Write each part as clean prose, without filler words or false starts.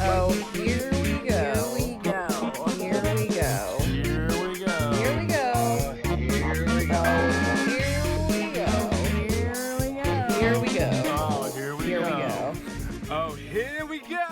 Oh, here we go. Here we go. Here we go. Here we go. Here we go. Here we go. Here we go. Here we go. Oh, here we Here we go. go. Oh, here we go.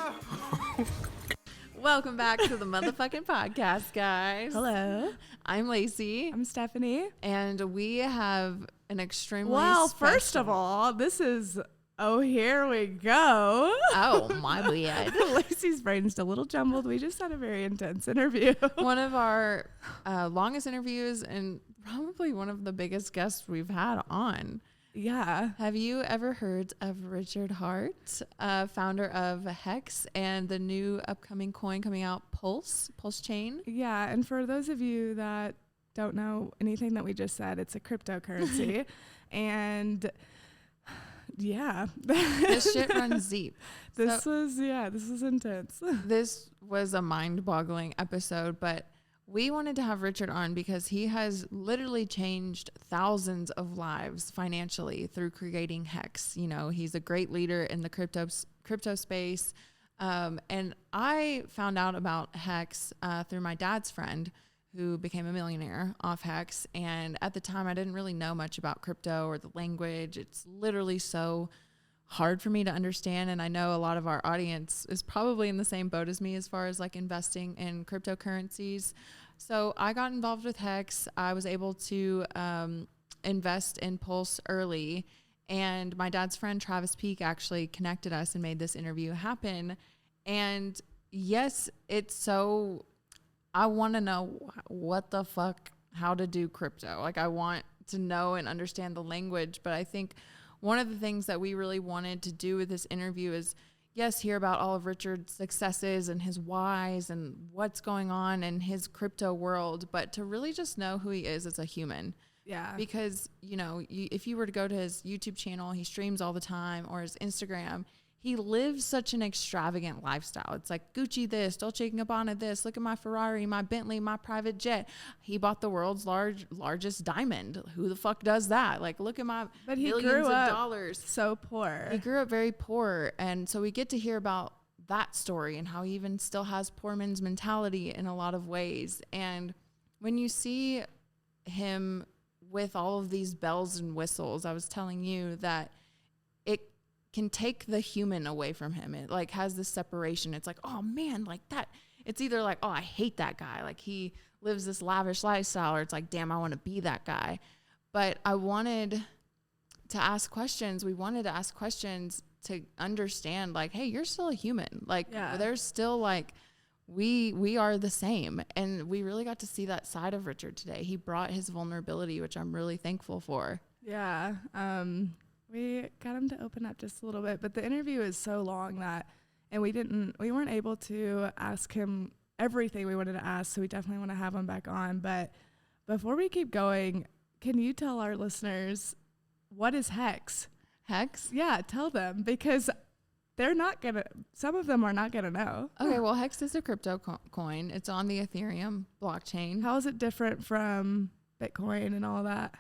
Welcome back to the motherfucking podcast, guys. Hello, I'm Lacey, I'm Stephanie. and we have an extremely First of all, this is here we go. Oh, my bad. Lacey's brain's a little jumbled. We just had a very intense interview. One of our longest interviews and probably one of the biggest guests we've had on. Yeah. Have you ever heard of Richard Hart, founder of Hex and the new upcoming coin coming out, Pulsechain? Yeah. And for those of you that don't know anything that we just said, it's a cryptocurrency. And yeah. This shit runs deep. This was intense. This was a mind-boggling episode, but we wanted to have Richard on because he has literally changed thousands of lives financially through creating Hex. You know, he's a great leader in the crypto space. And I found out about Hex through my dad's friend who became a millionaire off Hex. And at the time, I didn't really know much about crypto or the language. It's literally so hard for me to understand. And I know a lot of our audience is probably in the same boat as me as far as like investing in cryptocurrencies. So I got involved with Hex. I was able to invest in Pulse early. And my dad's friend, Travis Peak, actually connected us and made this interview happen. And yes, I want to know what the fuck, how to do crypto. Like I want to know and understand the language. But I think one of the things that we really wanted to do with this interview is, yes, hear about all of Richard's successes and his whys and what's going on in his crypto world, but to really just know who he is as a human. Yeah. Because, you know, if you were to go to his YouTube channel, he streams all the time, or his Instagram, he lives such an extravagant lifestyle. It's like Gucci this, Dolce & Gabbana this, look at my Ferrari, my Bentley, my private jet. He bought the world's largest diamond. Who the fuck does that? Like, look at my billions of dollars. So poor. He grew up very poor. And so we get to hear about that story and how he even still has poor man's mentality in a lot of ways. And when you see him with all of these bells and whistles, I was telling you that it can take the human away from him. It like has this separation. It's like, oh man, like that. It's either like, oh, I hate that guy. Like he lives this lavish lifestyle, or it's like, damn, I want to be that guy. But I wanted to ask questions. We wanted to ask questions to understand like, hey, you're still a human. Like there's still like, we are the same. And we really got to see that side of Richard today. He brought his vulnerability, which I'm really thankful for. Yeah. We got him to open up just a little bit, but the interview is so long and we weren't able to ask him everything we wanted to ask. So we definitely want to have him back on. But before we keep going, can you tell our listeners what is Hex? Hex? Yeah, tell them, because some of them are not gonna know. Okay, well, Hex is a crypto coin. It's on the Ethereum blockchain. How is it different from Bitcoin and all that?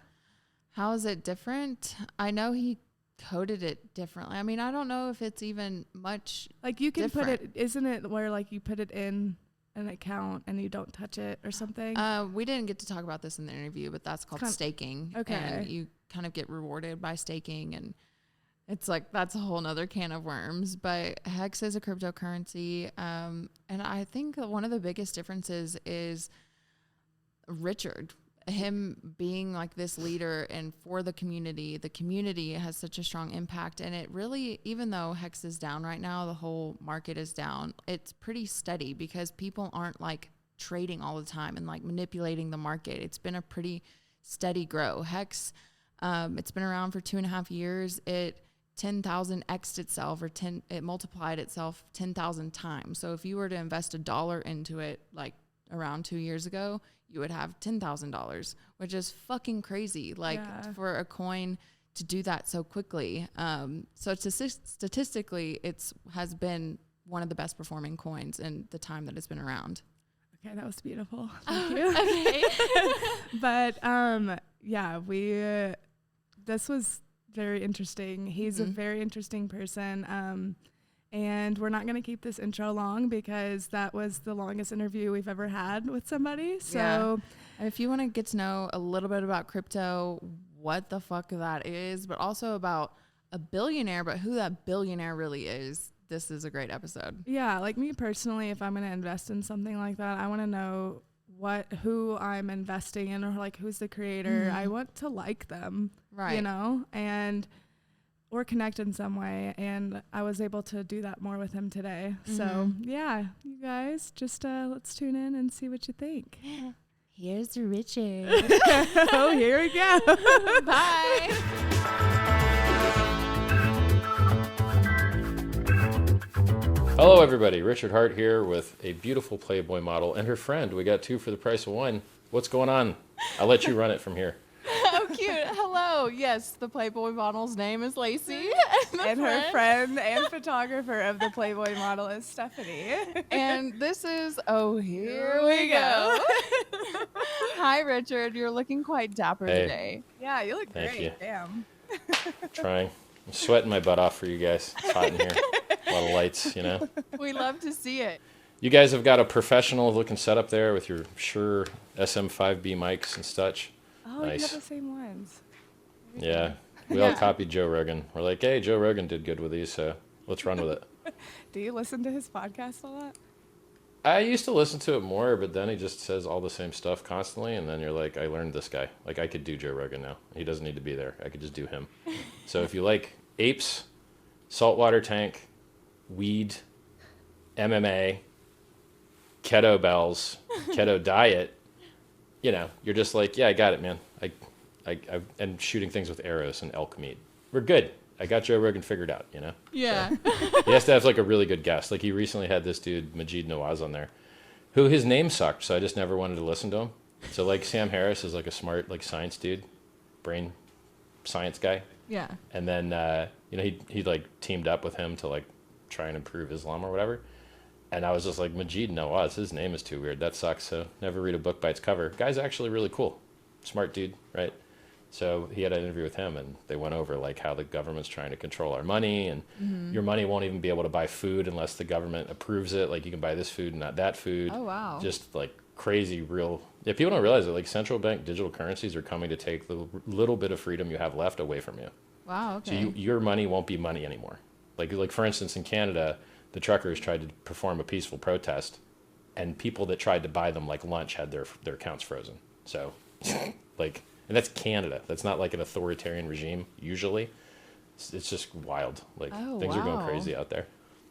How is it different? I know he coded it differently. I mean, I don't know if it's even much like you can different. put it, isn't it where like you put it in an account and you don't touch it or something? We didn't get to talk about this in the interview, but that's called staking. Okay. And you kind of get rewarded by staking, and it's like, that's a whole nother can of worms. But Hex is a cryptocurrency. And I think that one of the biggest differences is Richard, him being like this leader and for the community has such a strong impact. And it really, even though Hex is down right now, the whole market is down, it's pretty steady because people aren't like trading all the time and like manipulating the market. It's been a pretty steady grow. Hex, it's been around for 2.5 years. It 10,000x'd itself, or it multiplied itself 10,000 times. So if you were to invest $1 into it, like around 2 years ago, you would have $10,000, which is fucking crazy. Like for a coin to do that so quickly. So statistically, has been one of the best performing coins in the time that it's been around. Okay, that was beautiful. Thank you. Okay. But this was very interesting. He's a very interesting person. And we're not going to keep this intro long because that was the longest interview we've ever had with somebody. So And if you want to get to know a little bit about crypto, what the fuck that is, but also about a billionaire, but who that billionaire really is, this is a great episode. yeah, like me personally, if I'm going to invest in something like that, I want to know who I'm investing in, or like who's the creator. I want to like them, Right. you know, or connect in some way. And I was able to do that more with him today. So yeah, you guys just let's tune in and see what you think. Here's Richard. Oh, here we go. Bye. Hello, everybody. Richard Hart here with a beautiful Playboy model and her friend. We got two for the price of one. What's going on? I'll let you run it from here. How cute. Hello. Yes, the Playboy model's name is Lacey. And her friend and photographer of the Playboy model is Stephanie. And this is, here we go. Hi, Richard. You're looking quite dapper Hey. today. Yeah, you look Thank great. you. Damn. Trying. I'm sweating my butt off for you guys. It's hot in here. A lot of lights, you know. We love to see it. You guys have got a professional looking setup there with your Shure SM5B mics and such. Oh, Nice. you have the same ones. Yeah. We all copied Joe Rogan. We're like, hey, Joe Rogan did good with these, so let's run with it. Do you listen to his podcast a lot? I used to listen to it more, but then he just says all the same stuff constantly, and then you're like, I learned this guy. Like, I could do Joe Rogan now. He doesn't need to be there. I could just do him. So if you like apes, saltwater tank, weed, MMA, keto diet, you know, you're just like, yeah, I got it, man. And shooting things with arrows and elk meat. We're good. I got Joe Rogan figured out, you know? Yeah. He has to have like a really good guest. Like he recently had this dude, Majid Nawaz, on there, who his name sucked, so I just never wanted to listen to him. So like Sam Harris is like a smart like science dude, brain science guy. Yeah. And then you know he like teamed up with him to like try and improve Islam or whatever. And I was just like, Majid Nawaz, his name is too weird. That sucks. So never read a book by its cover. Guy's actually really cool, smart dude, right? So he had an interview with him, and they went over like how the government's trying to control our money, and your money won't even be able to buy food unless the government approves it. Like you can buy this food and not that food. Oh, wow. Just like crazy, real. Yeah, people don't realize that like central bank digital currencies are coming to take the little bit of freedom you have left away from you. Wow. So Okay. your money won't be money anymore. Like for instance, in Canada, the truckers tried to perform a peaceful protest, and people that tried to buy them like lunch had their accounts frozen. So like. And that's Canada. That's not like an authoritarian regime, usually. It's just wild. Like, things are going wow. crazy out there.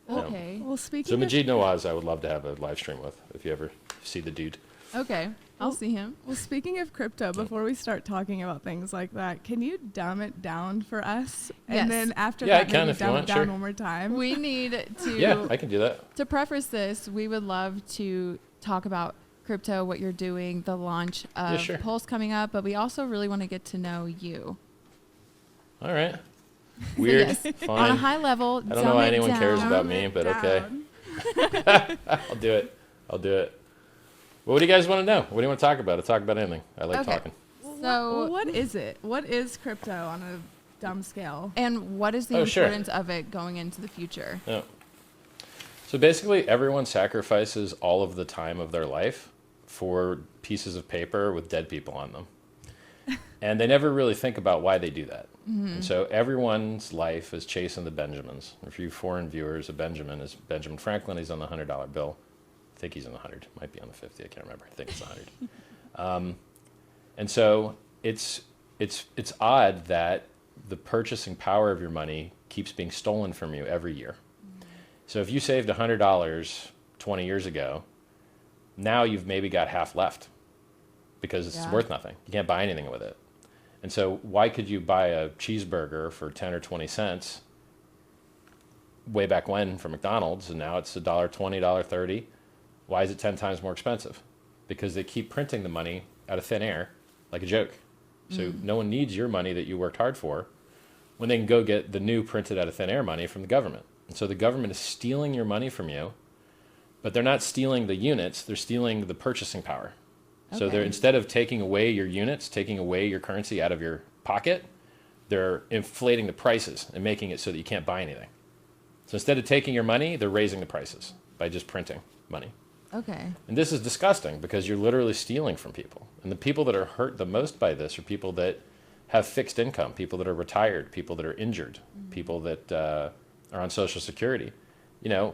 Okay. Well, speaking So of Majid Nawaz, I would love to have a live stream with, if you ever see the dude. Okay. I'll see him. Well, speaking of crypto, before we start talking about things like that, can you dumb it down for us? Yes. And then after Yeah, I that, can maybe if you dumb want, it down sure. one more time. We need to Yeah, I can do that. to preface this, we would love to talk about crypto, what you're doing, the launch of sure. Pulse coming up, but we also really want to get to know you. All right. Weird. Yes. Fine. On a high level, I don't know why anyone cares Dumb about me, it but okay. down. I'll do it. Well, what do you guys want to know? What do you want to talk about? I'll talk about anything. I like Okay. talking. So, What is it? What is crypto on a dumb scale? and what is the Oh, sure. importance of it going into the future? Yeah. So basically, everyone sacrifices all of the time of their life for pieces of paper with dead people on them. And they never really think about why they do that. And so everyone's life is chasing the Benjamins. For you foreign viewers, a Benjamin is Benjamin Franklin. He's on the $100 bill. I think he's on the 100. Might be on the 50. I can't remember. I think it's 100. And so it's odd that the purchasing power of your money keeps being stolen from you every year. So if you saved $100 20 years ago, now you've maybe got half left because it's Yeah. worth nothing. You can't buy anything with it. And so why could you buy a cheeseburger for 10 or 20 cents way back when from McDonald's, and now it's $1.20, $1.30? Why is it 10 times more expensive? Because they keep printing the money out of thin air like a joke. So no one needs your money that you worked hard for when they can go get the new printed out of thin air money from the government. And so the government is stealing your money from you, but they're not stealing the units, they're stealing the purchasing power. So they're, Okay. instead of taking away your units, taking away your currency out of your pocket, they're inflating the prices and making it so that you can't buy anything. So instead of taking your money, they're raising the prices by just printing money. Okay. And this is disgusting because you're literally stealing from people. And the people that are hurt the most by this are people that have fixed income, people that are retired, people that are injured, people that are on Social Security. You know,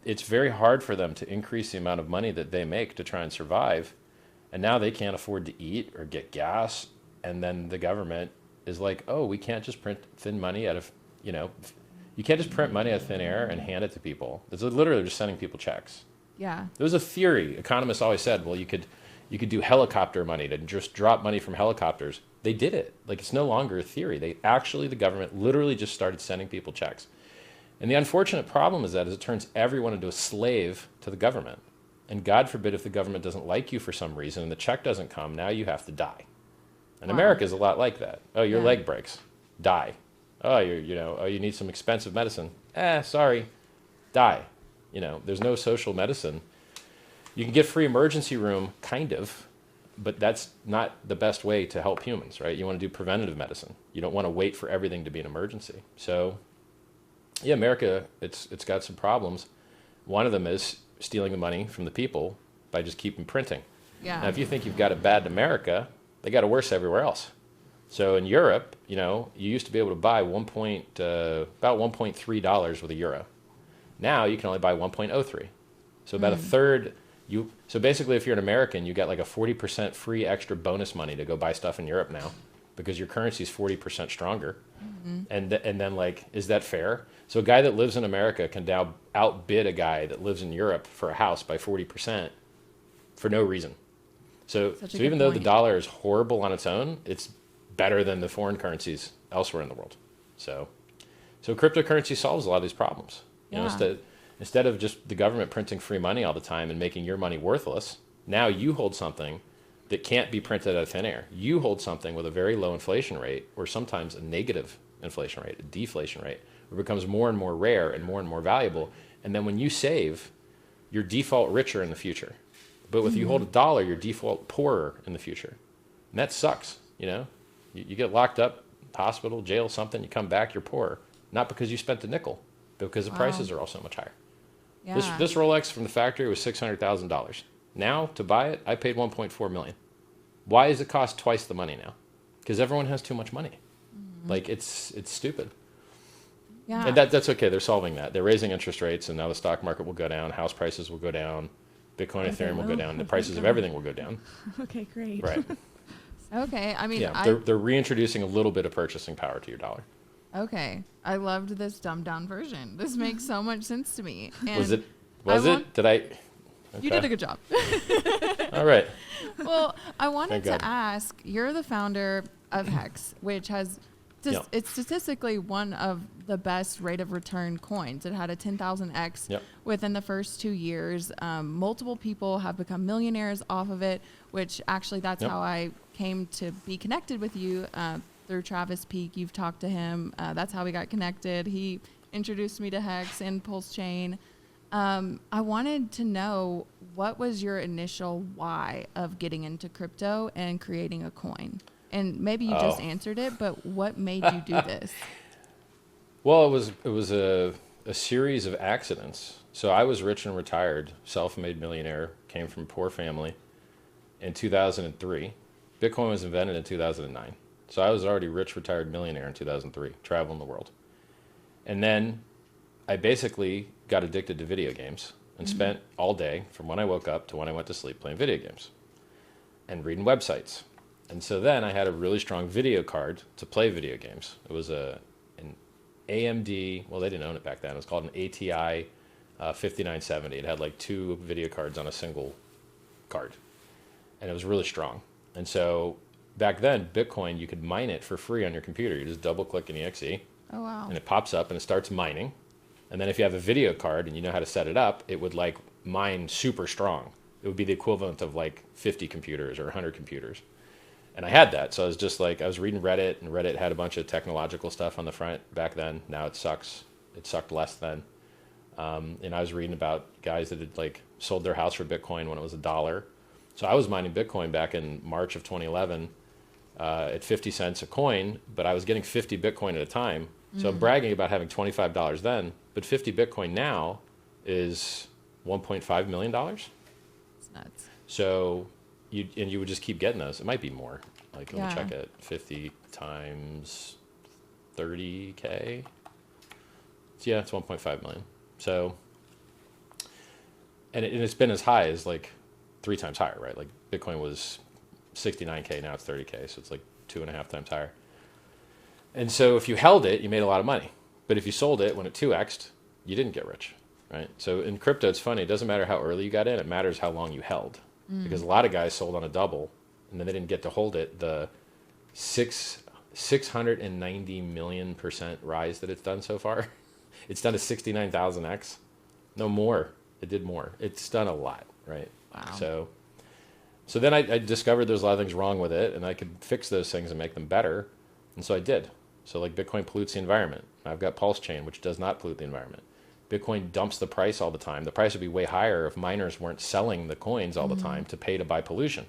it's very hard for them to increase the amount of money that they make to try and survive. And now they can't afford to eat or get gas. And then the government is like, oh, we can't just print thin money out of, you know, you can't just print money out of thin air and hand it to people. It's literally just sending people checks. Yeah. There was a theory. Economists always said, well, you could do helicopter money to just drop money from helicopters. They did it. Like, it's no longer a theory. The government literally just started sending people checks. And the unfortunate problem is it turns everyone into a slave to the government. And God forbid if the government doesn't like you for some reason and the check doesn't come, now you have to die. And Wow. America is a lot like that. Oh, your Yeah. leg breaks. Die. Oh, you need some expensive medicine. Sorry. Die. You know, there's no social medicine. You can get free emergency room, kind of, but that's not the best way to help humans, right? You want to do preventative medicine. You don't want to wait for everything to be an emergency. So, yeah, America, it's got some problems. One of them is stealing the money from the people by just keeping printing. Yeah. Now, if you think you've got it bad in America, they got it worse everywhere else. So in Europe, you know, you used to be able to buy about $1.3 with a euro. Now you can only buy 1.03. So about a third. So basically, if you're an American, you got like a 40% free extra bonus money to go buy stuff in Europe now, because your currency is 40% stronger. And then, like, is that fair? So a guy that lives in America can now outbid a guy that lives in Europe for a house by 40% for no reason. So Such a even good though the point. dollar is horrible on its own, it's better than the foreign currencies elsewhere in the world. So cryptocurrency solves a lot of these problems. You know, Yeah. instead of just the government printing free money all the time and making your money worthless, now you hold something that can't be printed out of thin air. You hold something with a very low inflation rate, or sometimes a negative inflation rate, a deflation rate, where it becomes more and more rare and more valuable. And then when you save, you're default richer in the future. But if you hold a dollar, you're default poorer in the future. And that sucks, you know? You get locked up, hospital, jail, something, you come back, you're poorer. Not because you spent a nickel, but because the prices are all so much higher. Yeah. This Rolex from the factory was $600,000. Now, to buy it, I paid $1.4 million. Why does it cost twice the money now? Because everyone has too much money. Like, it's stupid. Yeah. And that's okay. They're solving that. They're raising interest rates, and now the stock market will go down. House prices will go down. Bitcoin and Ethereum will go down. The prices of everything will go down. Okay, great. Right. Okay. I mean, Yeah. They're reintroducing a little bit of purchasing power to your dollar. okay. I loved this dumbed down version. This makes so much sense to me. And Was it? want- Did I? You did a good job. All right. Well, I wanted Thank God. to ask, you're the founder of Hex, which has Yep. it's statistically one of the best rate of return coins. It had a 10,000x Yep. within the first 2 years. Multiple people have become millionaires off of it, which actually that's Yep. how I came to be connected with you through Travis Peak. You've talked to him. That's how we got connected. He introduced me to Hex and Pulsechain. I wanted to know, what was your initial why of getting into crypto and creating a coin? And maybe you just answered it, but what made you do this? Well, it was a series of accidents. So I was rich and retired, self-made millionaire, came from a poor family in 2003. Bitcoin was invented in 2009. So I was already rich, retired millionaire in 2003, traveling the world. And then I basically got addicted to video games and spent all day from when I woke up to when I went to sleep playing video games and reading websites. And so then I had a really strong video card to play video games. It was an AMD, well, they didn't own it back then. It was called an ATI 5970. It had like 2 video cards on a single card. And it was really strong. And so back then, Bitcoin, you could mine it for free on your computer. You just double click an EXE Oh, wow. and it pops up and it starts mining. And then if you have a video card and you know how to set it up, it would like mine super strong. It would be the equivalent of like 50 computers or 100 computers. And I had that. So I was just like, I was reading Reddit, and Reddit had a bunch of technological stuff on the front back then. Now it sucks. It sucked less then. And I was reading about guys that had like sold their house for Bitcoin when it was $1. So I was mining Bitcoin back in March of 2011 at 50 cents a coin, but I was getting 50 Bitcoin at a time. So I'm bragging about having $25 then, but 50 Bitcoin now is $1.5 million. It's nuts. So you would just keep getting those. It might be more. Like, let me Yeah. check it. 50 times 30K. Yeah, it's 1.5 million. So, and it's been as high as like 3 times higher, right? Like Bitcoin was 69K, now it's 30K. So it's like 2.5 times higher. And so if you held it, you made a lot of money. But if you sold it when it 2x'd, you didn't get rich, right? So in crypto, it's funny. It doesn't matter how early you got in. It matters how long you held. Because a lot of guys sold on a double, and then they didn't get to hold it. The 690 million% rise that it's done so far, it's done a 69,000x. No more. It did more. It's done a lot, right? Wow. So then I discovered there's a lot of things wrong with it, and I could fix those things and make them better. And so I did. So like Bitcoin pollutes the environment. I've got Pulsechain, which does not pollute the environment. Bitcoin dumps the price all the time. The price would be way higher if miners weren't selling the coins all the time to pay to buy pollution.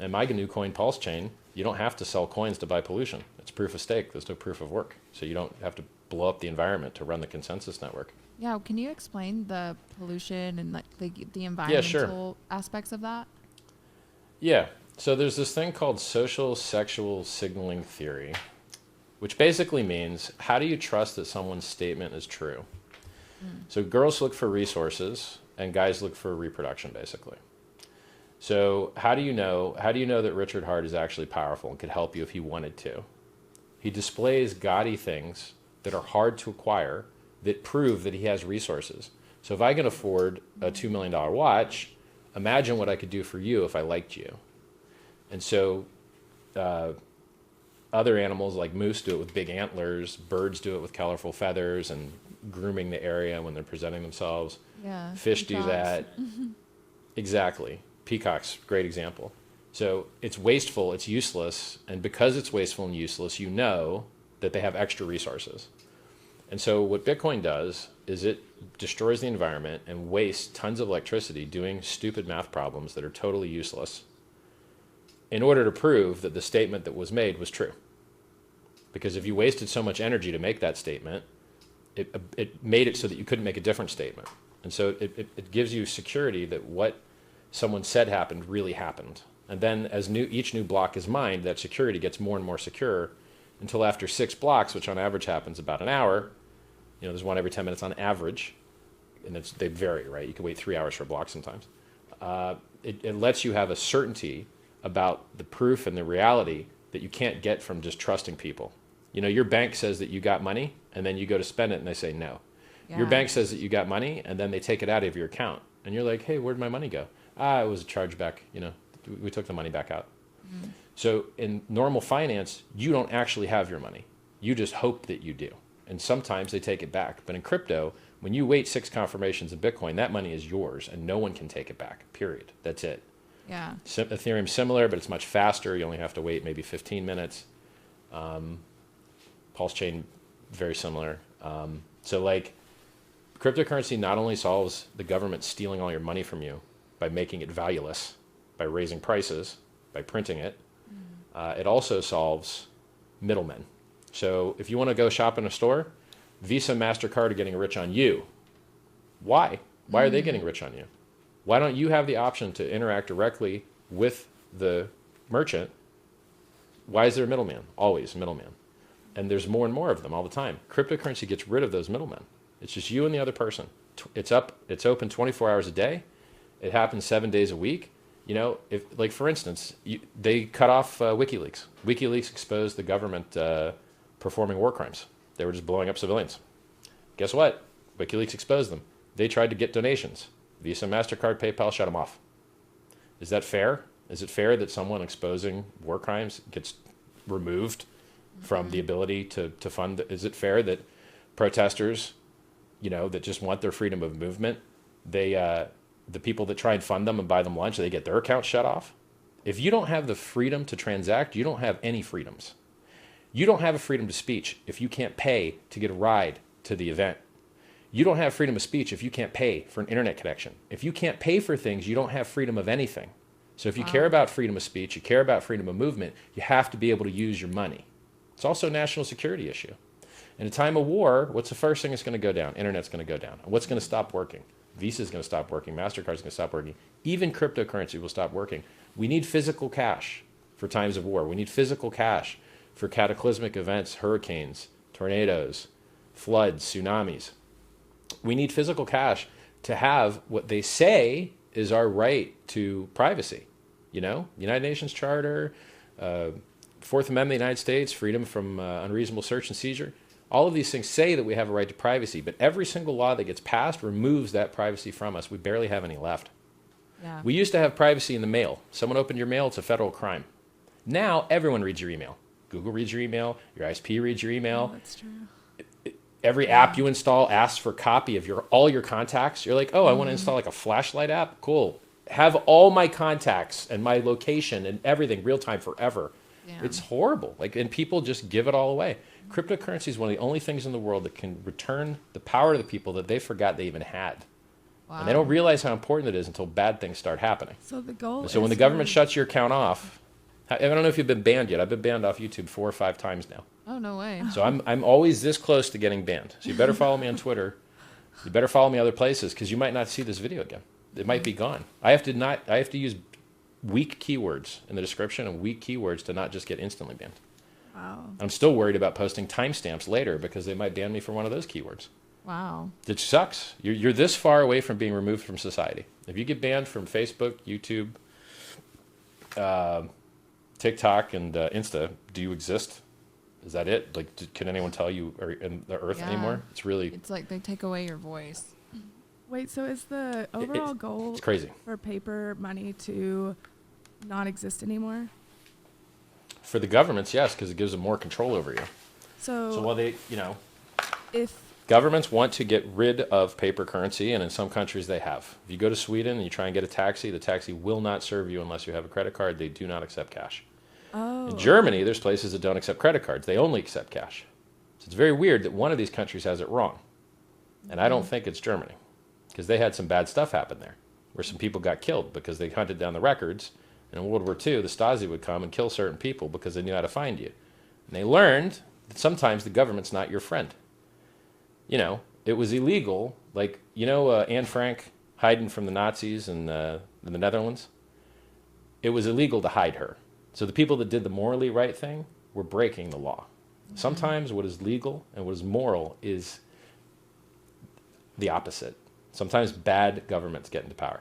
And my new coin, Pulsechain, you don't have to sell coins to buy pollution. It's proof of stake. There's no proof of work. So you don't have to blow up the environment to run the consensus network. Yeah, can you explain the pollution and like the environmental aspects of that? Yeah. So there's this thing called social sexual signaling theory, which basically means, how do you trust that someone's statement is true? So girls look for resources and guys look for reproduction, basically. So how do you know that Richard Hart is actually powerful and could help you if he wanted to? He displays gaudy things that are hard to acquire that prove that he has resources. So if I can afford a $2 million watch, imagine what I could do for you if I liked you. And so other animals like moose do it with big antlers, birds do it with colorful feathers and grooming the area when they're presenting themselves. Yeah. Fish do that. Exactly. Peacocks, great example. So it's wasteful, it's useless, and because it's wasteful and useless, you know that they have extra resources. And so what Bitcoin does is it destroys the environment and wastes tons of electricity doing stupid math problems that are totally useless in order to prove that the statement that was made was true. Because if you wasted so much energy to make that statement, it made it so that you couldn't make a different statement. And so it gives you security that what someone said happened really happened. And then as each new block is mined, that security gets more and more secure until after 6 blocks, which on average happens about an hour. You know, there's one every 10 minutes on average. And they vary, right? You can wait 3 hours for a block sometimes. It lets you have a certainty about the proof and the reality that you can't get from just trusting people. You know, your bank says that you got money, and then you go to spend it, and they say no. Yeah. Your bank says that you got money, and then they take it out of your account. And you're like, hey, where'd my money go? It was a chargeback. You know, we took the money back out. So in normal finance, you don't actually have your money. You just hope that you do. And sometimes they take it back. But in crypto, when you wait 6 confirmations in Bitcoin, that money is yours, and no one can take it back, period. That's it. Yeah. Ethereum's similar, but it's much faster. You only have to wait maybe 15 minutes. Pulsechain, very similar. So like cryptocurrency not only solves the government stealing all your money from you by making it valueless, by raising prices, by printing it, it also solves middlemen. So if you want to go shop in a store, Visa, MasterCard are getting rich on you. Why? Why are they getting rich on you? Why don't you have the option to interact directly with the merchant? Why is there a middleman? Always a middleman. And there's more and more of them all the time. Cryptocurrency gets rid of those middlemen. It's just you and the other person. It's open 24 hours a day. It happens 7 days a week. You know, if, like for instance, they cut off WikiLeaks. WikiLeaks exposed the government performing war crimes. They were just blowing up civilians. Guess what? WikiLeaks exposed them. They tried to get donations. Visa, MasterCard, PayPal shut them off. Is that fair? Is it fair that someone exposing war crimes gets removed from the ability to fund? Is it fair that protesters, you know, that just want their freedom of movement, the people that try and fund them and buy them lunch, they get their accounts shut off? If you don't have the freedom to transact, you don't have any freedoms. You don't have a freedom of speech if you can't pay to get a ride to the event. You don't have freedom of speech if you can't pay for an internet connection. If you can't pay for things, you don't have freedom of anything. So if you care about freedom of speech, you care about freedom of movement, you have to be able to use your money. It's also a national security issue. In a time of war, what's the first thing that's going to go down? Internet's going to go down. And what's going to stop working? Visa's going to stop working. MasterCard's going to stop working. Even cryptocurrency will stop working. We need physical cash for times of war. We need physical cash for cataclysmic events, hurricanes, tornadoes, floods, tsunamis. We need physical cash to have what they say is our right to privacy. You know, United Nations Charter, Fourth Amendment of the United States, freedom from unreasonable search and seizure. All of these things say that we have a right to privacy, but every single law that gets passed removes that privacy from us. We barely have any left. Yeah. We used to have privacy in the mail. Someone opened your mail, it's a federal crime. Now everyone reads your email. Google reads your email. Your ISP reads your email. Oh, that's true. Every app you install asks for a copy of all your contacts. You're like, oh, I want to install like a flashlight app. Cool. Have all my contacts and my location and everything real time forever. Yeah. It's horrible. And people just give it all away. Cryptocurrency is one of the only things in the world that can return the power to the people that they forgot they even had. Wow. And they don't realize how important it is until bad things start happening. So the goal. So when the government shuts your account off, I don't know if you've been banned yet. I've been banned off YouTube 4 or 5 times now. Oh, no way. So I'm always this close to getting banned. So you better follow me on Twitter. You better follow me other places because you might not see this video again. It might be gone. I have to use weak keywords in the description and weak keywords to not just get instantly banned. Wow. I'm still worried about posting timestamps later because they might ban me for one of those keywords. Wow. It sucks. You're this far away from being removed from society. If you get banned from Facebook, YouTube, TikTok, and Insta, do you exist? Is that it? Can anyone tell you are in the earth anymore? It's like they take away your voice. Wait, so is the overall goal it's crazy. for paper money to not exist anymore? For the governments, yes, because it gives them more control over you. So while if governments want to get rid of paper currency, and in some countries they have. If you go to Sweden and you try and get a taxi, the taxi will not serve you unless you have a credit card. They do not accept cash. In Germany, there's places that don't accept credit cards. They only accept cash. So it's very weird that one of these countries has it wrong. And I don't think it's Germany, because they had some bad stuff happen there, where some people got killed because they hunted down the records. And in World War II, the Stasi would come and kill certain people because they knew how to find you. And they learned that sometimes the government's not your friend. It was illegal. Anne Frank hiding from the Nazis in the Netherlands? It was illegal to hide her. So the people that did the morally right thing were breaking the law. Mm-hmm. Sometimes what is legal and what is moral is the opposite. Sometimes bad governments get into power,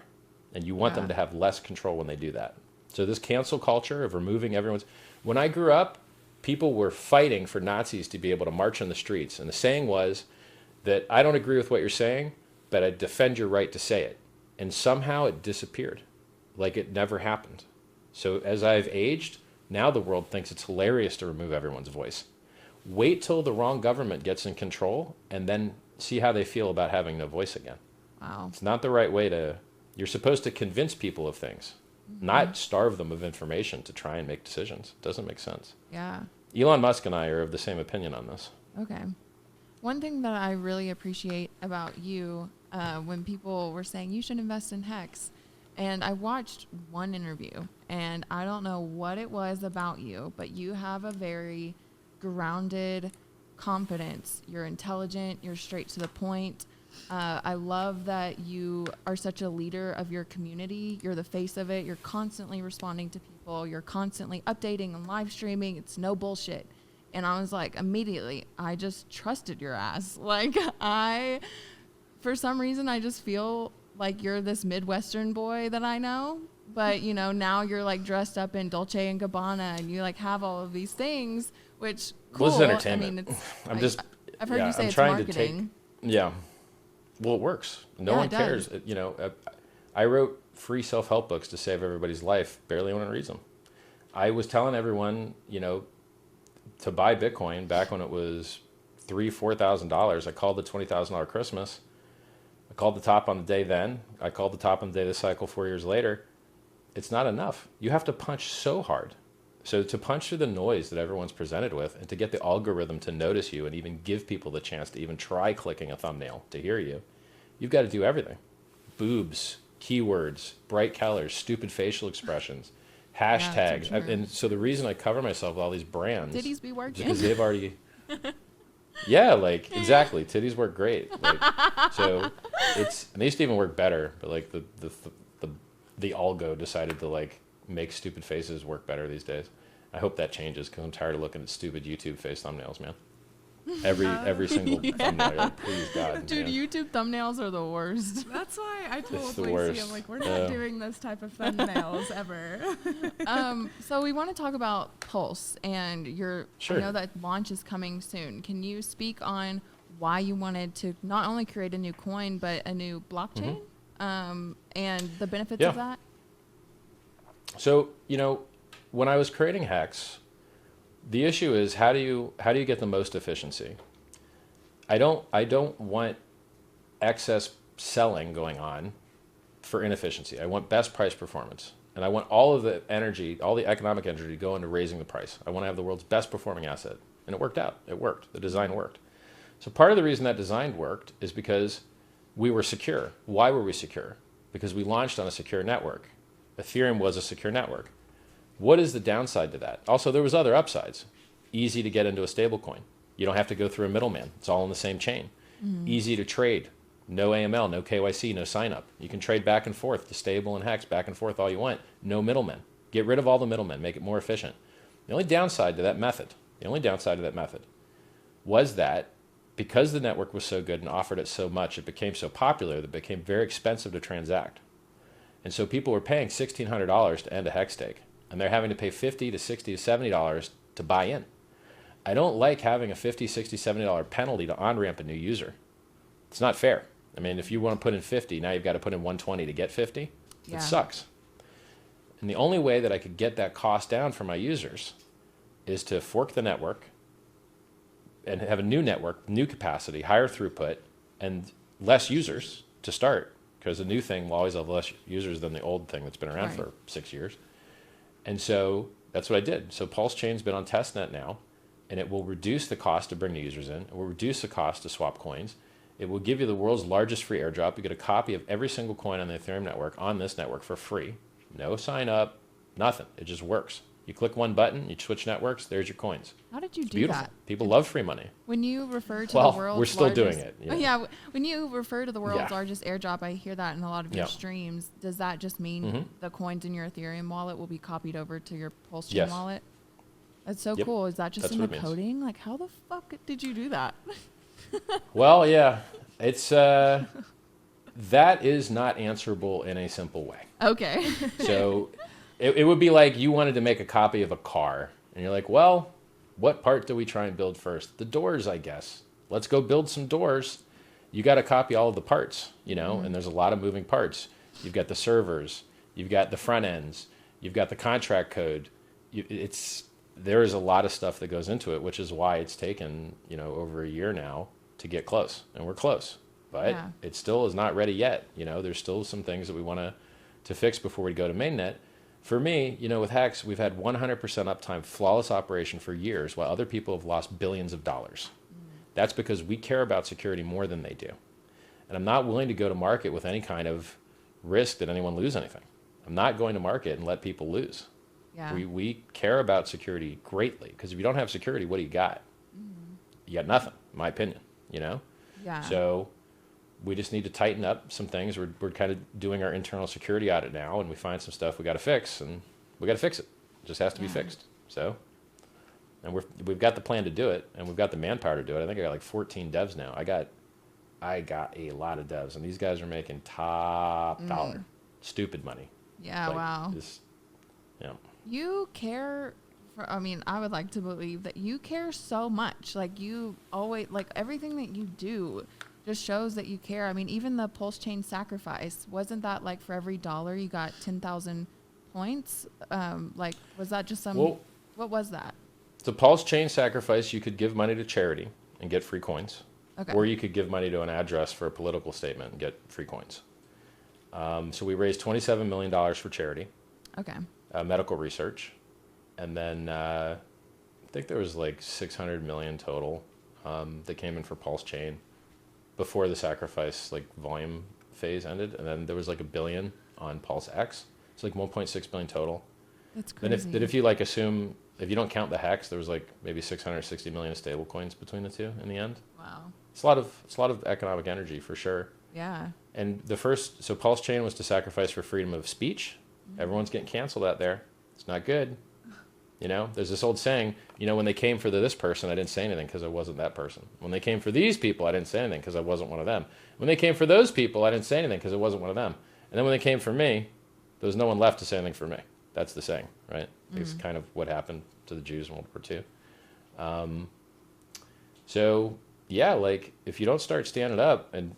and you want them to have less control when they do that. So this cancel culture of removing everyone's... When I grew up, people were fighting for Nazis to be able to march on the streets. And the saying was that I don't agree with what you're saying, but I defend your right to say it. And somehow it disappeared, like it never happened. So as I've aged, now the world thinks it's hilarious to remove everyone's voice. Wait till the wrong government gets in control and then see how they feel about having no voice again. Wow. It's not the right way to... You're supposed to convince people of things, not starve them of information to try and make decisions. It doesn't make sense. Yeah. Elon Musk and I are of the same opinion on this. Okay. One thing that I really appreciate about you, when people were saying you should invest in Hex, and I watched one interview, and I don't know what it was about you, but you have a very grounded confidence. You're intelligent. You're straight to the point. I love that you are such a leader of your community. You're the face of it. You're constantly responding to people. You're constantly updating and live streaming. It's no bullshit. And I was like, immediately, I just trusted your ass. For some reason, I just feel like you're this Midwestern boy that I know. But, now you're dressed up in Dolce & Gabbana and you have all of these things, which cool. Well, this is entertainment. I've heard you say I'm it's trying marketing. Well, it works. No one cares. I wrote free self-help books to save everybody's life. Barely anyone reads them. I was telling everyone, to buy Bitcoin back when it was $3,000-$4,000. I called the $20,000 Christmas. I called the top on the day then. I called the top on the day of the cycle 4 years later. It's not enough. You have to punch so hard. So to punch through the noise that everyone's presented with and to get the algorithm to notice you and even give people the chance to even try clicking a thumbnail to hear you, you've got to do everything. Boobs, keywords, bright colors, stupid facial expressions, hashtags. Yeah, and so the reason I cover myself with all these brands Diddy's be working. is because they've already... Yeah, like exactly. Titties work great. Like, so and they used to even work better, but like the algo decided to like make stupid faces work better these days. I hope that changes because I'm tired of looking at stupid YouTube face thumbnails, man. Every single thumbnail, like, please God, Dude, man. YouTube thumbnails are the worst. That's why I told the Lacey, worst. I'm like, we're not doing this type of thumbnails ever. So we want to talk about Pulse and Sure. I know that launch is coming soon. Can you speak on why you wanted to not only create a new coin, but a new blockchain, and the benefits of that? So, when I was creating Hex, the issue is how do you get the most efficiency? I don't want excess selling going on for inefficiency. I want best price performance. And I want all of the energy, all the economic energy to go into raising the price. I want to have the world's best performing asset. And it worked out. It worked. The design worked. So part of the reason that design worked is because we were secure. Why were we secure? Because we launched on a secure network. Ethereum was a secure network. What is the downside to that? Also, there was other upsides. Easy to get into a stable coin. You don't have to go through a middleman. It's all in the same chain. Easy to trade. No AML, no KYC, no sign up. You can trade back and forth to stable and Hex, back and forth all you want. No middlemen. Get rid of all the middlemen. Make it more efficient. The only downside to that method was that because the network was so good and offered it so much, it became so popular that it became very expensive to transact. And so people were paying $1,600 to end a Hex stake. And they're having to pay $50 to $60 to $70 to buy in. I don't like having a $50, $60, $70 penalty to on-ramp a new user. It's not fair. I mean, if you want to put in 50, now you've got to put in 120 to get 50. Yeah. It sucks. And the only way that I could get that cost down for my users is to fork the network and have a new network, new capacity, higher throughput, and less users to start. Because the new thing will always have less users than the old thing that's been around for 6 years. And so that's what I did. So Pulsechain's been on testnet now, and it will reduce the cost to bring new users in. It will reduce the cost to swap coins. It will give you the world's largest free airdrop. You get a copy of every single coin on the Ethereum network on this network for free. No sign up, nothing. It just works. You click one button, you switch networks, there's your coins. How did you It's do beautiful. that? People love free money. When you refer to Well, the world's we're still largest, doing it, Oh, yeah, when you refer to the world's Yeah. largest airdrop, I hear that in a lot of your Yeah. streams. Does that just mean the coins in your Ethereum wallet will be copied over to your Pulsechain Yes. wallet? That's so Yep. cool. Is that just That's in the what it means. coding? Like, how the fuck did you do that? Well, yeah, it's that is not answerable in a simple way. Okay. So it would be like you wanted to make a copy of a car, and you're like, well, what part do we try and build first? The doors, I guess. Let's go build some doors. You got to copy all of the parts, and there's a lot of moving parts. You've got the servers, you've got the front ends, you've got the contract code. There is a lot of stuff that goes into it, which is why it's taken, over a year now to get close, and we're close. But it still is not ready yet. There's still some things that we want to fix before we go to mainnet. For me, with Hex, we've had 100% uptime, flawless operation for years, while other people have lost billions of dollars. That's because we care about security more than they do. And I'm not willing to go to market with any kind of risk that anyone lose anything. I'm not going to market and let people lose. Yeah. We care about security greatly, because if you don't have security, what do you got? You got nothing, in my opinion, Yeah. So we just need to tighten up some things. We're kind of doing our internal security audit now, and we find some stuff we got to fix, and we got to fix it. It just has to be fixed. So, and we've got the plan to do it, and we've got the manpower to do it. I think I got like 14 devs now. I got a lot of devs, and these guys are making top dollar, stupid money. Yeah. Wow. Yeah. You care I would like to believe that you care so much. Like, you always, like, everything that you do just shows that you care. I mean, even the Pulsechain sacrifice, wasn't that like for every dollar you got 10,000 points? Like, was that just what was that? The Pulsechain sacrifice, you could give money to charity and get free coins. Okay. Or you could give money to an address for a political statement and get free coins. So we raised $27 million for charity. Okay. Medical research. And then I think there was like 600 million total that came in for Pulsechain before the sacrifice volume phase ended. And then there was like $1 billion on Pulse X. It's like 1.6 billion total. That's crazy. But if you assume if you don't count the hex, there was like maybe 660 million stable coins between the two in the end. Wow. It's a lot of economic energy for sure. Yeah. And so Pulsechain was to sacrifice for freedom of speech. Everyone's getting canceled out there. It's not good. You know, there's this old saying, you know, when they came for this person, I didn't say anything because I wasn't that person. When they came for these people, I didn't say anything because I wasn't one of them. When they came for those people, I didn't say anything because I wasn't one of them. And then when they came for me, there was no one left to say anything for me. That's the saying, right? It's kind of what happened to the Jews in World War II. So, yeah, like, if you don't start standing up and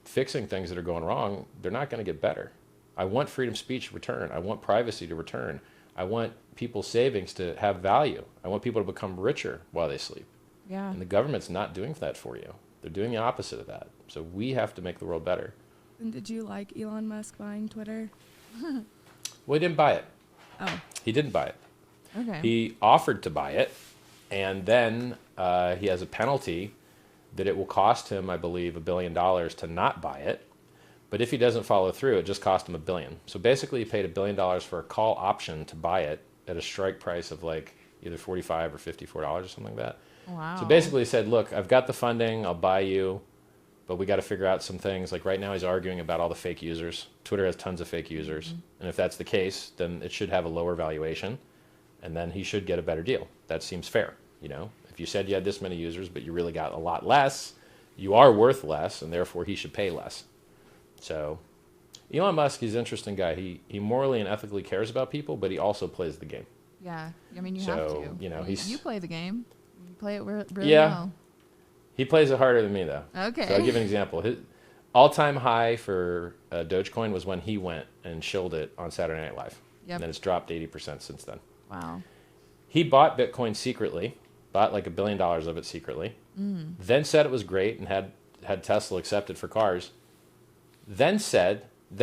fixing things that are going wrong, they're not going to get better. I want freedom of speech to return. I want privacy to return. I want people's savings to have value. I want people to become richer while they sleep. Yeah. And the government's not doing that for you. They're doing the opposite of that. So we have to make the world better. And did you like Elon Musk buying Twitter? Well, he didn't buy it. Oh. He didn't buy it. Okay. He offered to buy it, and then he has a penalty that it will cost him, I believe, $1 billion to not buy it. But if he doesn't follow through, it just cost him $1 billion. So basically, he paid $1 billion for a call option to buy it at a strike price of like either $45 or $54 or something like that. Wow. So basically, he said, "Look, I've got the funding. I'll buy you, but we got to figure out some things. Like right now, he's arguing about all the fake users. Twitter has tons of fake users, and if that's the case, then it should have a lower valuation, and then he should get a better deal. That seems fair, you know. If you said you had this many users, but you really got a lot less, you are worth less, and therefore he should pay less." So Elon Musk, he's an interesting guy. He morally and ethically cares about people, but he also plays the game. Yeah. I mean, you So, have to. you know, You play the game. You play it really Yeah. well. He plays it harder than me, though. Okay. So I'll give you an example. His all-time high for Dogecoin was when he went and shilled it on Saturday Night Live. Yep. And then it's dropped 80% since then. Wow. He bought Bitcoin secretly, bought like $1 billion of it secretly, then said it was great and had Tesla accepted for cars, then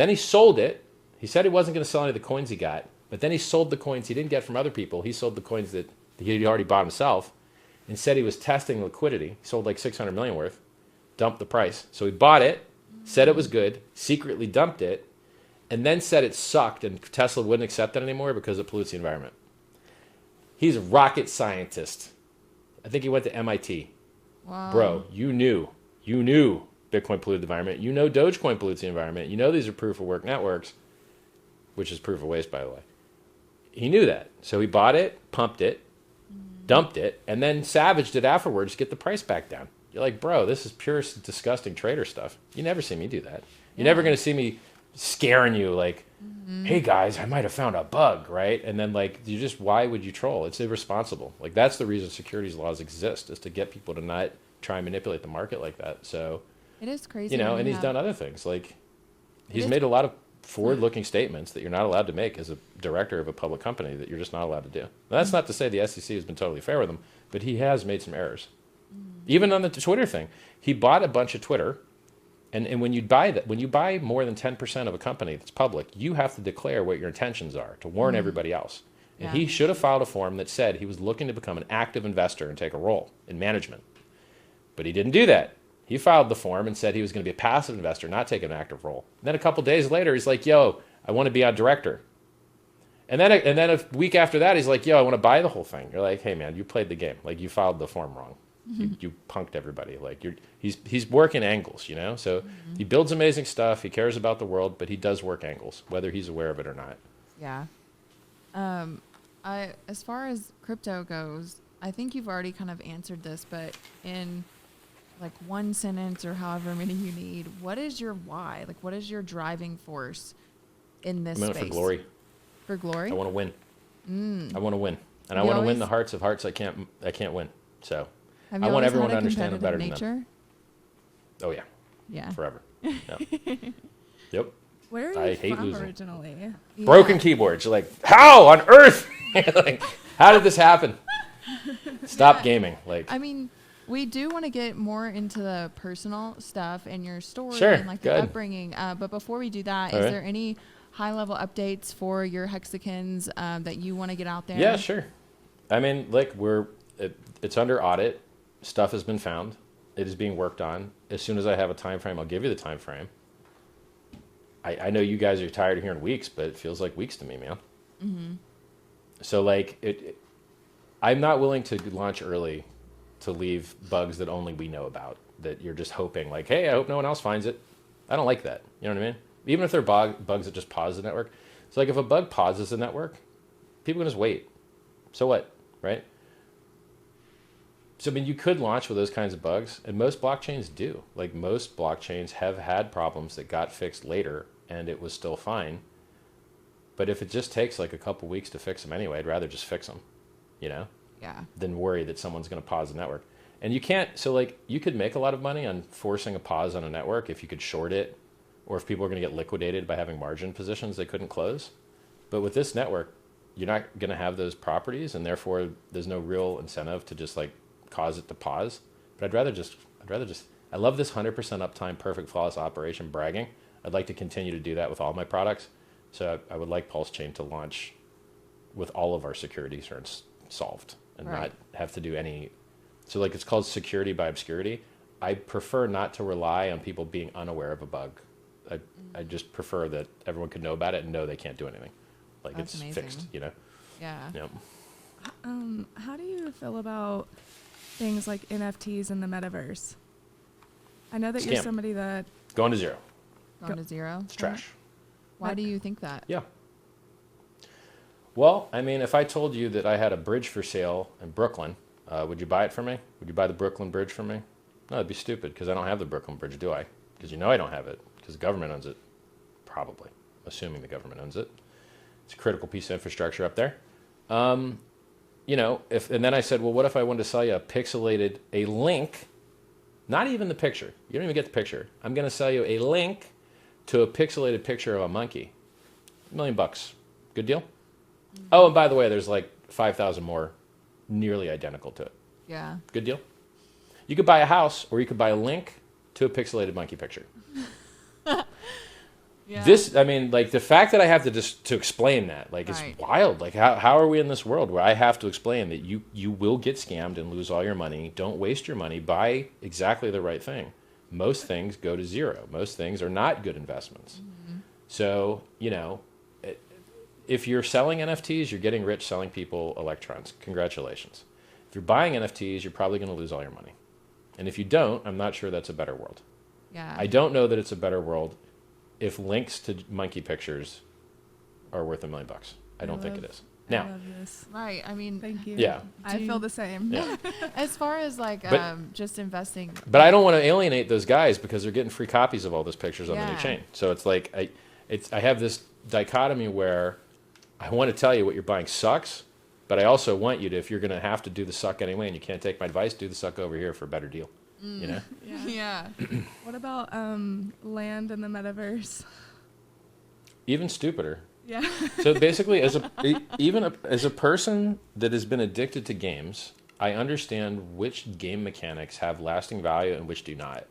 he sold it. He said he wasn't going to sell any of the coins he got, but then he sold the coins he didn't get from other people. He sold the coins that he had already bought himself and said he was testing liquidity. He sold like 600 million worth, dumped the price. So he bought it, said it was good, secretly dumped it, and then said it sucked and Tesla wouldn't accept it anymore because it pollutes the environment. He's a rocket scientist. I think he went to MIT. Wow. Bro, you knew Bitcoin polluted the environment. You know Dogecoin pollutes the environment. You know these are proof of work networks, which is proof of waste, by the way. He knew that. So he bought it, pumped it, dumped it, and then savaged it afterwards to get the price back down. You're like, bro, this is pure disgusting trader stuff. You never see me do that. You're never going to see me scaring you like, hey guys, I might have found a bug, right? And then like, why would you troll? It's irresponsible. Like that's the reason securities laws exist, is to get people to not try and manipulate the market like that. So, It is crazy. you know, when and you he's have- done other things. Like he's is- made a lot of forward-looking statements that you're not allowed to make as a director of a public company, that you're just not allowed to do. Now, that's not to say the SEC has been totally fair with him, but he has made some errors. Even on the Twitter thing, he bought a bunch of Twitter, and when you buy more than 10% of a company that's public, you have to declare what your intentions are to warn everybody else. And Yeah. he should have filed a form that said he was looking to become an active investor and take a role in management. But he didn't do that. He filed the form and said he was going to be a passive investor, not take an active role. And then a couple days later, he's like, yo, I want to be on director. And then a week after that, he's like, yo, I want to buy the whole thing. You're like, hey, man, you played the game. Like, you filed the form wrong. You punked everybody. Like, he's working angles, you know? So he builds amazing stuff. He cares about the world, but he does work angles, whether he's aware of it or not. Yeah. As far as crypto goes, I think you've already kind of answered this, but in like one sentence or however many you need, what is your why? Like, what is your driving force in this I'm in it space? for glory. For glory? I want to win. I want to win. And I You want to win always- the hearts of hearts I can't win. So Have I you want always everyone had to a understand I'm better competitive than them. nature? Oh, yeah, Yeah. forever. Yep. Yep. Where are I you hate from losing. originally? Yeah. Broken keyboards. You're like, how on earth? Like, how did this happen? Stop gaming. Like, I mean, we do want to get more into the personal stuff and your story Sure, and like the good. upbringing. But before we do that, All is right. there any high-level updates for your hexagons that you want to get out there? yeah, sure. I mean, like, it's under audit. Stuff has been found. It is being worked on. As soon as I have a time frame, I'll give you the time frame. I know you guys are tired of hearing weeks, but it feels like weeks to me, man. So like I'm not willing to launch early to leave bugs that only we know about, that you're just hoping like, hey, I hope no one else finds it. I don't like that. You know what I mean? Even if they're bugs that just pause the network. So like if a bug pauses the network, people can just wait. So what, right? So I mean, you could launch with those kinds of bugs, and most blockchains do. Like most blockchains have had problems that got fixed later, and it was still fine. But if it just takes like a couple weeks to fix them anyway, I'd rather just fix them, you know, Yeah. than worry that someone's going to pause the network. And you can't. So like you could make a lot of money on forcing a pause on a network if you could short it, or if people are going to get liquidated by having margin positions they couldn't close. But with this network, you're not going to have those properties, and therefore there's no real incentive to just like cause it to pause. But I'd rather just, I love this 100% uptime, perfect, flawless operation bragging. I'd like to continue to do that with all my products. So I would like Pulsechain to launch with all of our security concerns solved and Right. not have to do any. So like it's called security by obscurity. I prefer not to rely on people being unaware of a bug. I just prefer that everyone could know about it and know they can't do anything. Like That's it's amazing. fixed, you know? Yeah. Yeah. How do you feel about things like NFTs in the metaverse? I know that you're Scam. somebody that Going to zero. Going to zero. It's trash. Why do you think that? Yeah. Well, I mean, if I told you that I had a bridge for sale in Brooklyn, would you buy it for me? Would you buy the Brooklyn Bridge for me? No, it'd be stupid because I don't have the Brooklyn Bridge, do I? Because you know I don't have it because the government owns it. Probably. Assuming the government owns it. It's a critical piece of infrastructure up there. You know, and then I said, well, what if I wanted to sell you a link, not even the picture. You don't even get the picture. I'm going to sell you a link to a pixelated picture of a monkey. $1 million. Good deal? Oh, and by the way, there's like 5,000 more nearly identical to it. Yeah. Good deal? You could buy a house or you could buy a link to a pixelated monkey picture. Yeah. This, I mean, like the fact that I have to explain that, like Right. it's wild. Like how are we in this world where I have to explain that you will get scammed and lose all your money. Don't waste your money. Buy exactly the right thing. Most things go to zero. Most things are not good investments. Mm-hmm. So, you know, if you're selling NFTs, you're getting rich selling people electrons. Congratulations. If you're buying NFTs, you're probably going to lose all your money. And if you don't, I'm not sure that's a better world. Yeah. I don't know that it's a better world if links to monkey pictures are worth $1 million. I don't think it is. I Now, love this. Right. I mean, Thank you. Yeah. I feel the same. yeah. as far as like But- just investing. But I don't want to alienate those guys because they're getting free copies of all those pictures on the new Yeah. chain. So it's like I have this dichotomy where I want to tell you what you're buying sucks, but I also want you to, if you're going to have to do the suck anyway and you can't take my advice, do the suck over here for a better deal. You know? Yeah. What about land in the metaverse? Even stupider. Yeah. So basically, as a person that has been addicted to games, I understand which game mechanics have lasting value and which do not.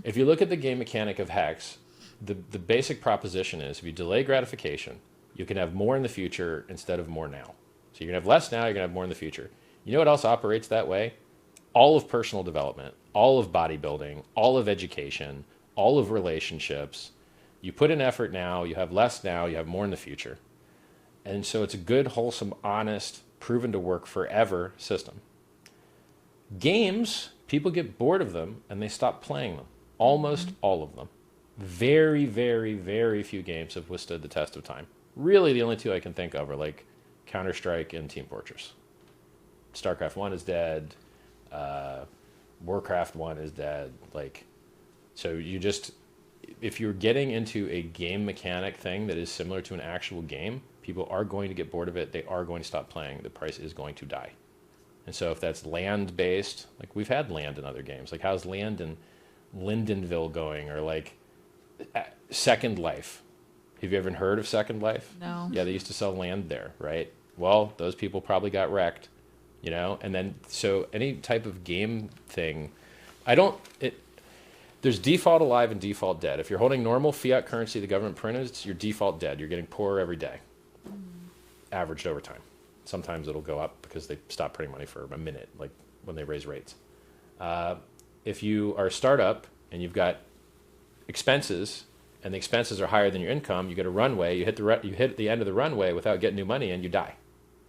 If you look at the game mechanic of Hex, the basic proposition is if you delay gratification, you can have more in the future instead of more now. So you're going to have less now, you're going to have more in the future. You know what else operates that way? All of personal development, all of bodybuilding, all of education, all of relationships. You put in effort now, you have less now, you have more in the future. And so it's a good, wholesome, honest, proven to work forever system. Games, people get bored of them and they stop playing them. Almost all of them. Very, very, very few games have withstood the test of time. Really, the only two I can think of are like Counter-Strike and Team Fortress. StarCraft 1 is dead. Warcraft 1 is dead. Like, so you just, if you're getting into a game mechanic thing that is similar to an actual game, people are going to get bored of it. They are going to stop playing. The price is going to die. And so if that's land-based, like we've had land in other games. Like how's land in Lindenville going? Or like Second Life. Have you ever heard of Second Life? No. Yeah, they used to sell land there, right? Well, those people probably got wrecked, you know? And then, so any type of game thing, there's default alive and default dead. If you're holding normal fiat currency the government printed, you're default dead. You're getting poorer every day, averaged over time. Sometimes it'll go up because they stop printing money for a minute, like when they raise rates. If you are a startup and you've got expenses, and the expenses are higher than your income, you get a runway, you hit the end of the runway without getting new money, and you die.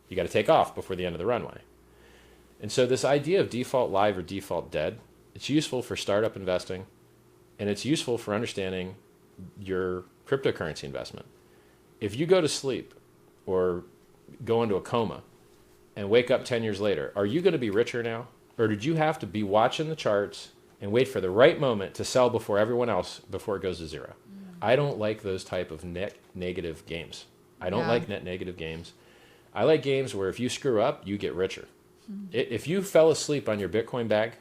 You got to take off before the end of the runway. And so this idea of default live or default dead, it's useful for startup investing, and it's useful for understanding your cryptocurrency investment. If you go to sleep or go into a coma and wake up 10 years later, are you going to be richer now? Or did you have to be watching the charts and wait for the right moment to sell before everyone else, before it goes to zero? I don't like those type of net negative games. I don't like net negative games. I like games where if you screw up, you get richer. If you fell asleep on your Bitcoin bag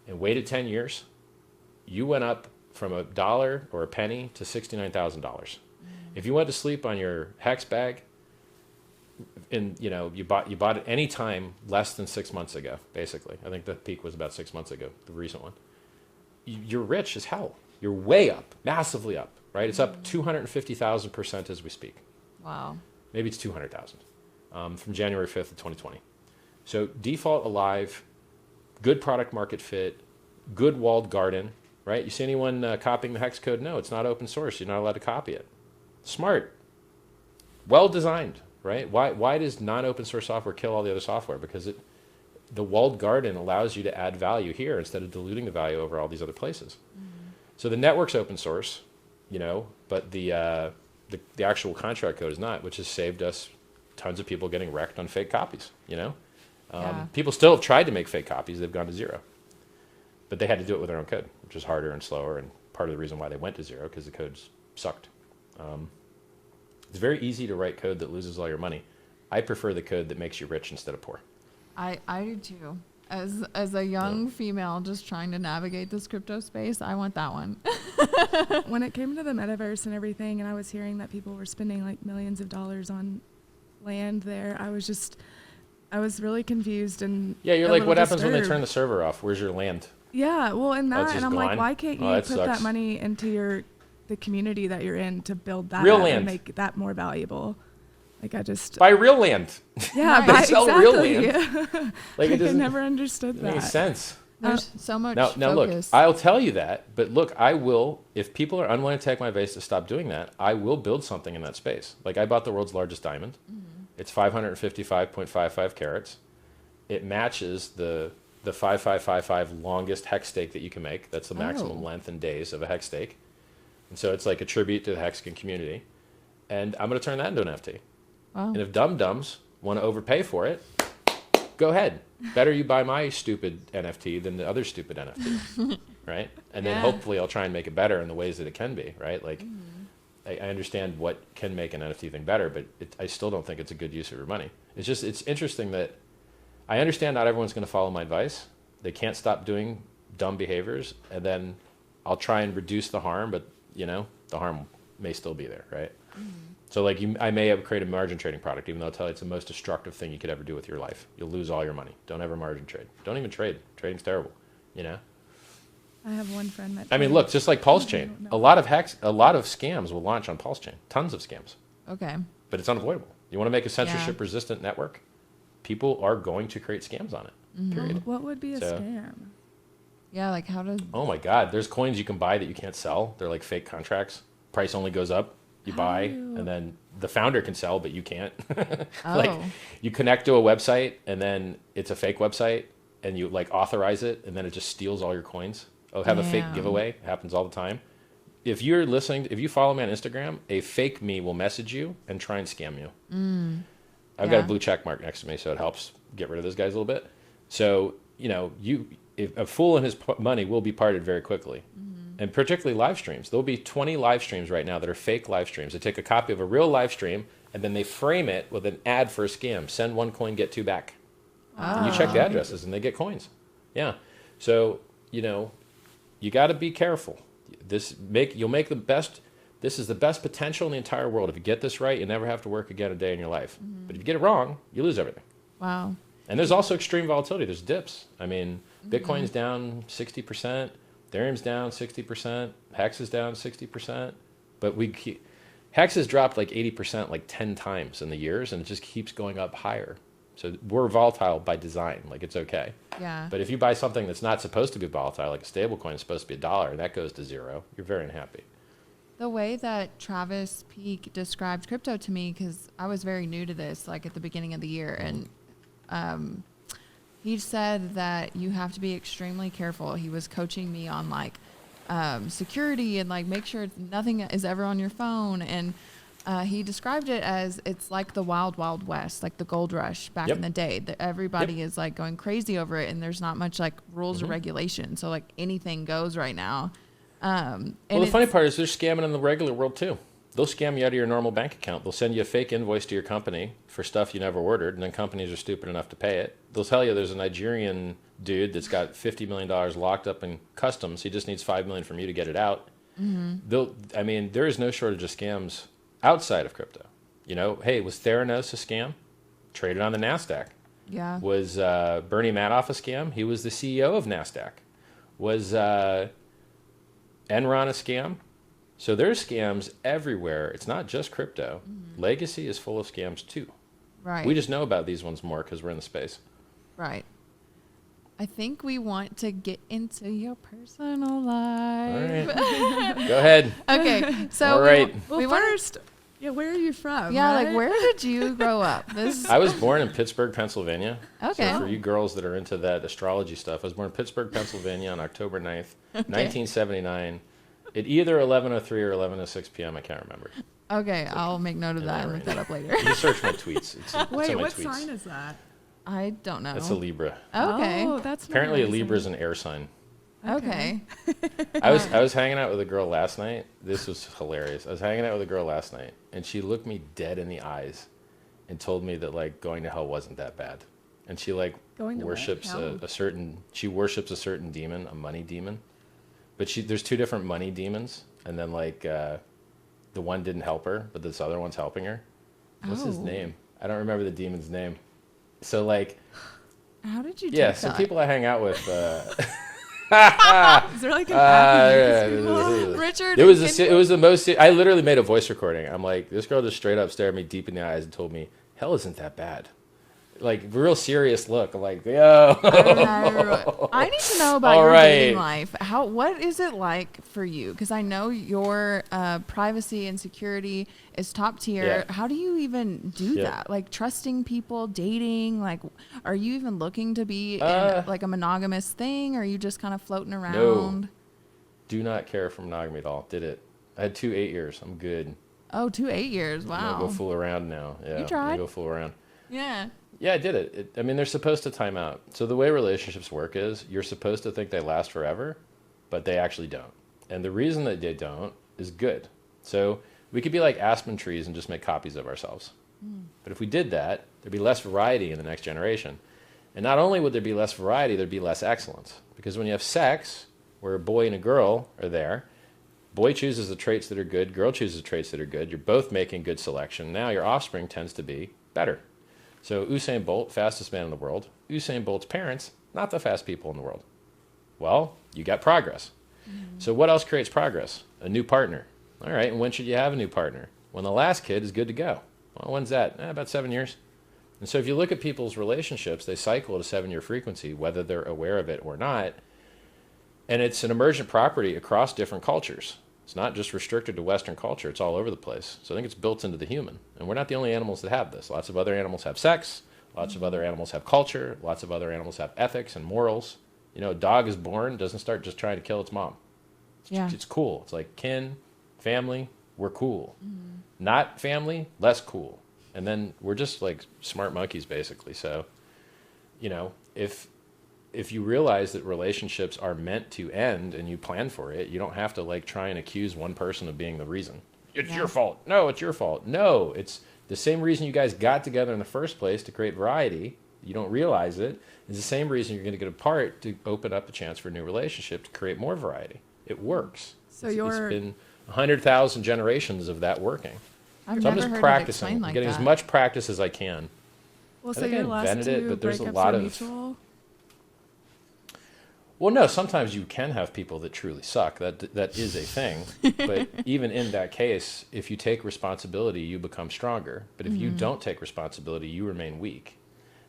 and waited 10 years, you went up from $1 or a penny to $69,000. If you went to sleep on your Hex bag, and you bought it any time less than 6 months ago, basically. I think the peak was about 6 months ago, the recent one. You're rich as hell. You're way up, massively up, right? It's up 250,000% as we speak. Wow. Maybe it's 200,000 from January 5th of 2020. So default alive, good product market fit, good walled garden, right? You see anyone copying the hex code? No, it's not open source. You're not allowed to copy it. Smart, well designed, right? Why does non-open source software kill all the other software? Because the walled garden allows you to add value here instead of diluting the value over all these other places. So the network's open source, but the actual contract code is not, which has saved us tons of people getting wrecked on fake copies, People still have tried to make fake copies. They've gone to zero. But they had to do it with their own code, which is harder and slower, and part of the reason why they went to zero, because the codes sucked. It's very easy to write code that loses all your money. I prefer the code that makes you rich instead of poor. I do too. As a young female just trying to navigate this crypto space, I want that one. When it came to the metaverse and everything, and I was hearing that people were spending like millions of dollars on land there, I was really confused and you're like, what happens when they turn the server off? Where's your land? Yeah, well, and it's I'm gone? like, why can't you that put that money into the community that you're in to build that real up land and make that more valuable? Like buy real land. Yeah, they sell exactly. real land. Like I never understood that. Makes sense. There's so much Now look, focus. I'll tell you that, but look, I will, if people are unwilling to take my advice to stop doing that, I will build something in that space. Like I bought the world's largest diamond. It's 555.55 carats. It matches the 5555 longest hex stake that you can make. That's the maximum length in days of a hex stake. And so it's like a tribute to the Hexagon community. And I'm going to turn that into an NFT. Wow. And if dum-dums want to overpay for it, go ahead. Better you buy my stupid NFT than the other stupid NFT, right? And then hopefully I'll try and make it better in the ways that it can be, right? Like I understand what can make an NFT thing better, but I still don't think it's a good use of your money. It's interesting that I understand not everyone's going to follow my advice. They can't stop doing dumb behaviors, and then I'll try and reduce the harm, but the harm may still be there, right? So like I may have created a margin trading product, even though I'll tell you it's the most destructive thing you could ever do with your life. You'll lose all your money. Don't ever margin trade. Don't even trade. Trading's terrible, I have one friend that. I mean, look, just like Pulsechain, a lot of scams will launch on Pulsechain. Tons of scams. Okay. But it's unavoidable. You want to make a censorship-resistant network? People are going to create scams on it. Period. What would be a scam? Yeah, like how to... Oh my God, there's coins you can buy that you can't sell. They're like fake contracts. Price only goes up. You buy, and then the founder can sell, but you can't. Like you connect to a website, and then it's a fake website, and you like authorize it, and then it just steals all your coins. Oh, have a fake giveaway. It happens all the time. If you're listening, if you follow me on Instagram, a fake me will message you and try and scam you. I've got a blue check mark next to me, so it helps get rid of those guys a little bit. So if a fool and his money will be parted very quickly. And particularly live streams. There'll be 20 live streams right now that are fake live streams. They take a copy of a real live stream, and then they frame it with an ad for a scam. Send one coin, get two back. And you check the addresses, and they get coins. Yeah. So, you got to be careful. You'll make the best. This is the best potential in the entire world. If you get this right, you never have to work again a day in your life. But if you get it wrong, you lose everything. Wow. And there's also extreme volatility. There's dips. I mean, Bitcoin's down 60%. Ethereum's down 60%. Hex is down 60%. But Hex has dropped like 80% like 10 times in the years, and it just keeps going up higher. So we're volatile by design. Like it's okay. Yeah. But if you buy something that's not supposed to be volatile, like a stable coin is supposed to be $1, and that goes to zero, you're very unhappy. The way that Travis Peak described crypto to me, because I was very new to this, like at the beginning of the year, and he said that you have to be extremely careful. He was coaching me on like security and like make sure nothing is ever on your phone. And he described it as it's like the wild, wild west, like the gold rush back in the day. That everybody is like going crazy over it, and there's not much like rules or regulation. So like anything goes right now. Well, the funny part is they're scamming in the regular world too. They'll scam you out of your normal bank account. They'll send you a fake invoice to your company for stuff you never ordered, and then companies are stupid enough to pay it. They'll tell you there's a Nigerian dude that's got $50 million locked up in customs. He just needs $5 million from you to get it out. I mean, there is no shortage of scams outside of crypto. You know, hey, was Theranos a scam? Traded on the NASDAQ. Yeah. Was Bernie Madoff a scam? He was the CEO of NASDAQ. Was Enron a scam? So there's scams everywhere. It's not just crypto. Legacy is full of scams too. Right. We just know about these ones more because we're in the space. Right. I think we want to get into your personal life. All right. Go ahead. Okay. So All right. Well, we want first, where are you from? yeah, right? like where did you grow up? I was born in Pittsburgh, Pennsylvania. Okay. So for you girls that are into that astrology stuff, I was born in Pittsburgh, Pennsylvania on October 9th, 1979. At either 11:03 or 11:06 p.m. I can't remember. Okay, I'll make note of that and look that up later. You search my tweets. It's Wait, in my what tweets. sign is that? I don't know. That's a Libra. Okay. Oh, that's Apparently, a nice. Libra is an air sign. Okay. I was hanging out with a girl last night. This was hilarious. I was hanging out with a girl last night, and she looked me dead in the eyes, and told me that like going to hell wasn't that bad, and she like Going to what? worships Hell? a certain demon, a money demon, but there's two different money demons, and then like the one didn't help her, but this other one's helping her. What's his Oh. name? I don't remember the demon's name. So like How did you yeah, take some that? people I hang out with. Is there like an app you use people? Richard, It was the most. I literally made a voice recording. I'm like, this girl just straight up stared me deep in the eyes and told me, "Hell isn't that bad." Like real serious look. I'm like, yo. I need to know about All your right. dating life. What is it like for you? Because I know your privacy and security is top tier. Yeah. How do you even do Yeah. that? Like trusting people, dating. Like, are you even looking to be in like a monogamous thing? Or are you just kind of floating around? Do not care for monogamy at all. Did it? I had 2 8 years. I'm good. Oh, 2 8 years. I'm gonna Wow. go fool around now. Yeah. You I'm tried? gonna go fool around. Yeah. Yeah, I did it. I mean, they're supposed to time out. So the way relationships work is you're supposed to think they last forever, but they actually don't. And the reason that they don't is good. So we could be like aspen trees and just make copies of ourselves. But if we did that, there'd be less variety in the next generation. And not only would there be less variety, there'd be less excellence. Because when you have sex, where a boy and a girl are there, boy chooses the traits that are good, girl chooses the traits that are good. You're both making good selection. Now your offspring tends to be better. So Usain Bolt, fastest man in the world. Usain Bolt's parents, not the fast people in the world. Well, you got progress. So what else creates progress? A new partner. All right, and when should you have a new partner? When the last kid is good to go. Well, when's that? About 7 years. And so if you look at people's relationships, they cycle at a 7-year frequency, whether they're aware of it or not. And it's an emergent property across different cultures. It's not just restricted to Western culture. It's all over the place. So I think it's built into the human. And we're not the only animals that have this. Lots of other animals have sex. Lots of other animals have culture. Lots of other animals have ethics and morals. You know, a dog is born, doesn't start just trying to kill its mom. Yeah. It's cool. It's like kin, family, we're cool. Not family, less cool. And then we're just like smart monkeys, basically. So, you know, if you realize that relationships are meant to end and you plan for it, you don't have to like try and accuse one person of being the reason. It's your fault. No, it's your fault. No, it's the same reason you guys got together in the first place, to create variety. You don't realize it. It's the same reason you're going to get apart, to open up a chance for a new relationship, to create more variety. It works. So it's you're been 100,000 generations of that working. I've So I'm never just heard it practicing. explained I'm like getting that. as much practice as I can. well, so think I your last invented it, two but there's a breakups lot were of- mutual? Well, no, sometimes you can have people that truly suck. That is a thing. But even in that case, if you take responsibility, you become stronger. But if you don't take responsibility, you remain weak.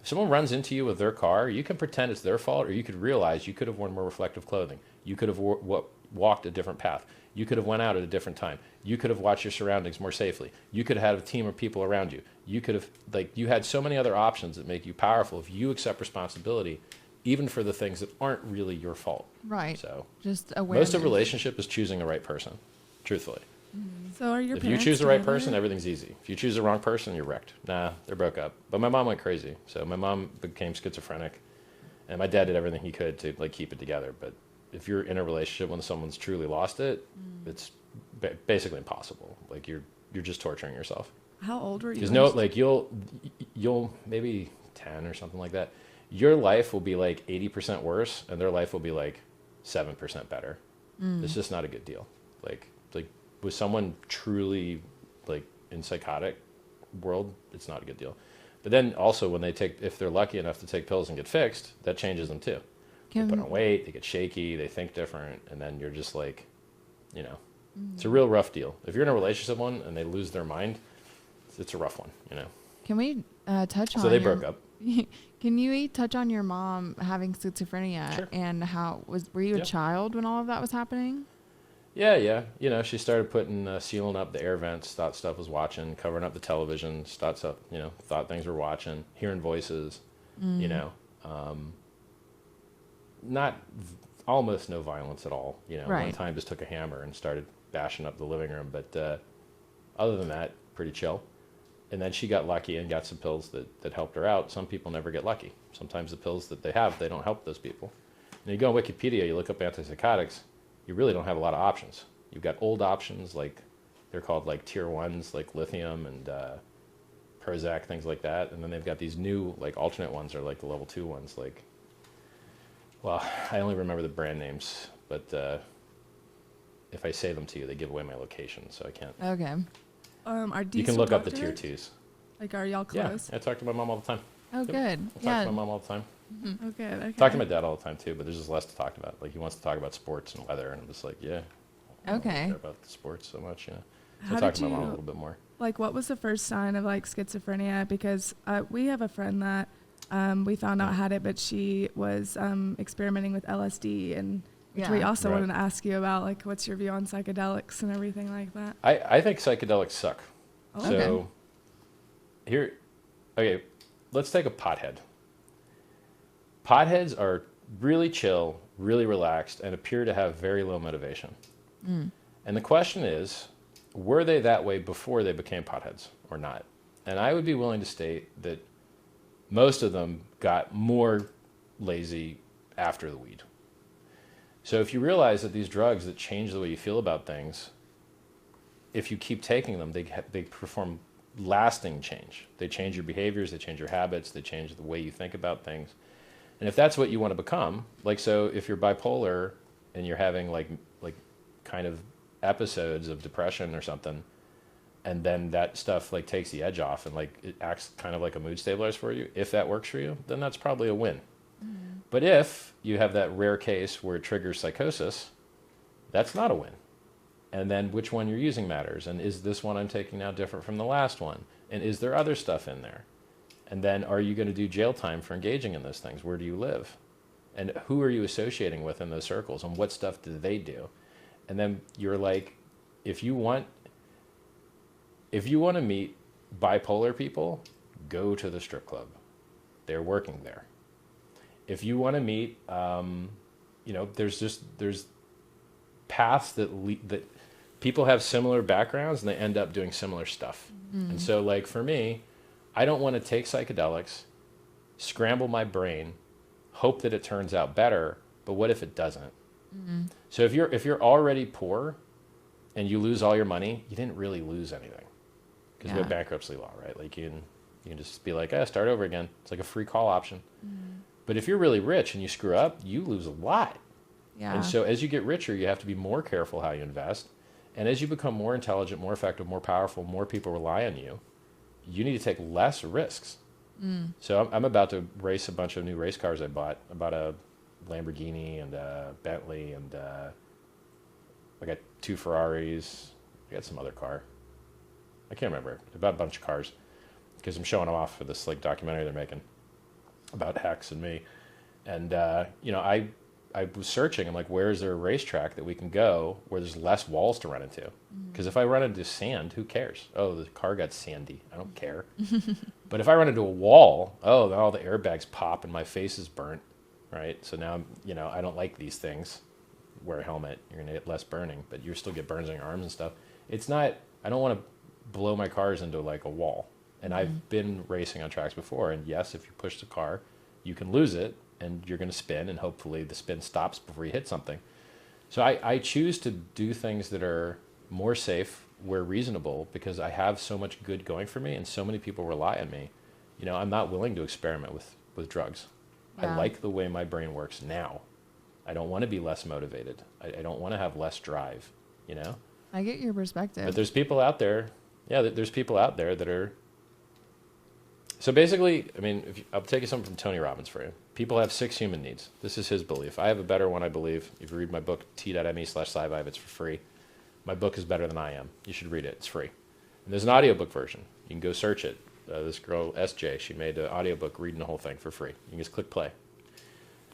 If someone runs into you with their car, you can pretend it's their fault, or you could realize you could have worn more reflective clothing. You could have walked a different path. You could have went out at a different time. You could have watched your surroundings more safely. You could have had a team of people around you. You could have, like, you had so many other options that make you powerful if you accept responsibility, even for the things that aren't really your fault. Right. So Just awareness. most of relationship is choosing the right person, truthfully. So are your If you parents choose the right together? person, everything's easy. If you choose the wrong person, you're wrecked. Nah, they're broke up. But my mom went crazy. So my mom became schizophrenic, and my dad did everything he could to like keep it together. But if you're in a relationship when someone's truly lost it, it's basically impossible. Like you're just torturing yourself. How old were you? Because when no, you- like you'll maybe 10 or something like that. Your life will be like 80% worse, and their life will be like 7% better. It's just not a good deal. Like with someone truly like in psychotic world, it's not a good deal. But then also when if they're lucky enough to take pills and get fixed, that changes them too. They put on weight, they get shaky, they think different, and then you're just like, it's a real rough deal. If you're in a relationship one and they lose their mind, it's a rough one, Can we touch on? So they broke up. Can you touch on your mom having schizophrenia Sure. and were you a Yeah. child when all of that was happening? Yeah. She started sealing up the air vents, thought stuff was watching, covering up the television, thought things were watching, hearing voices, almost no violence at all. One Right. time just took a hammer and started bashing up the living room. But other than that, pretty chill. And then she got lucky and got some pills that helped her out. Some people never get lucky. Sometimes the pills that they have, they don't help those people. And you go on Wikipedia, you look up antipsychotics, you really don't have a lot of options. You've got old options, like they're called like tier ones, like lithium and Prozac, things like that. And then they've got these new like alternate ones, or like the level 2 ones, like, well, I only remember the brand names, but if I say them to you, they give away my location, so I can't. Okay. You can look up the tier 2s. Like, are y'all Yeah, close? I talk to my mom all the time. Oh, Yep. good. I talk Yeah. to my mom all the time. Oh, good. Okay. Talk to my dad all the time too, but there's just less to talk about. Like he wants to talk about sports and weather, and I'm just like, yeah. I don't really Okay. care about the sports so much, So How I talk did to my mom a you- little bit more. Like, what was the first sign of like schizophrenia? Because we have a friend that we found out had it, but she was experimenting with LSD, and which we Yeah. also Right. wanted to ask you about. Like, what's your view on psychedelics and everything like that? I think psychedelics suck. Oh, So okay, let's take a pothead. Potheads are really chill, really relaxed, and appear to have very low motivation. And the question is, were they that way before they became potheads or not? And I would be willing to state that most of them got more lazy after the weed. So if you realize that these drugs that change the way you feel about things, if you keep taking them, they perform lasting change. They change your behaviors, they change your habits, they change the way you think about things. And if that's what you want to become, like, so if you're bipolar and you're having like kind of episodes of depression or something, and then that stuff like takes the edge off and like it acts kind of like a mood stabilizer for you, if that works for you, then that's probably a win. But if you have that rare case where it triggers psychosis, that's not a win. And then which one you're using matters. And is this one I'm taking now different from the last one? And is there other stuff in there? And then are you going to do jail time for engaging in those things? Where do you live? And who are you associating with in those circles? And what stuff do they do? And then you're like, if you want to meet bipolar people, go to the strip club. They're working there. If you want to meet, there's paths that people have similar backgrounds and they end up doing similar stuff. And so like for me, I don't want to take psychedelics, scramble my brain, hope that it turns out better, but what if it doesn't? So if you're already poor and you lose all your money, you didn't really lose anything. Because we have bankruptcy law, right? Like you can just be like, start over again. It's like a free call option. But if you're really rich and you screw up, you lose a lot. Yeah. And so as you get richer, you have to be more careful how you invest. And as you become more intelligent, more effective, more powerful, more people rely on you, you need to take less risks. So I'm about to race a bunch of new race cars I bought. I bought a Lamborghini and a Bentley, and I got 2 Ferraris. I got some other car. I can't remember. I bought a bunch of cars because I'm showing them off for this like documentary they're making about Hex and me. And I I was searching. I'm like, where is there a racetrack that we can go where there's less walls to run into? Because if I run into sand, who cares? Oh, the car got sandy. I don't care. But if I run into a wall, oh, all the airbags pop and my face is burnt, right? So now, I don't like these things. Wear a helmet. You're going to get less burning, but you still get burns on your arms and stuff. It's not, I don't want to blow my cars into like a wall. And I've been racing on tracks before. And yes, if you push the car, you can lose it. And you're going to spin, and hopefully the spin stops before you hit something. So I choose to do things that are more safe where reasonable because I have so much good going for me and so many people rely on me. I'm not willing to experiment with drugs. Yeah. I like the way my brain works now. I don't want to be less motivated. I don't want to have less drive, I get your perspective. But there's people out there, there's people out there that are. So basically, I'll take you something from Tony Robbins for you. People have 6 human needs. This is his belief. I have a better one, I believe. If you read my book, t.me/sci-vibe, it's for free. My book is better than I am. You should read it. It's free. And there's an audiobook version. You can go search it. This girl, SJ, she made an audiobook reading the whole thing for free. You can just click play.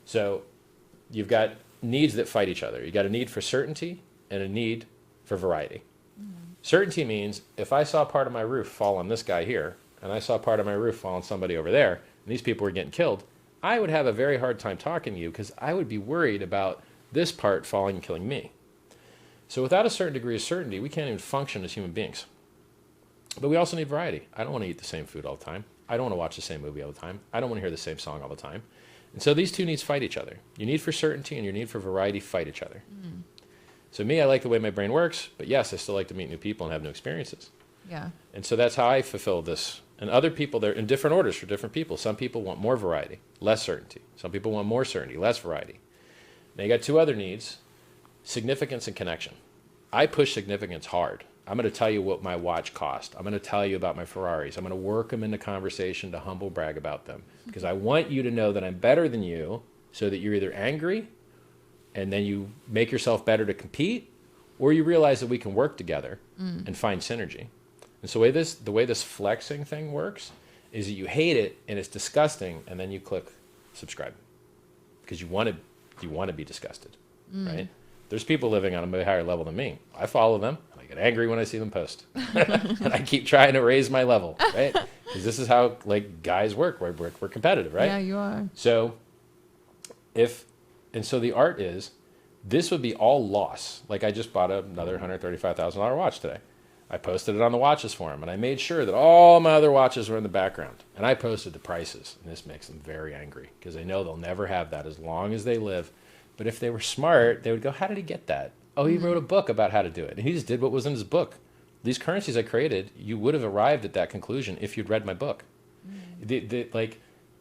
So you've got needs that fight each other. You got a need for certainty and a need for variety. Certainty means if I saw part of my roof fall on this guy here, and I saw part of my roof fall on somebody over there, and these people were getting killed, I would have a very hard time talking to you because I would be worried about this part falling and killing me. So without a certain degree of certainty, we can't even function as human beings. But we also need variety. I don't want to eat the same food all the time. I don't want to watch the same movie all the time. I don't want to hear the same song all the time. And so these two needs fight each other. Your need for certainty and your need for variety fight each other. So me, I like the way my brain works, but yes, I still like to meet new people and have new experiences. Yeah. And so that's how I fulfill this. And other people, they're in different orders for different people. Some people want more variety, less certainty. Some people want more certainty, less variety. Now you got 2 other needs, significance and connection. I push significance hard. I'm going to tell you what my watch cost. I'm going to tell you about my Ferraris. I'm going to work them into conversation to humble brag about them. Because I want you to know that I'm better than you so that you're either angry and then you make yourself better to compete, or you realize that we can work together and find synergy. And so the way this flexing thing works is that you hate it and it's disgusting, and then you click subscribe because you want to be disgusted, right? There's people living on a higher level than me. I follow them, and I get angry when I see them post, and I keep trying to raise my level, right? Because this is how guys work. We're competitive, right? Yeah, you are. So so the art is, this would be all loss. Like I just bought another $135,000 watch today. I posted it on the watches forum, and I made sure that all my other watches were in the background. And I posted the prices, and this makes them very angry because they know they'll never have that as long as they live. But if they were smart, they would go, how did he get that? Oh, he wrote a book about how to do it. And he just did what was in his book. These currencies I created, you would have arrived at that conclusion if you'd read my book. The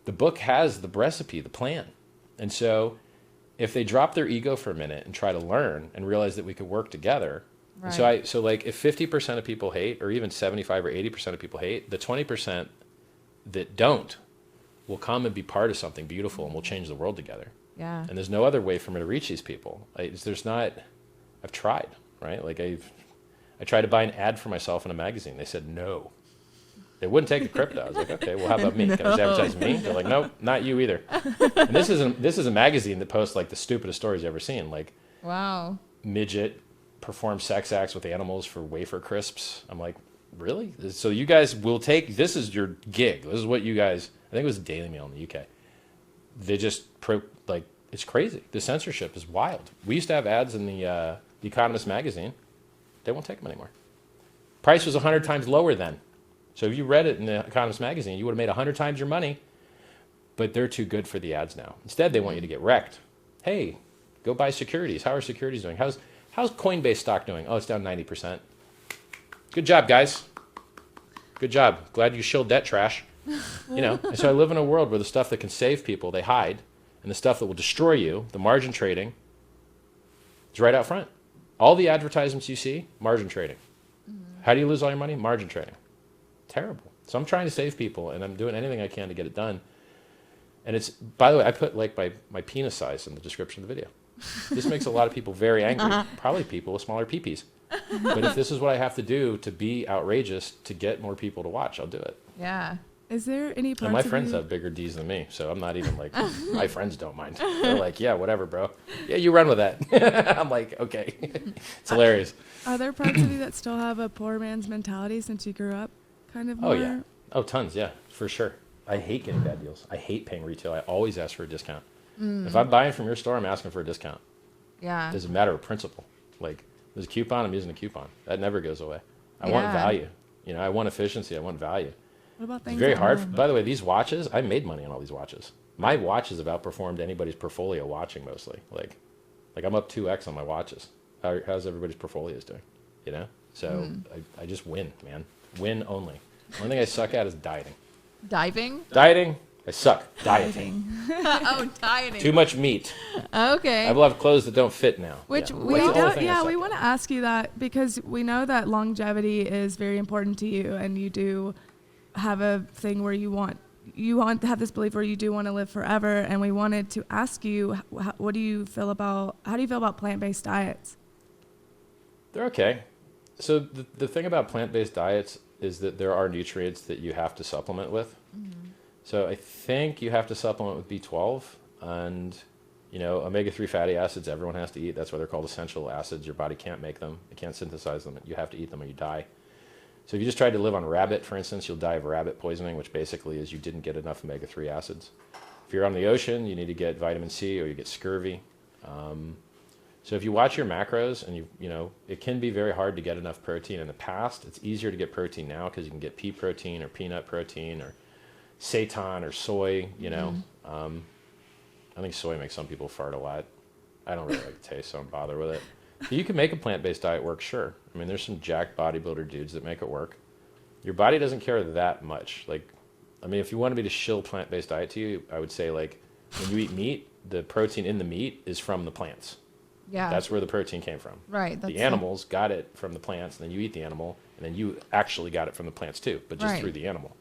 book has the recipe, the plan. And so if they drop their ego for a minute and try to learn and realize that we could work together. Right. So if 50% of people hate, or even 75 or 80% of people hate, the 20% that don't will come and be part of something beautiful, and we'll change the world together. Yeah. And there's no other way for me to reach these people. I've tried, right? I tried to buy an ad for myself in a magazine. They said no. They wouldn't take the crypto. I was like, okay, well, how about me? Can I just advertise me? They're like, nope, not you either. And this is a magazine that posts the stupidest stories you've ever seen. Wow. Midget perform sex acts with animals for wafer crisps. I'm like, really? So you guys will take, this is your gig. This is what you guys, I think it was the Daily Mail in the UK. They just, it's crazy. The censorship is wild. We used to have ads in the Economist magazine. They won't take them anymore. Price was 100 times lower then. So if you read it in the Economist magazine, you would have made 100 times your money, but they're too good for the ads now. Instead, they want you to get wrecked. Hey, go buy securities. How are securities doing? How's Coinbase stock doing? Oh, it's down 90%. Good job, guys. Good job. Glad you shilled that trash. And so I live in a world where the stuff that can save people, they hide, and the stuff that will destroy you, the margin trading, is right out front. All the advertisements you see, margin trading. How do you lose all your money? Margin trading. Terrible. So I'm trying to save people, and I'm doing anything I can to get it done. And it's, by the way, I put my penis size in the description of the video. This makes a lot of people very angry, probably people with smaller peepees. But if this is what I have to do to be outrageous to get more people to watch, I'll do it. Yeah. Is there any parts And my of friends you, have bigger D's than me, so I'm not even like, my friends don't mind. They're like, yeah, whatever, bro. Yeah, you run with that. I'm like, okay. It's hilarious. are there parts of you that still have a poor man's mentality since you grew up kind of Oh, more? yeah. Oh, tons, yeah, for sure. I hate getting bad deals. I hate paying retail. I always ask for a discount. If I'm buying from your store, I'm asking for a discount. Yeah. It's a matter of principle. Like, there's a coupon, I'm using a coupon. That never goes away. I want value. You know, I want efficiency. I want value. What about It's things very at hard. home? By the way, these watches, I made money on all these watches. My watches have outperformed anybody's portfolio watching mostly. Like I'm up 2x on my watches. How's everybody's portfolios doing? You know? So I just win, man. Win only. The only thing I suck at is dieting. Diving? Dieting, I suck. Dieting. Oh, dieting. Too much meat. Okay. I will have clothes that don't fit now. Which yeah. we That's the only don't, thing I yeah, suck we at. want to ask you that because we know that longevity is very important to you, and you do have a thing where you want to have this belief where you do want to live forever. And we wanted to ask you, how do you feel about plant-based diets? They're okay. So the thing about plant-based diets is that there are nutrients that you have to supplement with. So I think you have to supplement with B12 and, you know, omega-3 fatty acids everyone has to eat. That's why they're called essential acids. Your body can't make them. It can't synthesize them. You have to eat them or you die. So if you just tried to live on rabbit, for instance, you'll die of rabbit poisoning, which basically is you didn't get enough omega-3 acids. If you're on the ocean, you need to get vitamin C or you get scurvy. So if you watch your macros and you know, it can be very hard to get enough protein in the past. It's easier to get protein now because you can get pea protein or peanut protein or seitan or soy, you know. I think soy makes some people fart a lot. I don't really like the taste, so I don't bother with it. But you can make a plant-based diet work, sure. I mean, there's some jacked bodybuilder dudes that make it work. Your body doesn't care that much. Like, I mean, if you wanted me to shill plant-based diet to you, I would say, like, when you eat meat, the protein in the meat is from the plants. Yeah. That's where the protein came from. Right. The animals got it from the plants, and then you eat the animal, and then you actually got it from the plants too, but just through the animal.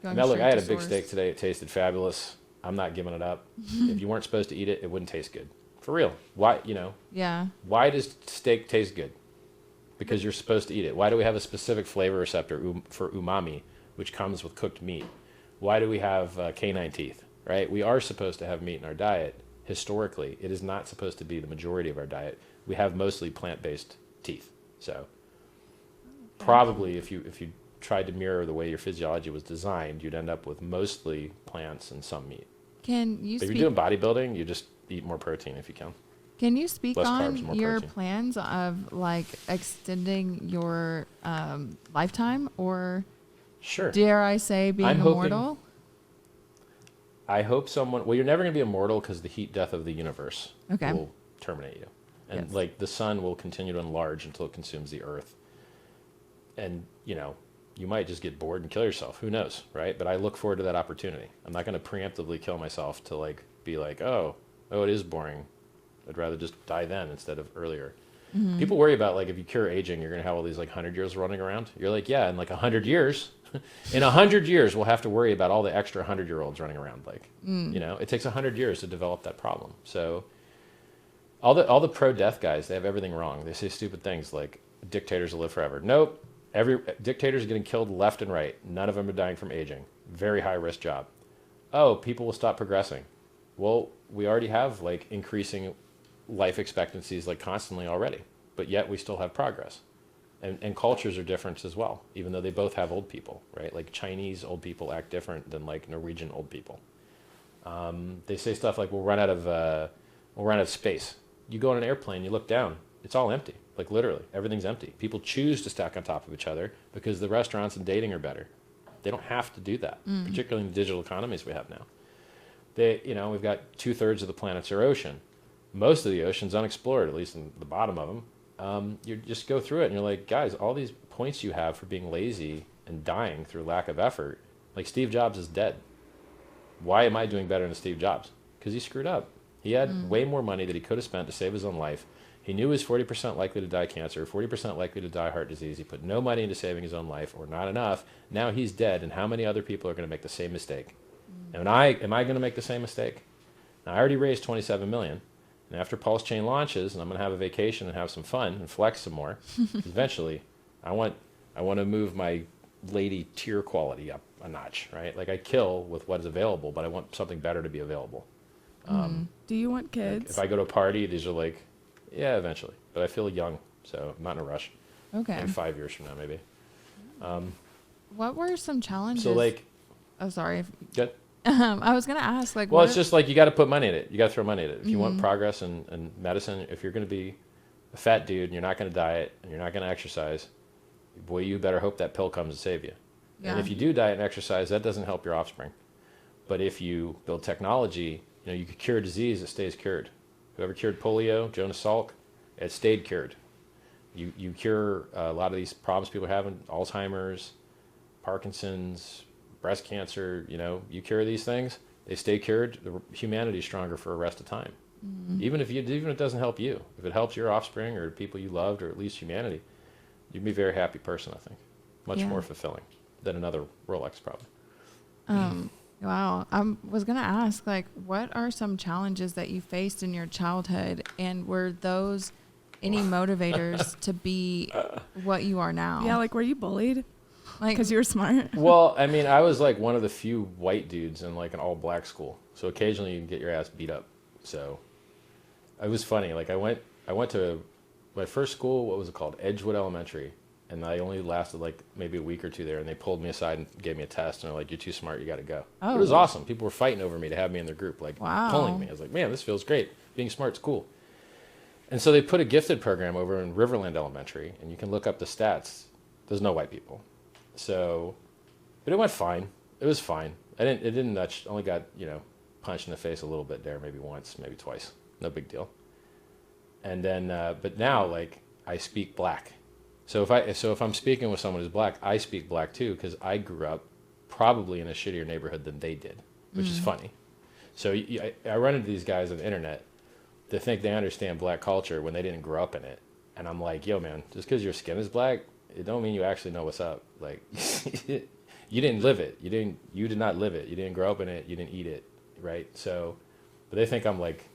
Going Now, look, straight I had to a big source. steak today. It tasted fabulous. I'm not giving it up. If you weren't supposed to eat it, it wouldn't taste good. For real. Why, you know, Yeah. why does steak taste good? Because you're supposed to eat it. Why do we have a specific flavor receptor for umami, which comes with cooked meat? Why do we have canine teeth, right? We are supposed to have meat in our diet. Historically, it is not supposed to be the majority of our diet. We have mostly plant-based teeth. So probably if you tried to mirror the way your physiology was designed, you'd end up with mostly plants and some meat. Can you But if speak? you're doing bodybuilding, you just eat more protein if you can. Can you speak Less on carbs, more your protein. plans of like extending your lifetime, or Sure. dare I say, being I'm hoping- immortal? I hope someone. Well, you're never going to be immortal because the heat death of the universe Okay. will terminate you, and Yes. like the sun will continue to enlarge until it consumes the earth. And you know, you might just get bored and kill yourself. Who knows, right? But I look forward to that opportunity. I'm not going to preemptively kill myself to like be like, oh, it is boring. I'd rather just die then instead of earlier. People worry about like if you cure aging, you're going to have all these like 100 years running around. You're like, yeah, in like 100 years. In 100 years, we'll have to worry about all the extra 100-year-olds running around. Like, you know, it takes 100 years to develop that problem. So all the pro-death guys, they have everything wrong. They say stupid things like dictators will live forever. Nope. Every dictators are getting killed left and right. None of them are dying from aging. Very high-risk job. Oh, people will stop progressing. Well, we already have like increasing life expectancies like constantly already, but yet we still have progress. And cultures are different as well, even though they both have old people, right? Like Chinese old people act different than like Norwegian old people. They say stuff like, we'll run out of space. You go on an airplane, you look down, it's all empty. Like literally, everything's empty. People choose to stack on top of each other because the restaurants and dating are better. They don't have to do that, particularly in the digital economies we have now. We've got 2/3 of the planets are ocean. Most of the ocean's unexplored, at least in the bottom of them. You just go through it and you're like, guys, all these points you have for being lazy and dying through lack of effort, like Steve Jobs is dead. Why am I doing better than Steve Jobs? Because he screwed up. He had way more money that he could have spent to save his own life. He knew he was 40% likely to die cancer, 40% likely to die heart disease. He put no money into saving his own life, or not enough. Now he's dead, and how many other people are going to make the same mistake? And am I going to make the same mistake? Now, I already raised $27 million. And after Pulsechain launches, and I'm going to have a vacation and have some fun and flex some more, eventually, I want to move my lady tier quality up. a notch, right? Like I kill with what is available, but I want something better to be available. Do you want Like, kids? if I go to a party, these are like, yeah, eventually, but I feel young, so I'm not in a rush. Okay. Maybe 5 years from now, maybe. What were some challenges? So like, oh, sorry. good. I was gonna ask, like, Well, what it's just like you got to put money in it. You got to throw money at it. If you Mm-hmm. want progress in medicine, if you're going to be a fat dude and you're not going to diet and you're not going to exercise, boy, you better hope that pill comes to save you. Yeah. And if you do diet and exercise, that doesn't help your offspring. But if you build technology, you know, you could cure a disease, it stays cured. Whoever cured polio, Jonas Salk, it stayed cured. You cure a lot of these problems people are having, Alzheimer's, Parkinson's, breast cancer, you know, you cure these things, they stay cured. Humanity's stronger for the rest of time. Even if it doesn't help you, if it helps your offspring or people you loved or at least humanity, you'd be a very happy person, I think. Much Yeah. more fulfilling than another Rolex, probably. Wow. I was going to ask, like, what are some challenges that you faced in your childhood, and were those any motivators to be what you are now? Yeah, like were you bullied? Like, Because you were smart. Well, I mean, I was like one of the few white dudes in like an all black school. So occasionally you can get your ass beat up. So it was funny. Like I went to my first school, what was it called? Edgewood Elementary. And I only lasted like maybe a week or two there. And they pulled me aside and gave me a test. And they're like, you're too smart. You got to go. Oh. It was awesome. People were fighting over me to have me in their group, like Wow. pulling me. I was like, man, this feels great. Being smart's cool. And so they put a gifted program over in Riverland Elementary. And you can look up the stats. There's no white people. So, but it went fine. It was fine. It didn't much. Only got, you know, punched in the face a little bit there, maybe once, maybe twice. No big deal. And then, but now, like, I speak black. So if I'm speaking with someone who's black, I speak black too, because I grew up probably in a shittier neighborhood than they did, which is funny. So I run into these guys on the internet that think they understand black culture when they didn't grow up in it. And I'm like, yo, man, just because your skin is black, it don't mean you actually know what's up. Like, you didn't live it. You did not live it. You didn't grow up in it. You didn't eat it, right? So, but they think I'm like,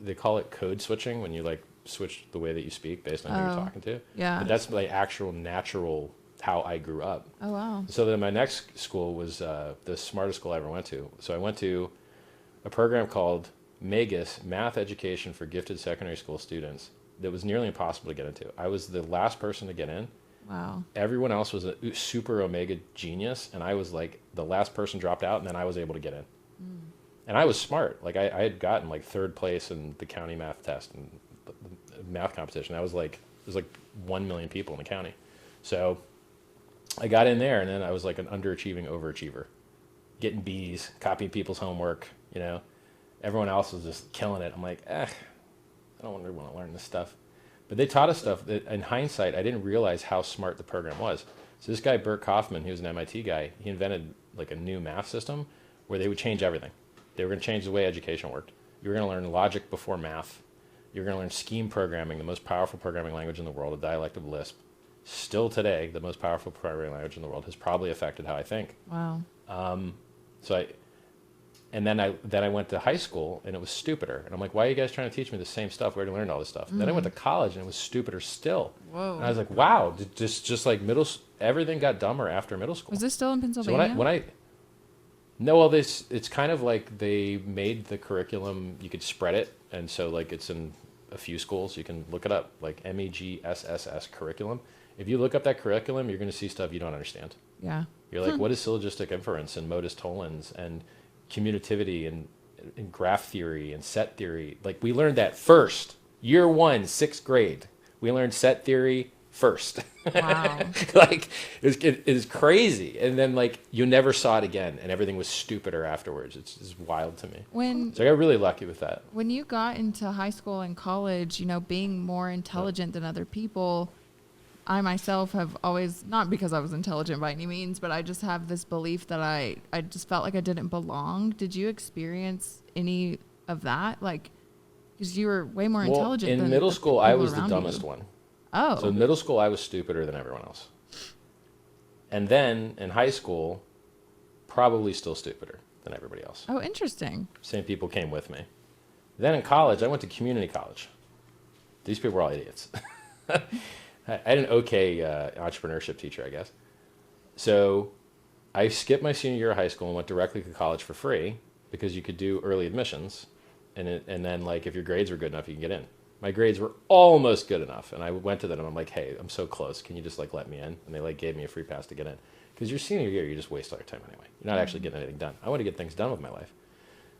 they call it code switching when you like switch the way that you speak based on who you're talking to. Yeah. But that's like actual natural how I grew up. oh, wow. So then my next school was the smartest school I ever went to. So I went to a program called MAGIS, Math Education for Gifted Secondary School Students, that was nearly impossible to get into. I was the last person to get in. Wow. Everyone else was a super omega genius, and I was like the last person dropped out, and then I was able to get in. And I was smart. Like I had gotten like third place in the county math test and the math competition. I was like, there's like 1 million people in the county. So I got in there, and then I was like an underachieving overachiever, getting B's, copying people's homework, you know. Everyone else was just killing it. I'm like, I don't really want to learn this stuff. But they taught us stuff that, in hindsight, I didn't realize how smart the program was. So this guy, Bert Kaufman, he was an MIT guy, he invented like a new math system where they would change everything. They were going to change the way education worked. You were going to learn logic before math. You were going to learn scheme programming, the most powerful programming language in the world, a dialect of Lisp. Still today, the most powerful programming language in the world, has probably affected how I think. Wow. Then I went to high school, and it was stupider. And I'm like, why are you guys trying to teach me the same stuff? We already learned all this stuff. Then I went to college, and it was stupider still. Whoa. And I was like, wow, just like everything got dumber after middle school. Was this still in So Pennsylvania? no, well, it's kind of like they made the curriculum, you could spread it. And so like it's in a few schools, you can look it up, like MEGSSS curriculum. If you look up that curriculum, you're going to see stuff you don't understand. Yeah. You're like, what is syllogistic inference and modus tollens and commutativity and graph theory and set theory? Like we learned that first. Year 1, 6th grade. We learned set theory first. Wow. Like it is crazy. And then like you never saw it again, and everything was stupider afterwards. It's wild to me. So I got really lucky with that. When you got into high school and college, you know, being more intelligent than other people, I myself have always, not because I was intelligent by any means, but I just have this belief that I just felt like I didn't belong. Did you experience any of that? Like, because you were way more intelligent in than middle the school, I people was the around dumbest you. one. Oh. So in middle school, I was stupider than everyone else. And then in high school, probably still stupider than everybody else. Oh, interesting. Same people came with me. Then in college, I went to community college. These people were all idiots. I had an okay entrepreneurship teacher, I guess. So I skipped my senior year of high school and went directly to college for free because you could do early admissions. And then, like, if your grades were good enough, you can get in. My grades were almost good enough. And I went to them and I'm like, hey, I'm so close. Can you just, like, let me in? And they, like, gave me a free pass to get in. Because your senior year, you just waste all your time anyway. You're not actually getting anything done. I want to get things done with my life.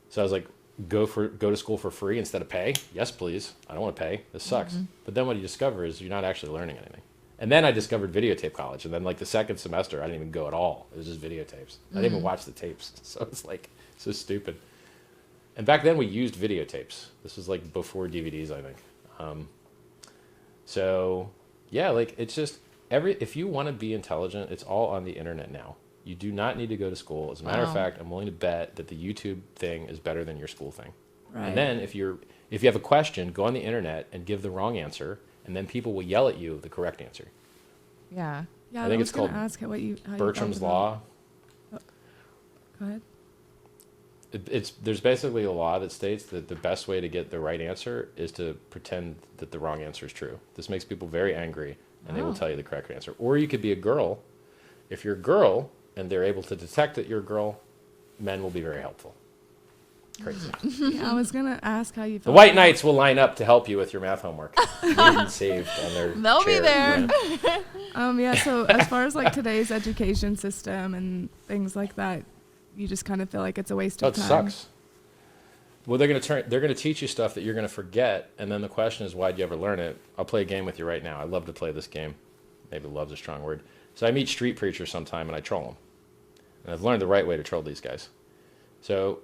So I was like, go to school for free instead of pay? Yes, please. I don't want to pay. This sucks. But then what you discover is you're not actually learning anything. And then I discovered videotape college. And then, like, the second semester, I didn't even go at all. It was just videotapes. I didn't even watch the tapes. So it's, like, so stupid. And back then we used videotapes. This was like before DVDs, I think. So yeah, like it's just if you want to be intelligent, it's all on the internet now. You do not need to go to school. As a matter of fact, I'm willing to bet that the YouTube thing is better than your school thing. Right. And then if you have a question, go on the internet and give the wrong answer, and then people will yell at you the correct answer. Yeah. Yeah, I think it's called Bertram's Law. Oh, go ahead. There's basically a law that states that the best way to get the right answer is to pretend that the wrong answer is true. This makes people very angry, and they will tell you the correct answer. Or you could be a girl. If you're a girl and they're able to detect that you're a girl, men will be very helpful. Crazy. Yeah, I was gonna ask how you felt. The white knights will line up to help you with your math homework. Being saved on their They'll be there. Yeah. So as far as like today's education system and things like that, you just kind of feel like it's a waste of time. It sucks. Well, they're gonna teach you stuff that you're gonna forget, and then the question is, why'd you ever learn it? I'll play a game with you right now. I love to play this game. Maybe love's a strong word. So I meet street preachers sometime, and I troll them. And I've learned the right way to troll these guys. So,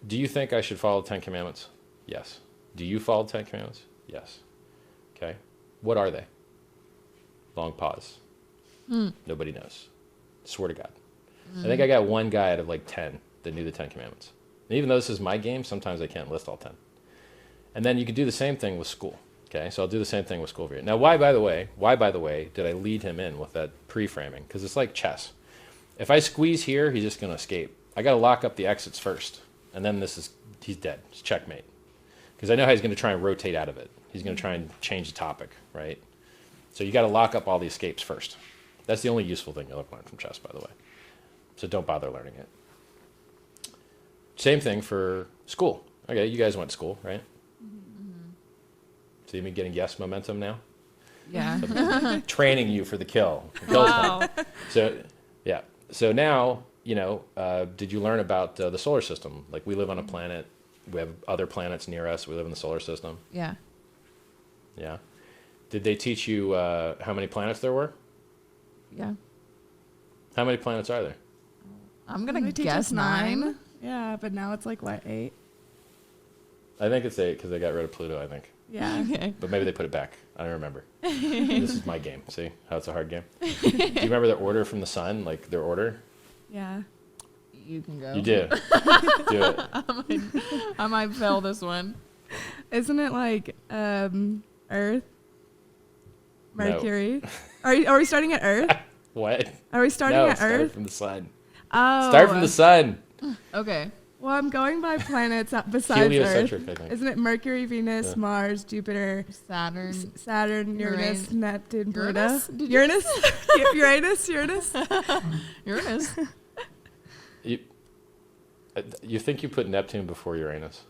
do you think I should follow the 10 Commandments? Yes. Do you follow the 10 Commandments? Yes. Okay. What are they? Long pause. Nobody knows. Swear to God. I think I got one guy out of like 10 that knew the 10 Commandments. And even though this is my game, sometimes I can't list all 10. And then you can do the same thing with school. Okay, so I'll do the same thing with school for you. Now, why, by the way, did I lead him in with that pre-framing? Because it's like chess. If I squeeze here, he's just going to escape. I got to lock up the exits first. And then he's dead. It's checkmate. Because I know how he's going to try and rotate out of it. He's going to try and change the topic, right? So you got to lock up all the escapes first. That's the only useful thing you'll ever learn from chess, by the way. So don't bother learning it. Same thing for school. Okay, you guys went to school, right? Mm-hmm. So you've been getting yes momentum now? Yeah. So training you for the kill. Wow. So, yeah. So now, did you learn about the solar system? Like, we live on a planet. We have other planets near us. We live in the solar system. Yeah. Yeah. Did they teach you how many planets there were? Yeah. How many planets are there? I'm going to guess 9. Yeah, but now it's like, what, 8? I think it's 8 because they got rid of Pluto, I think. Yeah. Okay. But maybe they put it back. I don't remember. This is my game. See how it's a hard game? Do you remember their order from the sun? Like their order? Yeah. You can go. You do. Do it. I might fail this one. Isn't it like Earth, Mercury? No. Are we starting at Earth? What? Are we starting at start Earth? from the sun. Oh. Start from the sun. Okay. Well, I'm going by planets besides Heliocentric, Earth. I think. Isn't it Mercury, Venus, Mars, Jupiter, Saturn, Uranus, Neptune, Pluto? Uranus? Uranus? Uranus. You think you put Neptune before Uranus?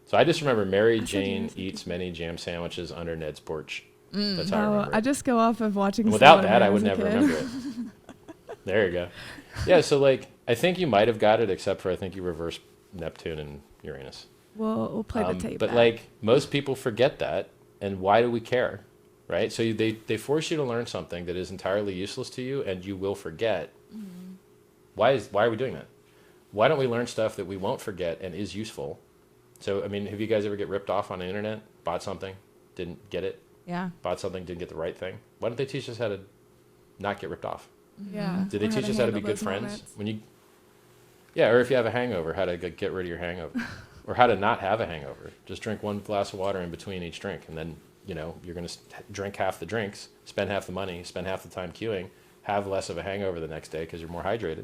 So I just remember Mary Jane eats many jam sandwiches under Ned's porch. That's how I remember it. I just go off of watching. And without Slow that, I Mo would as a never kid. remember it. There you go. Yeah, so like I think you might have got it, except for I think you reversed Neptune and Uranus. We'll play the tape. But back. like most people forget that, and why do we care, right? So they force you to learn something that is entirely useless to you, and you will forget. Mm-hmm. Why are we doing that? Why don't we learn stuff that we won't forget and is useful? So I mean, have you guys ever get ripped off on the internet? Bought something, didn't get it. Yeah. Bought something, didn't get the right thing. Why don't they teach us how to not get ripped off? Yeah. Did they teach us how to be good friends? Or if you have a hangover, how to get rid of your hangover, or how to not have a hangover. Just drink one glass of water in between each drink, and then you're going to drink half the drinks, spend half the money, spend half the time queuing, have less of a hangover the next day because you're more hydrated.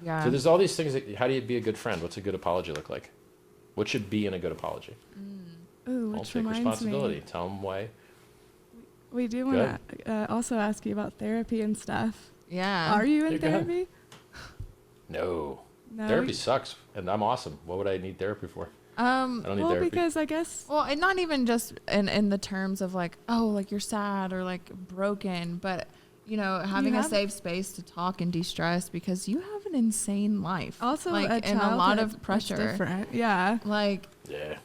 Yeah. So there's all these things. How do you be a good friend? What's a good apology look like? What should be in a good apology? Ooh, I'll which take reminds responsibility. me, Tell them why. we do want to also ask you about therapy and stuff. Yeah. Are you in Yeah, go ahead. therapy? No. No. Therapy sucks, and I'm awesome. What would I need therapy for? I don't need Well, therapy. because I guess Well, and not even just in the terms of like, oh, like you're sad or like broken, but you know, having a have- safe space to talk and de-stress because you have an insane life. also like a and a lot childhood of that's pressure. different. Yeah. Like, Yeah.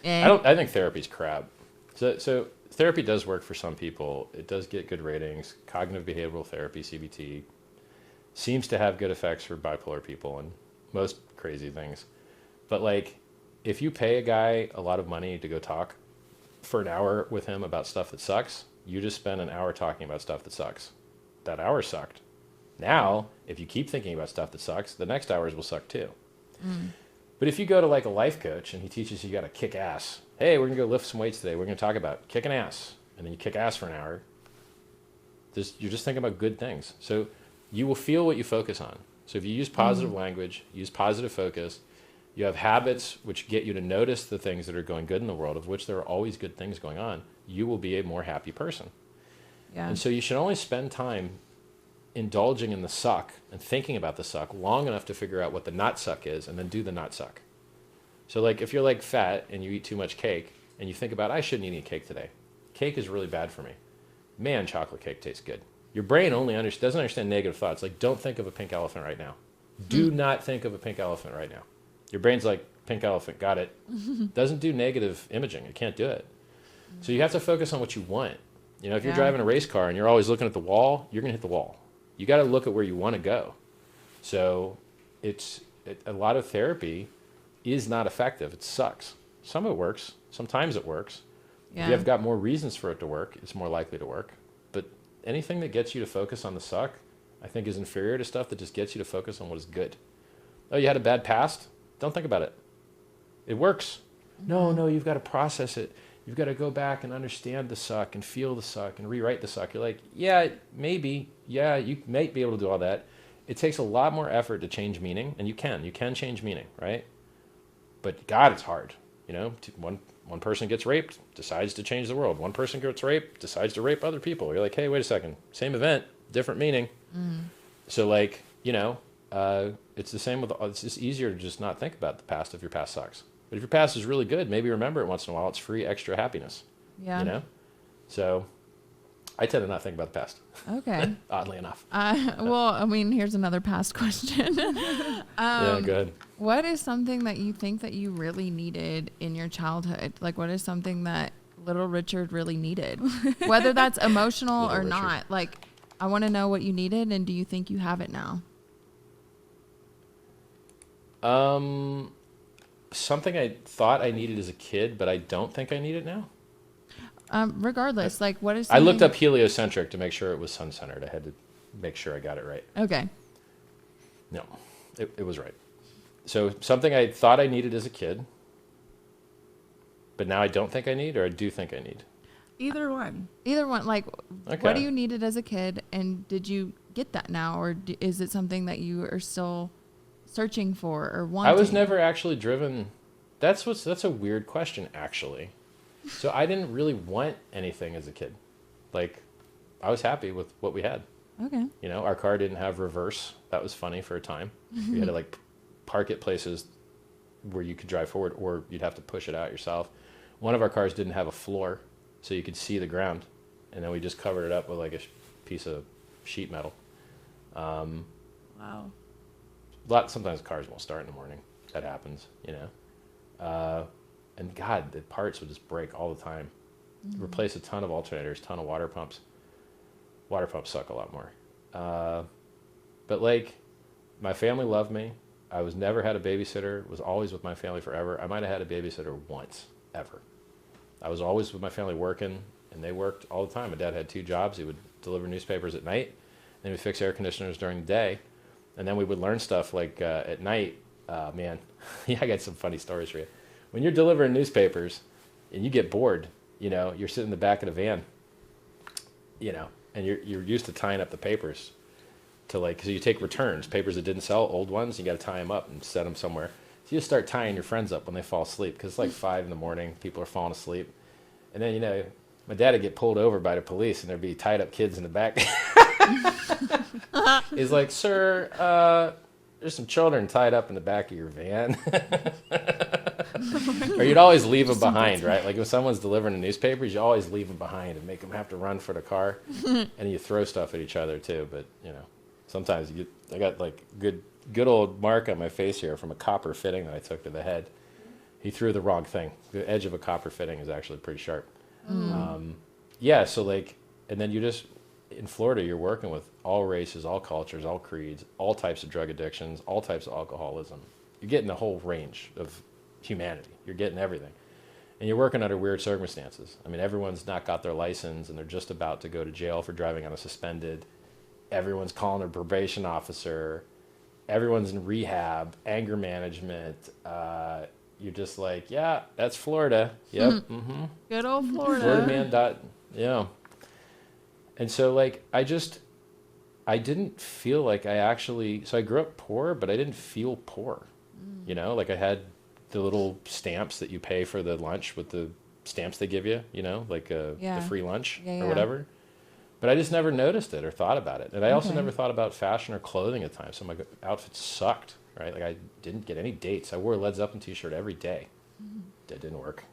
eh. I think therapy's crap. So therapy does work for some people. It does get good ratings. Cognitive behavioral therapy, CBT, seems to have good effects for bipolar people and most crazy things. But like, if you pay a guy a lot of money to go talk for an hour with him about stuff that sucks, you just spend an hour talking about stuff that sucks. That hour sucked. Now, if you keep thinking about stuff that sucks, the next hours will suck too. But if you go to like a life coach and he teaches you got to kick ass, hey, we're going to go lift some weights today. We're going to talk about kicking ass. And then you kick ass for an hour. You're just thinking about good things. So you will feel what you focus on. So if you use positive language, use positive focus, you have habits which get you to notice the things that are going good in the world, of which there are always good things going on, you will be a more happy person. Yeah. And so you should only spend time indulging in the suck and thinking about the suck long enough to figure out what the not suck is and then do the not suck. So like if you're like fat and you eat too much cake and you think about, I shouldn't eat any cake today. Cake is really bad for me. Man, chocolate cake tastes good. Your brain only doesn't understand negative thoughts. Like, don't think of a pink elephant right now. Do not think of a pink elephant right now. Your brain's like, pink elephant, got it. Doesn't do negative imaging. It can't do it. So you have to focus on what you want. You know, if you're Yeah. driving a race car and you're always looking at the wall, you're going to hit the wall. You got to look at where you want to go. So a lot of therapy is not effective. It sucks. Some of it works. Sometimes it works. Yeah. If you have got more reasons for it to work, it's more likely to work. But anything that gets you to focus on the suck, I think is inferior to stuff that just gets you to focus on what is good. Oh, you had a bad past? Don't think about it. It works. No, you've got to process it. You've got to go back and understand the suck and feel the suck and rewrite the suck. You're like, yeah, maybe. Yeah, you might be able to do all that. It takes a lot more effort to change meaning, and you can change meaning, right? But God, it's hard. You know, one person gets raped, decides to change the world. One person gets raped, decides to rape other people. You're like, hey, wait a second. Same event, different meaning. So like, you know, it's the same with, it's just easier to just not think about the past if your past sucks. But if your past is really good, maybe remember it once in a while. It's free extra happiness. Yeah. You know? So I tend to not think about the past, Okay. oddly enough. Well, I mean, here's another past question. Yeah, go ahead. What is something that you think that you really needed in your childhood? Like, what is something that little Richard really needed? Whether that's emotional Little or Richard. not. Like, I want to know what you needed, and do you think you have it now? Something I thought I needed as a kid, but I don't think I need it now. Regardless, like, what is I looked something- up heliocentric to make sure it was sun-centered. I had to make sure I got it right. Okay. No, it was right. So something I thought I needed as a kid, but now I don't think I need, or I do think I need. Either one. Either one. Like, Okay. what do you needed as a kid, and did you get that now, or is it something that you are still searching for or wanting? I was never actually driven. That's a weird question, actually. So I didn't really want anything as a kid. Like, I was happy with what we had. Okay. You know, our car didn't have reverse. That was funny for a time. We had to like park at places where you could drive forward, or you'd have to push it out yourself. One of our cars didn't have a floor, so you could see the ground, and then we just covered it up with like a piece of sheet metal. Wow. Sometimes cars won't start in the morning. That happens, you know. And God, the parts would just break all the time. Replace a ton of alternators, ton of water pumps. Water pumps suck a lot more. But like, my family loved me. I never had a babysitter. Was always with my family forever. I might have had a babysitter once, ever. I was always with my family working, and they worked all the time. My dad had 2 jobs. He would deliver newspapers at night, then he'd fix air conditioners during the day, and then we would learn stuff like at night. Man, yeah, I got some funny stories for you. When you're delivering newspapers and you get bored, you know, you're sitting in the back of the van, you know, and you're used to tying up the papers to like, so you take returns, papers that didn't sell, old ones, you got to tie them up and set them somewhere. So you just start tying your friends up when they fall asleep, because it's like 5 a.m, people are falling asleep. And then, you know, my dad would get pulled over by the police and there'd be tied up kids in the back. He's like, sir, there's some children tied up in the back of your van. Or you'd always leave them behind, right? Like if someone's delivering the newspapers, you always leave them behind and make them have to run for the car. And you throw stuff at each other too. But sometimes I got like good old mark on my face here from a copper fitting that I took to the head. He threw the wrong thing. The edge of a copper fitting is actually pretty sharp. So like, and then in Florida, you're working with all races, all cultures, all creeds, all types of drug addictions, all types of alcoholism. You're getting the whole range of humanity. You're getting everything. And you're working under weird circumstances. I mean, everyone's not got their license and they're just about to go to jail for driving on a suspended. Everyone's calling their probation officer. Everyone's in rehab, anger management. You're just like, yeah, that's Florida. Yep. Mm-hmm. Good old Florida. Florida man. Yeah. And so like, I didn't feel like so I grew up poor, but I didn't feel poor. Like I had the little stamps that you pay for the lunch with the stamps they give you, like the free lunch or whatever. But I just never noticed it or thought about it. And I also never thought about fashion or clothing at times. So my outfits sucked, right? Like I didn't get any dates. I wore a Led Zeppelin t-shirt every day. That didn't work,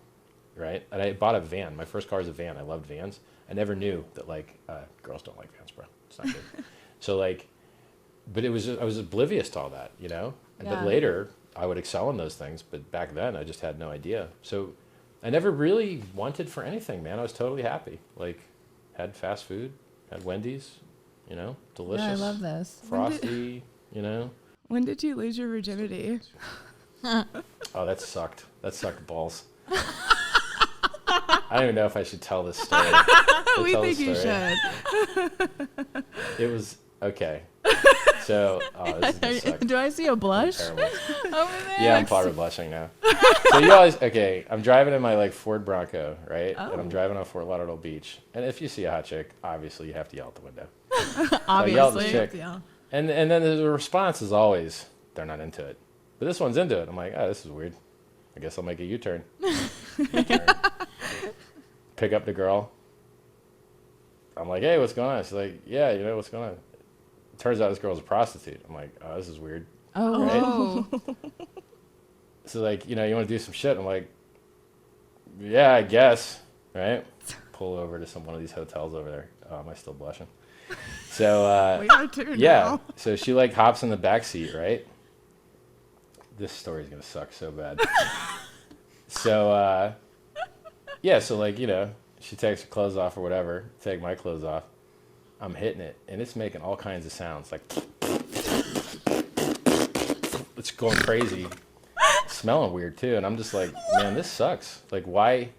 right? And I bought a van. My first car was a van. I loved vans. I never knew that like girls don't like vans, bro. It's not good. So like, but I was oblivious to all that, But later I would excel in those things. But back then I just had no idea. So I never really wanted for anything, man. I was totally happy. Like had fast food, had Wendy's, delicious. Yeah, I love this. Frosty, When did you lose your virginity? Oh, that sucked. That sucked balls. I don't even know if I should tell this story. We think you should. It was okay. So, this is gonna suck. Do I see a blush Terrible. over there? Yeah, I'm probably blushing now. So you always I'm driving in my like Ford Bronco, right? And I'm driving on Fort Lauderdale Beach. And if you see a hot chick, obviously you have to yell at the window. Obviously. So I yell at the chick. Yeah. And then the response is always, they're not into it. But this one's into it. I'm like, this is weird. I guess I'll make a U-turn. Pick up the girl. I'm like, hey, what's going on? She's like, yeah, what's going on? Turns out this girl's a prostitute. I'm like, oh, this is weird. Oh. Right? So like, you want to do some shit? I'm like, yeah, I guess. Right? Pull over to one of these hotels over there. Oh, am I still blushing? So we are too now. So she like hops in the back seat, right? This story's gonna suck so bad. So so like, she takes her clothes off or whatever, take my clothes off. I'm hitting it and it's making all kinds of sounds like it's going crazy. Smelling weird too, and I'm just like, man, this sucks. Like, why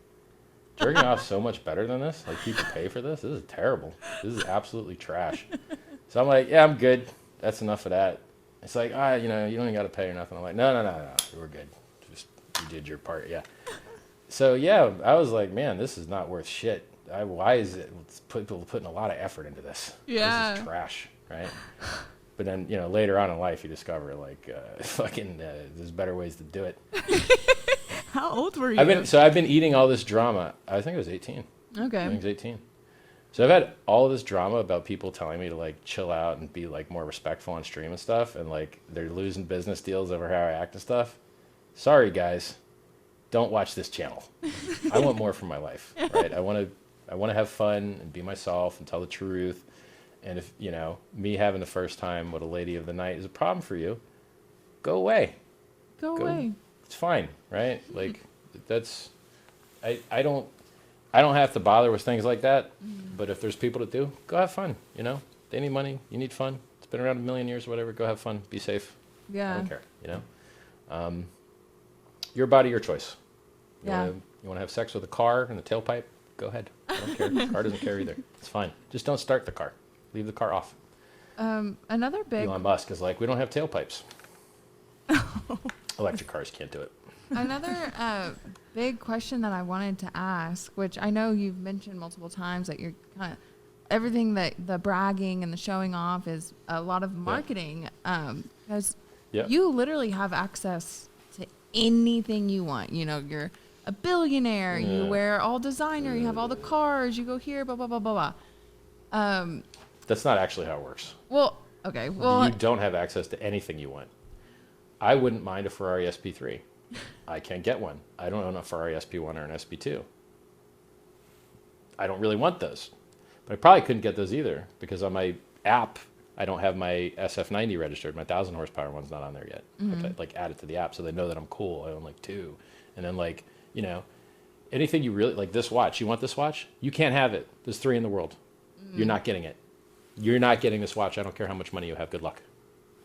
jerking off so much better than this? Like, people pay for this? This is terrible. This is absolutely trash. So I'm like, yeah, I'm good. That's enough of that. It's like, you don't even got to pay or nothing. I'm like, no, we're good. Just, you did your part, yeah. So, yeah, I was like, man, this is not worth shit. Why is it people putting a lot of effort into this? Yeah. This is trash, right? But then, later on in life, you discover, like, there's better ways to do it. How old were you? I've been eating all this drama. I think I was 18. Okay. I think I was 18. So I've had all of this drama about people telling me to, like, chill out and be, like, more respectful on stream and stuff. And, like, they're losing business deals over how I act and stuff. Sorry, guys. Don't watch this channel. I want more from my life, right? I want to have fun and be myself and tell the truth. And if, me having the first time with a lady of the night is a problem for you, go away. Go away. It's fine, right? Like, that's, I don't have to bother with things like that. But if there's people that do, go have fun, They need money, you need fun. It's been around a million years, whatever. Go have fun, be safe. Yeah. I don't care, Your body, your choice. You want to have sex with a car in the tailpipe? Go ahead. I don't care. The car doesn't care either. It's fine. Just don't start the car. Leave the car off. Another big... Elon Musk is like, we don't have tailpipes. Electric cars can't do it. Another big question that I wanted to ask, which I know you've mentioned multiple times, that you're kind of... Everything that the bragging and the showing off is a lot of marketing. Because you literally have access to anything you want. You're a billionaire. Yeah. You wear all designer. You have all the cars. You go here, blah, blah, blah, blah, blah. That's not actually how it works. Well, okay. Well, you don't have access to anything you want. I wouldn't mind a Ferrari SP3. I can't get one. I don't own a Ferrari SP1 or an SP2. I don't really want those. But I probably couldn't get those either because on my app, I don't have my SF90 registered. My 1,000 horsepower one's not on there yet. I have to like add it to the app so they know that I'm cool. I own like 2. And then like, you know, anything you really like this watch. You want this watch? You can't have it. There's 3 in the world. You're not getting it. You're not getting this watch. I don't care how much money you have. Good luck.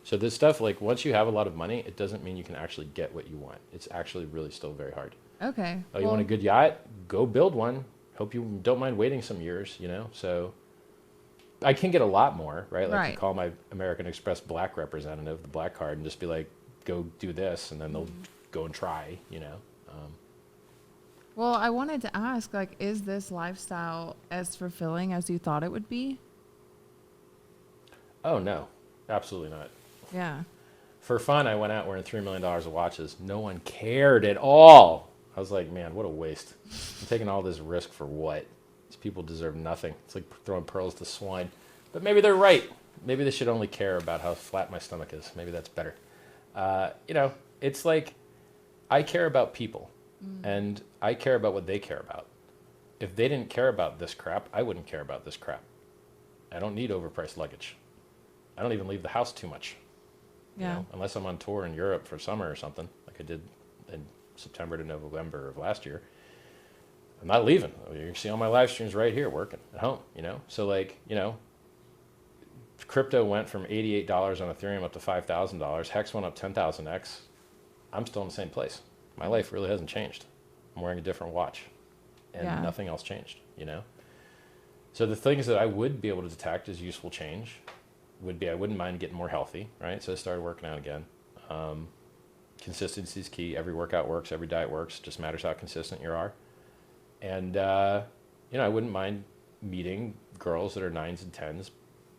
So this stuff, like once you have a lot of money, it doesn't mean you can actually get what you want. It's actually really still very hard. Okay. Oh, you want a good yacht? Go build one. Hope you don't mind waiting some years, you know? So I can get a lot more, right? Like I can call my American Express black representative, the black card, and just be like, go do this. And then they'll go and try, you know? Well, I wanted to ask, like, is this lifestyle as fulfilling as you thought it would be? Oh, no. Absolutely not. Yeah. For fun, I went out wearing $3 million of watches. No one cared at all. I was like, man, what a waste. I'm taking all this risk for what? These people deserve nothing. It's like throwing pearls to swine. But maybe they're right. Maybe they should only care about how flat my stomach is. Maybe that's better. You know, it's like I care about people. And I care about what they care about. If they didn't care about this crap, I wouldn't care about this crap. I don't need overpriced luggage. I don't even leave the house too much. Yeah. You know, unless I'm on tour in Europe for summer or something, like I did in September to November of last year. I'm not leaving. You can see all my live streams right here working at home, you know? So like, you know, crypto went from $88 on Ethereum up to $5,000. Hex went up 10,000x. I'm still in the same place. My life really hasn't changed. I'm wearing a different watch and nothing else changed, you know? So the things that I would be able to detect as useful change would be I wouldn't mind getting more healthy, right? So I started working out again. Consistency is key. Every workout works. Every diet works. Just matters how consistent you are. And, you know, I wouldn't mind meeting girls that are 9s and 10s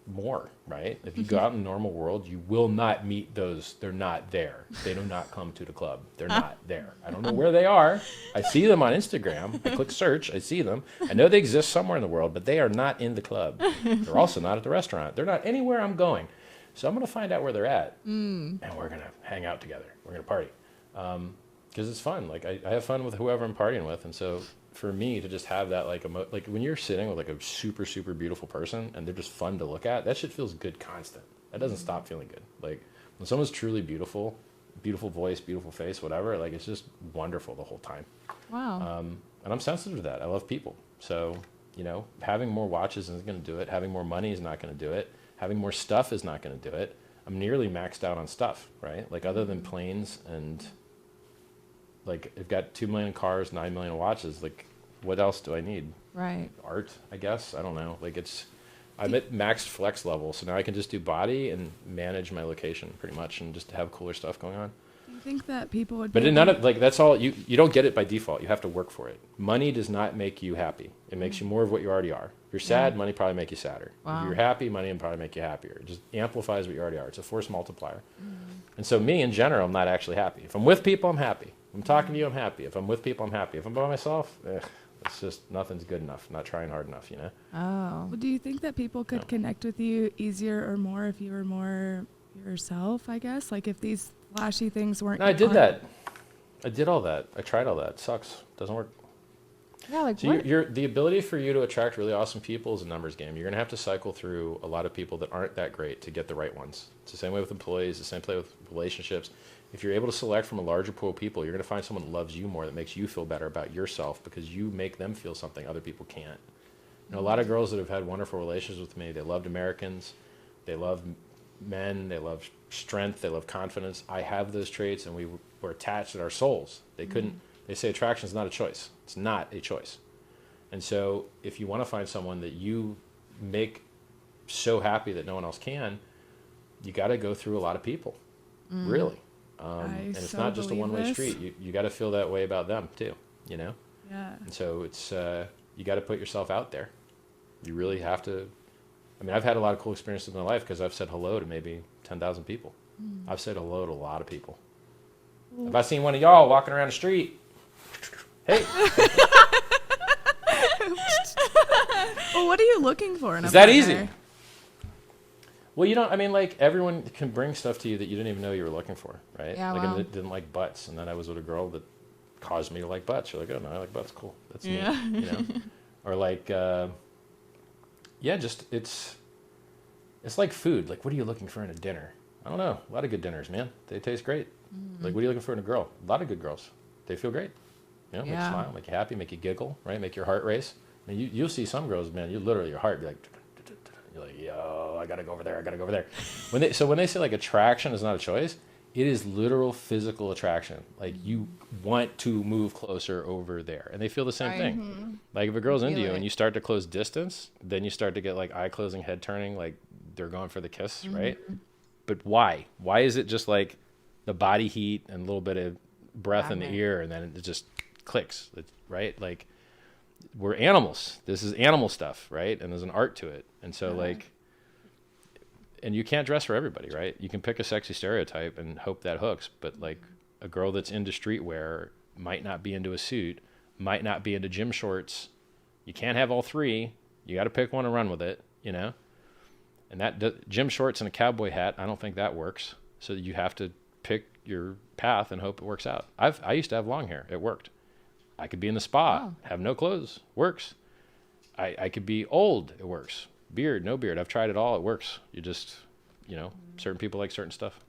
more, right? If you go out in the normal world, you will not meet those. They're not there. They do not come to the club. They're not there. I don't know where they are. I see them on Instagram. I click search. I see them. I know they exist somewhere in the world, but they are not in the club. They're also not at the restaurant. They're not anywhere I'm going. So I'm going to find out where they're at, and we're going to hang out together. We're going to party because it's fun. Like I have fun with whoever I'm partying with, and so for me to just have that like like when you're sitting with like a super super beautiful person and they're just fun to look at, that shit feels good constant. That doesn't stop feeling good. Like when someone's truly beautiful voice, beautiful face, whatever, like it's just wonderful the whole time. Wow. And I'm sensitive to that. I love people. So, you know, having more watches isn't going to do it. Having more money is not going to do it. Having more stuff is not going to do it. I'm nearly maxed out on stuff, right? Like other than planes and like I've got 2 million cars, 9 million watches. Like what else do I need? Right. Art, I guess. I don't know. Like I'm at maxed flex level. So now I can just do body and manage my location pretty much and just have cooler stuff going on. Do you think that people would? But none of like that's all you don't get it by default. You have to work for it. Money does not make you happy. It makes you more of what you already are. If you're sad, money probably make you sadder. Wow. If you're happy, money will probably make you happier. It just amplifies what you already are. It's a force multiplier. And so me in general, I'm not actually happy. If I'm with people, I'm happy. If I'm talking to you, I'm happy. If I'm with people, I'm happy. If I'm by myself, it's just nothing's good enough. I'm not trying hard enough, you know? Oh. Well, do you think that people could connect with you easier or more if you were more yourself, I guess? Like if these flashy things weren't... No, I did that. I did all that. I tried all that. It sucks. Doesn't work. Yeah, like So what? the ability for you to attract really awesome people is a numbers game. You're going to have to cycle through a lot of people that aren't that great to get the right ones. It's the same way with employees, the same way with relationships. If you're able to select from a larger pool of people, you're going to find someone that loves you more, that makes you feel better about yourself because you make them feel something other people can't. You know, a lot of girls that have had wonderful relationships with me, they loved Americans, they love men, they love strength, they love confidence. I have those traits and we were attached at our souls. They couldn't, they say attraction is not a choice. It's not a choice. And so if you want to find someone that you make so happy that no one else can, you got to go through a lot of people, really. And it's not just a one-way street. You got to feel that way about them too, you know? Yeah. And so it's, you got to put yourself out there. You really have to. I mean, I've had a lot of cool experiences in my life because I've said hello to maybe 10,000 people. I've said hello to a lot of people. If I seen one of y'all walking around the street, hey. Well, what are you looking for in a Is that partner? easy? Well, you don't. I mean, like everyone can bring stuff to you that you didn't even know you were looking for, right? Yeah, like wow. I didn't like butts, and then I was with a girl that caused me to like butts. You're like, oh no, I like butts. Cool, that's neat. Yeah. You know, or like, yeah, just it's like food. Like, what are you looking for in a dinner? I don't know. A lot of good dinners, man. They taste great. Like, what are you looking for in a girl? A lot of good girls. They feel great. You know, make you Yeah. smile, make you happy, make you giggle, right? Make your heart race. I mean, you'll see some girls, man. You literally, your heart be like, you're like, yo, I gotta go over there. I gotta go over there. When they say like attraction is not a choice, it is literal physical attraction. Like you want to move closer over there, and they feel the same thing. Like if a girl's into Feel you it. and you start to close distance, then you start to get like eye closing, head turning, like they're going for the kiss, right? But why? Why is it just like the body heat and a little bit of breath in the ear, and then it just clicks, right? Like we're animals. This is animal stuff, right? And there's an art to it. And so like, and you can't dress for everybody, right? You can pick a sexy stereotype and hope that hooks, but like a girl that's into streetwear might not be into a suit, might not be into gym shorts. You can't have all three. You got to pick one and run with it, you know? And that gym shorts and a cowboy hat, I don't think that works. So you have to pick your path and hope it works out. I used to have long hair. It worked. I could be in the spa, have no clothes. Works. I could be old. It works. Beard, no beard. I've tried it all. It works. You just, you know, certain people like certain stuff.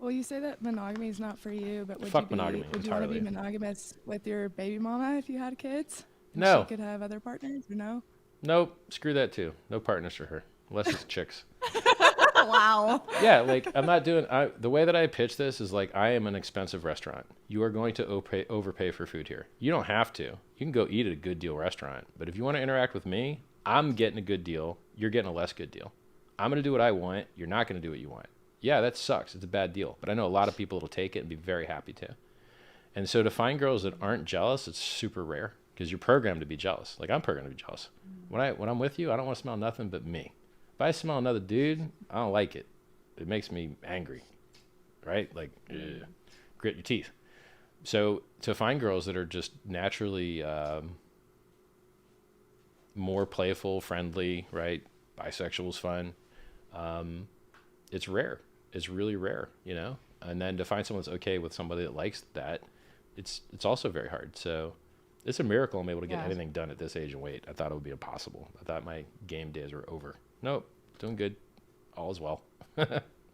Well, you say that monogamy is not for you, but would Fuck you monogamy would you want to be entirely. monogamous with your baby mama if you had kids? No. She could have other partners, or no? Nope. Screw that too. No partners for her. Unless it's chicks. Wow. Yeah, like I'm not doing. The way that I pitch this is like I am an expensive restaurant. You are going to overpay for food here. You don't have to. You can go eat at a good deal restaurant. But if you want to interact with me, I'm getting a good deal. You're getting a less good deal. I'm going to do what I want. You're not going to do what you want. Yeah, that sucks. It's a bad deal. But I know a lot of people that'll take it and be very happy to. And so to find girls that aren't jealous, it's super rare because you're programmed to be jealous. Like I'm programmed to be jealous. When I'm with you, I don't want to smell nothing but me. If I smell another dude, I don't like it. It makes me angry, right? Like, grit your teeth. So to find girls that are just naturally more playful, friendly, right? Bisexual is fun. It's rare. It's really rare, you know? And then to find someone that's okay with somebody that likes that, it's also very hard. So it's a miracle I'm able to get anything done at this age and weight. I thought it would be impossible. I thought my game days were over. Nope, doing good. All is well.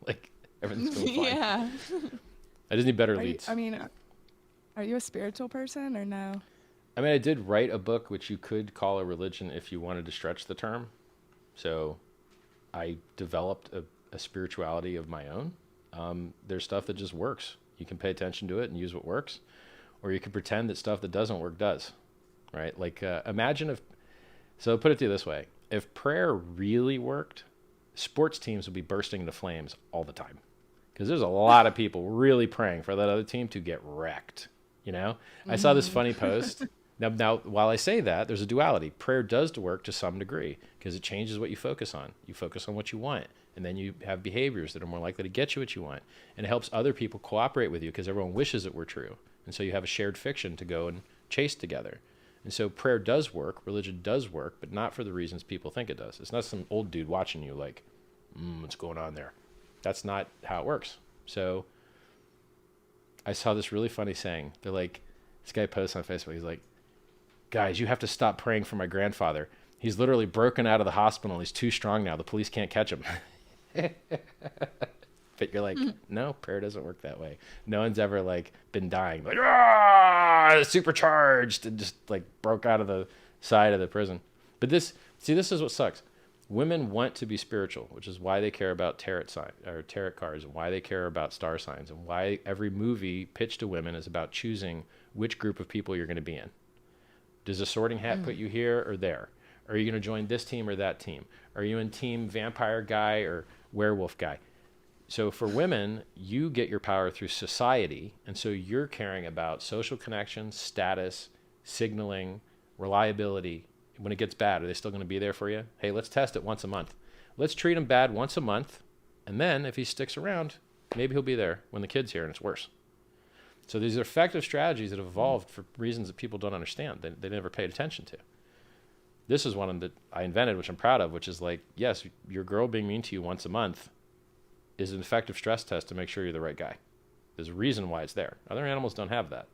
Like everything's going fine. Yeah. I just need better leads. Are you a spiritual person or no? I mean, I did write a book, which you could call a religion if you wanted to stretch the term. So I developed a spirituality of my own. There's stuff that just works. You can pay attention to it and use what works, or you can pretend that stuff that doesn't work does, right? Like imagine if, so I'll put it to you this way. If prayer really worked, sports teams would be bursting into flames all the time because there's a lot of people really praying for that other team to get wrecked. You know, I saw this funny post. Now, while I say that, there's a duality. Prayer does work to some degree because it changes what you focus on. You focus on what you want, and then you have behaviors that are more likely to get you what you want. And it helps other people cooperate with you because everyone wishes it were true. And so you have a shared fiction to go and chase together. And so prayer does work, religion does work, but not for the reasons people think it does. It's not some old dude watching you like, what's going on there? That's not how it works. So I saw this really funny saying. They're like, this guy posts on Facebook, he's like, guys, you have to stop praying for my grandfather. He's literally broken out of the hospital. He's too strong now. The police can't catch him. But you're like, no, prayer doesn't work that way. No one's ever like been dying, like, supercharged, and just like broke out of the side of the prison. But this is what sucks. Women want to be spiritual, which is why they care about tarot cards, and why they care about star signs, and why every movie pitched to women is about choosing which group of people you're going to be in. Does a sorting hat put you here or there? Are you going to join this team or that team? Are you in team vampire guy or werewolf guy? So for women, you get your power through society, and so you're caring about social connections, status, signaling, reliability. When it gets bad, are they still going to be there for you? Hey, let's test it once a month. Let's treat him bad once a month, and then if he sticks around, maybe he'll be there when the kid's here and it's worse. So these are effective strategies that have evolved for reasons that people don't understand. They never paid attention to. This is one that I invented, which I'm proud of, which is like, yes, your girl being mean to you once a month is an effective stress test to make sure you're the right guy. There's a reason why it's there. Other animals don't have that.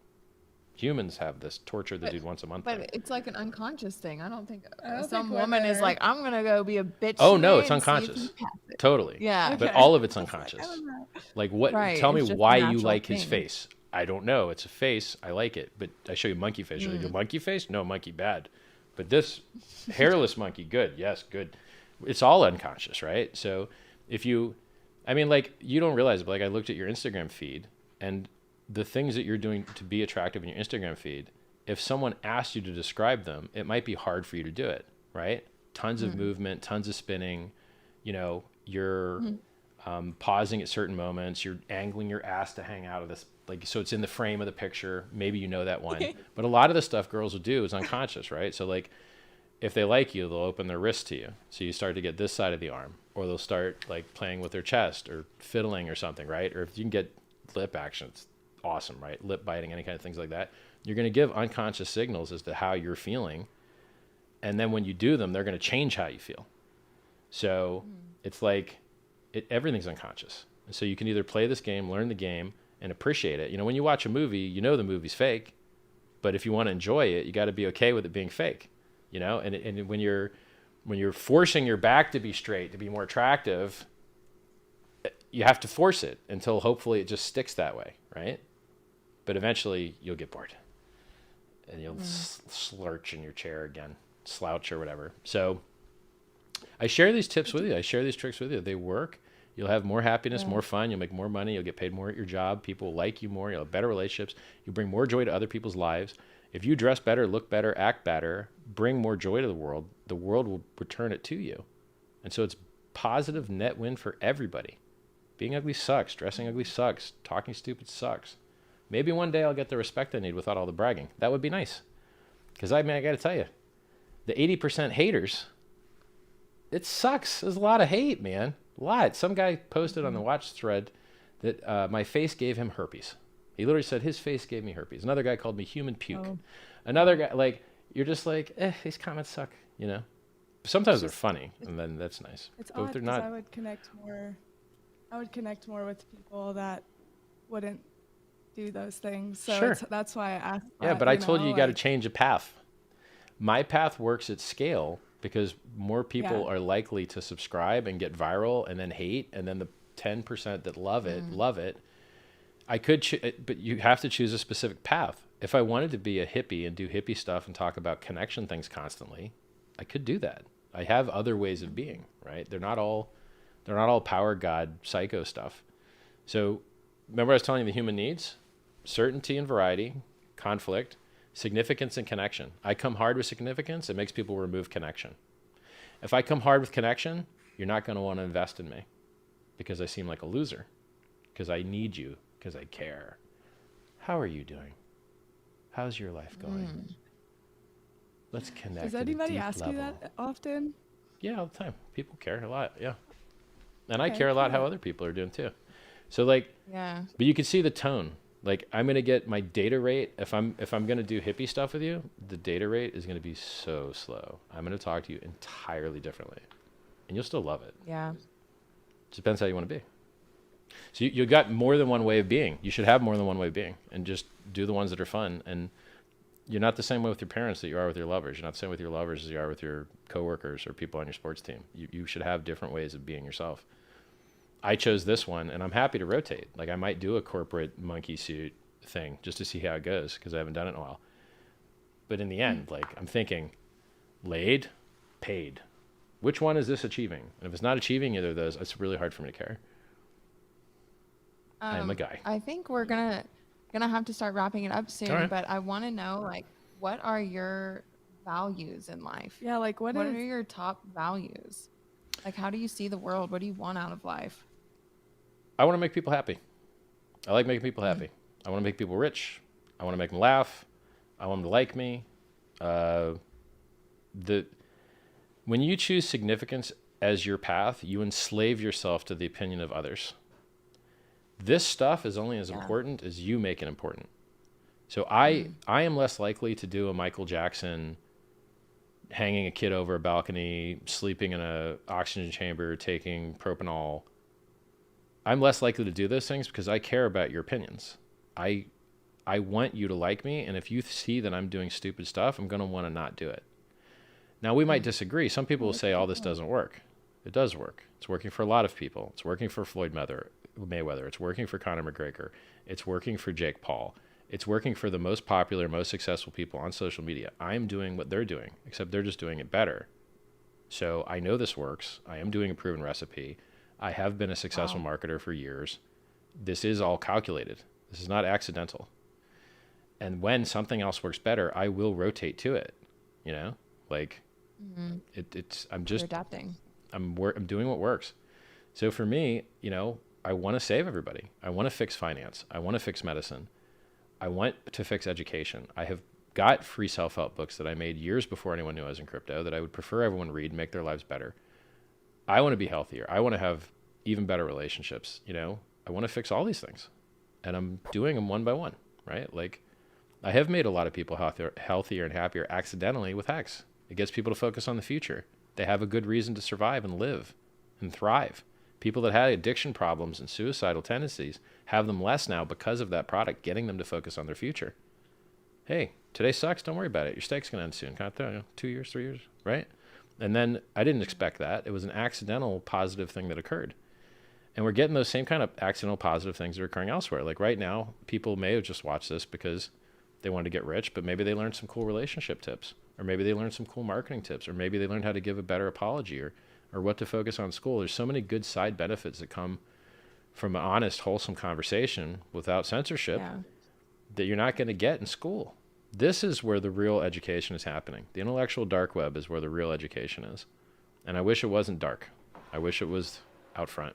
Humans have this torture the dude once a month. But it's like an unconscious thing. I don't think don't some think woman is whether- like, I'm going to go be a bitch. Oh, no, today it's and see if unconscious. you pass it." Totally. Yeah. But Okay. all of it's I was unconscious. Like, I don't know. Like what? Right, Tell me it's just a why you natural like his thing. face. I don't know. It's a face. I like it. But I show you monkey face. You're like, a monkey face? No, monkey bad. But this hairless monkey, good. Yes, good. It's all unconscious, right? So if you, I mean, like, you don't realize it, but like I looked at your Instagram feed, and the things that you're doing to be attractive in your Instagram feed, if someone asked you to describe them, it might be hard for you to do it, right? Tons of movement, tons of spinning, you know, you're pausing at certain moments, you're angling your ass to hang out of this, like, so it's in the frame of the picture. Maybe you know that one. But a lot of the stuff girls will do is unconscious, right? So like, if they like you, they'll open their wrist to you. So you start to get this side of the arm, or they'll start like playing with their chest or fiddling or something, right? Or if you can get lip action, it's awesome, right? Lip biting, any kind of things like that. You're going to give unconscious signals as to how you're feeling. And then when you do them, they're going to change how you feel. So it's like everything's unconscious. And so you can either play this game, learn the game, and appreciate it. You know, when you watch a movie, you know the movie's fake. But if you want to enjoy it, you got to be okay with it being fake. You know, and when you're forcing your back to be straight, to be more attractive, you have to force it until hopefully it just sticks that way, right? But eventually you'll get bored, and you'll slurch in your chair again, slouch or whatever. So I share these tips with you. I share these tricks with you. They work. You'll have more happiness, more fun. You'll make more money. You'll get paid more at your job. People will like you more. You'll have better relationships. You bring more joy to other people's lives. If you dress better, look better, act better, bring more joy to the world will return it to you. And so it's positive net win for everybody. Being ugly sucks. Dressing ugly sucks. Talking stupid sucks. Maybe one day I'll get the respect I need without all the bragging. That would be nice. Because I got to tell you, the 80% haters, it sucks. There's a lot of hate, man. A lot. Some guy posted on the watch thread that my face gave him herpes. He literally said his face gave me herpes. Another guy called me human puke. Oh. Another guy, like, you're just like, these comments suck, you know? Sometimes they're funny, and then that's nice. It's but odd they're because not. I would connect more with people that wouldn't do those things. So Sure. That's why I asked. Yeah, but I told you got to change a path. My path works at scale because more people are likely to subscribe and get viral and then hate, and then the 10% that love it. I could, but you have to choose a specific path. If I wanted to be a hippie and do hippie stuff and talk about connection things constantly, I could do that. I have other ways of being, right? They're not all power god psycho stuff. So remember I was telling you the human needs? Certainty and variety, conflict, significance and connection. I come hard with significance. It makes people remove connection. If I come hard with connection, you're not going to want to invest in me because I seem like a loser, because I need you, because I care. How are you doing? How's your life going? Let's connect. Does at a anybody deep ask level. you that often? Yeah, all the time. People care a lot. Yeah. And I Okay, care a lot how cool. other people are doing too. So like, Yeah. but you can see the tone. Like I'm going to get my data rate. If I'm going to do hippie stuff with you, the data rate is going to be so slow. I'm going to talk to you entirely differently and you'll still love it. Yeah. It depends how you want to be. So you got more than one way of being. You should have more than one way of being and just do the ones that are fun. And you're not the same way with your parents that you are with your lovers. You're not the same with your lovers as you are with your coworkers or people on your sports team. You should have different ways of being yourself. I chose this one and I'm happy to rotate. Like I might do a corporate monkey suit thing just to see how it goes because I haven't done it in a while. But in the end, like I'm thinking laid, paid. Which one is this achieving? And if it's not achieving either of those, it's really hard for me to care. I am a guy. I think we're gonna have to start wrapping it up soon, All right. but I want to know, like, what are your values in life? Yeah, like What are your top values? Like, how do you see the world? What do you want out of life? I want to make people happy. I like making people happy. I want to make people rich. I want to make them laugh. I want them to like me. When you choose significance as your path, you enslave yourself to the opinion of others. This stuff is only as important as you make it important. So I am less likely to do a Michael Jackson hanging a kid over a balcony, sleeping in a oxygen chamber, taking propanol, I'm less likely to do those things because I care about your opinions. I want you to like me, and if you see that I'm doing stupid stuff, I'm going to want to not do it. Now, we might disagree. Some people will say all this doesn't work. It does work. It's working for a lot of people. It's working for Floyd Mayweather. It's working for Conor McGregor. It's working for Jake Paul. It's working for the most popular, most successful people on social media. I'm doing what they're doing, except they're just doing it better. So I know this works. I am doing a proven recipe. I have been a successful marketer for years. This is all calculated. This is not accidental. And when something else works better, I will rotate to it. You know, like I'm just You're adapting. I'm doing what works. So for me, you know, I want to save everybody. I want to fix finance. I want to fix medicine. I want to fix education. I have got free self-help books that I made years before anyone knew I was in crypto that I would prefer everyone read and make their lives better. I want to be healthier. I want to have even better relationships. You know, I want to fix all these things, and I'm doing them one by one, right? Like, I have made a lot of people healthier and happier accidentally with Hex. It gets people to focus on the future. They have a good reason to survive and live and thrive. People that had addiction problems and suicidal tendencies have them less now because of that product, getting them to focus on their future. Hey, today sucks. Don't worry about it. Your steak's going to end soon. Kind of 2 years, 3 years, right? And then I didn't expect that. It was an accidental positive thing that occurred. And we're getting those same kind of accidental positive things that are occurring elsewhere. Like right now, people may have just watched this because they wanted to get rich, but maybe they learned some cool relationship tips, or maybe they learned some cool marketing tips, or maybe they learned how to give a better apology, or what to focus on in school. There's so many good side benefits that come from an honest, wholesome conversation without censorship that you're not going to get in school. This is where the real education is happening. The intellectual dark web is where the real education is. And I wish it wasn't dark. I wish it was out front.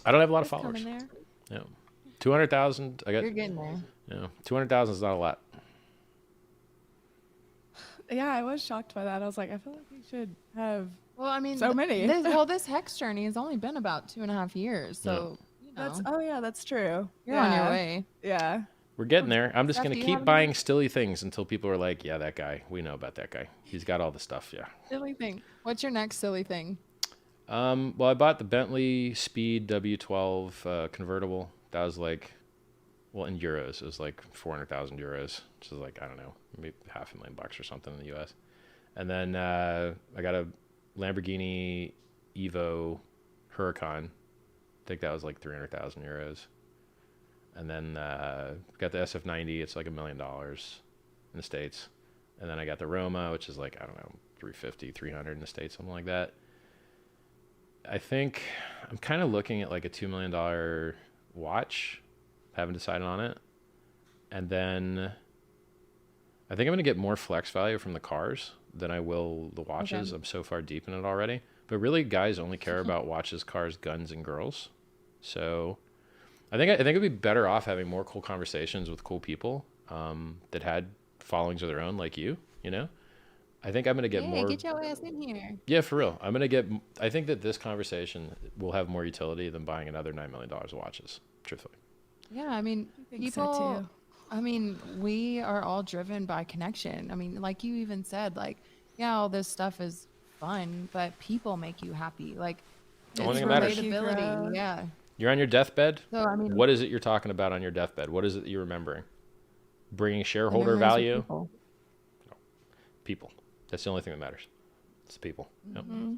I don't have a lot of followers. Yeah. 200,000. You're getting there. Yeah. 200,000 is not a lot. Yeah, I was shocked by that. I was like, I feel like we should have Well, I mean, so many. This Hex journey has only been about 2.5 years. So, you know, that's true. you're on your way. Yeah. We're getting there. I'm just Steph, going do to you keep have buying silly things until people are like, yeah, that guy. We know about that guy. He's got all the stuff. Yeah. Silly thing. What's your next silly thing? Well, I bought the Bentley Speed W12 convertible. That was like, well, in euros, it was like 400,000 euros, which is like, I don't know, maybe $500,000 or something in the US. And then I got a Lamborghini Evo Huracan. I think that was like 300,000 euros. And then got the SF90. It's like $1 million in the States. And then I got the Roma, which is like, I don't know, 350, 300 in the States, something like that. I think I'm kind of looking at like a $2 million watch. Haven't decided on it. And then I think I'm going to get more flex value from the cars than I will the watches. Okay. I'm so far deep in it already. But really, guys only care about watches, cars, guns, and girls. So I think it'd be better off having more cool conversations with cool people that had followings of their own, like you know? I think I'm going to get more. Get your ass in here. Yeah, for real. I think that this conversation will have more utility than buying another $9 million of watches, truthfully. Yeah, I mean, people, so too. I mean, we are all driven by connection. I mean, like you even said, like, yeah, all this stuff is fun, but people make you happy. Like, the only thing that matters. Relatability, yeah. You're on your deathbed. So, I mean, what is it you're talking about on your deathbed? What is it that you're remembering? Bringing shareholder value? People. No. People. That's the only thing that matters. It's the people. Mm-hmm. Yep.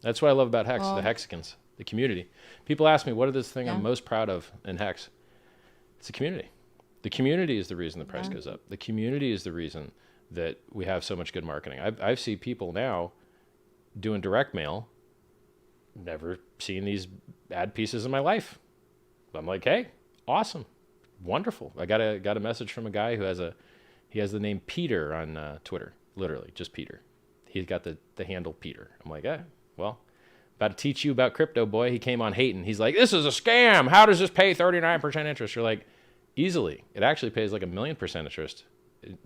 That's what I love about Hex, the Hexicans, the community. People ask me, what is this thing I'm most proud of in Hex? It's the community. The community is the reason the price goes up. The community is the reason that we have so much good marketing. I've seen people now doing direct mail, never seen these ad pieces in my life. I'm like, hey, awesome, wonderful. I got a message from a guy who has the name Peter on Twitter, literally just Peter. He's got the handle Peter. I'm like, well, about to teach you about crypto, boy. He came on hating. He's like, this is a scam. How does this pay 39% interest? You're like, easily. It actually pays like 1,000,000% interest.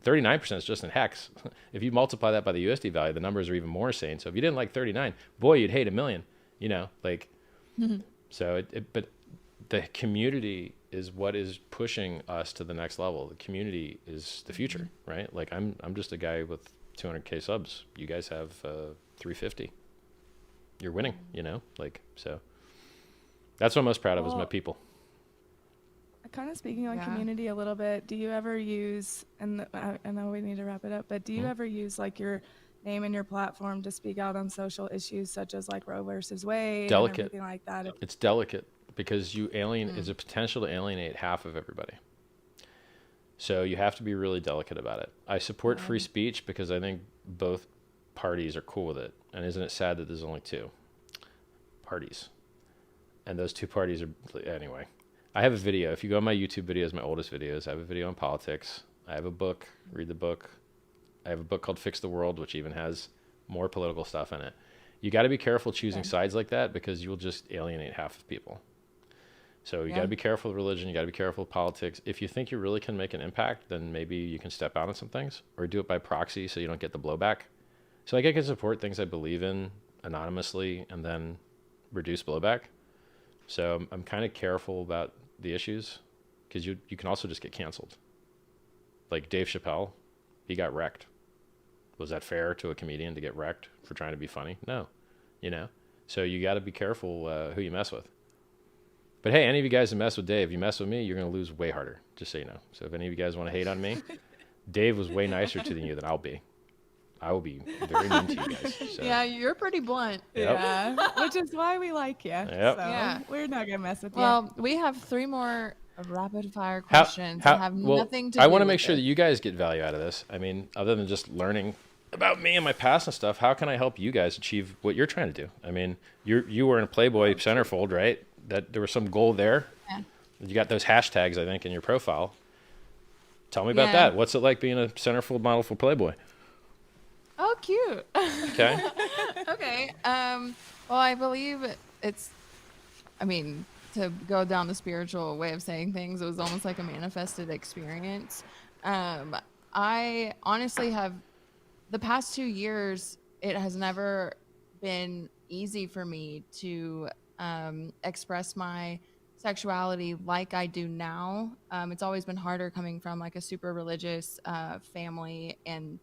39% is just in Hex. If you multiply that by the USD value, the numbers are even more insane. So if you didn't like 39, boy, you'd hate 1 million. You know, like, so but the community is what is pushing us to the next level. The community is the future, right? Like I'm just a guy with 200K subs. You guys have 350. You're winning, you know, like, so that's what I'm most proud of is my people. Kind of speaking on Yeah. community a little bit, do you ever use, and I know we need to wrap it up, but do you ever use like your name and your platform to speak out on social issues such as like Roe versus Wade Delicate. and everything like that? It's delicate because there's a potential to alienate half of everybody. So you have to be really delicate about it. I support free speech because I think both parties are cool with it. And isn't it sad that there's only two parties? And those two parties are, anyway. I have a video. If you go on my YouTube videos, my oldest videos, I have a video on politics. I have a book. Read the book. I have a book called Fix the World, which even has more political stuff in it. You got to be careful choosing sides like that because you'll just alienate half of people. So you got to be careful with religion. You got to be careful with politics. If you think you really can make an impact, then maybe you can step out on some things or do it by proxy so you don't get the blowback. So like I can support things I believe in anonymously and then reduce blowback. So I'm kind of careful about the issues because you can also just get canceled. Like Dave Chappelle, he got wrecked. Was that fair to a comedian to get wrecked for trying to be funny? No, you know? So you got to be careful who you mess with. But hey, any of you guys that mess with Dave, you mess with me, you're going to lose way harder, just so you know. So if any of you guys want to hate on me, Dave was way nicer to you than I'll be. I will be very mean to you guys. So. Yeah, you're pretty blunt. Yep. Yeah, which is why we like you. Yep. So Yeah. we're not gonna mess with you. Well, we have 3 more rapid fire questions that have nothing to do I want to with make sure it. that you guys get value out of this. I mean, other than just learning about me and my past and stuff, how can I help you guys achieve what you're trying to do? I mean, you were in a Playboy centerfold, right? That there was some goal there. Yeah. You got those hashtags, I think, in your profile. Tell me about Yeah. that. What's it like being a centerfold model for Playboy? Oh, cute. Okay. Okay. Well, I believe I mean, to go down the spiritual way of saying things, it was almost like a manifested experience. I honestly have, the past 2 years, it has never been easy for me to express my sexuality like I do now. It's always been harder coming from like a super religious family. And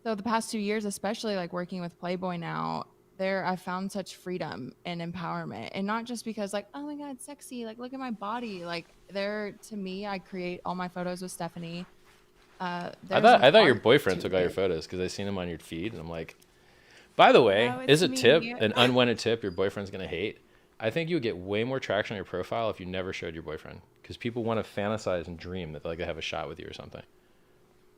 so the past 2 years, especially like working with Playboy now, I found such freedom and empowerment. And not just because like, oh my God, sexy, like look at my body. Like to me, I create all my photos with Stephanie. I thought your boyfriend took all your photos because I seen him on your feed, and I'm like, by the way, No, is a it's tip, me. an unwanted tip your boyfriend's gonna hate. I think you would get way more traction on your profile if you never showed your boyfriend, because people want to fantasize and dream that like they have a shot with you or something.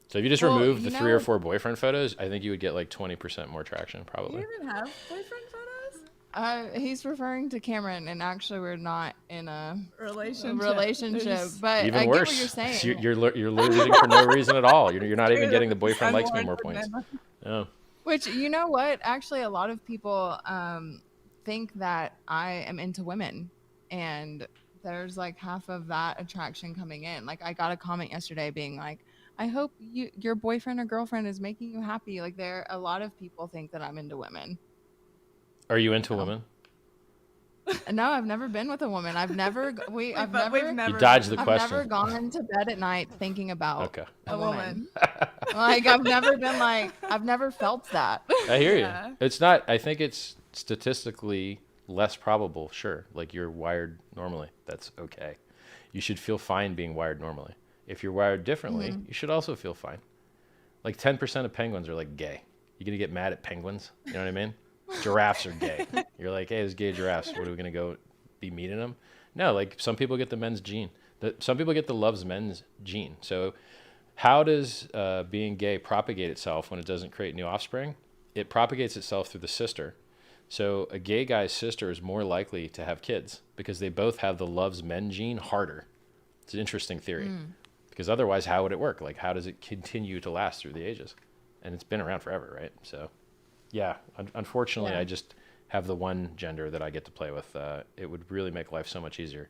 So if you just remove the 3 or 4 boyfriend photos, I think you would get like 20% more traction, probably. you even have boyfriend photos? He's referring to Cameron, and actually we're not in a Relationship. There's- but Even I worse, get what you're saying. you're losing for no reason at all. You're not even getting the boyfriend likes me more points. Oh. Which, you know what? Actually, a lot of people think that I am into women, and there's like half of that attraction coming in. Like I got a comment yesterday being like, I hope your boyfriend or girlfriend is making you happy. Like a lot of people think that I'm into women. Are you into women? No, I've never been with a woman. I've never You dodged the I've question. never gone to bed at night thinking about Okay. a woman. Like I've never felt that. I hear you. Yeah. It's not. I think it's statistically less probable. Sure, like you're wired normally. That's okay. You should feel fine being wired normally. If you're wired differently, you should also feel fine. Like 10% of penguins are like gay. You gonna get mad at penguins? You know what I mean? Giraffes are gay. You're like, hey, there's gay giraffes. What are we gonna go be meeting them? No, like some people get the men's gene. Some people get the loves men's gene. So how does being gay propagate itself when it doesn't create new offspring? It propagates itself through the sister. So a gay guy's sister is more likely to have kids because they both have the loves men gene harder. It's an interesting theory. Because otherwise, how would it work? Like, how does it continue to last through the ages? And it's been around forever, right? So, yeah, unfortunately, I just have the one gender that I get to play with. It would really make life so much easier.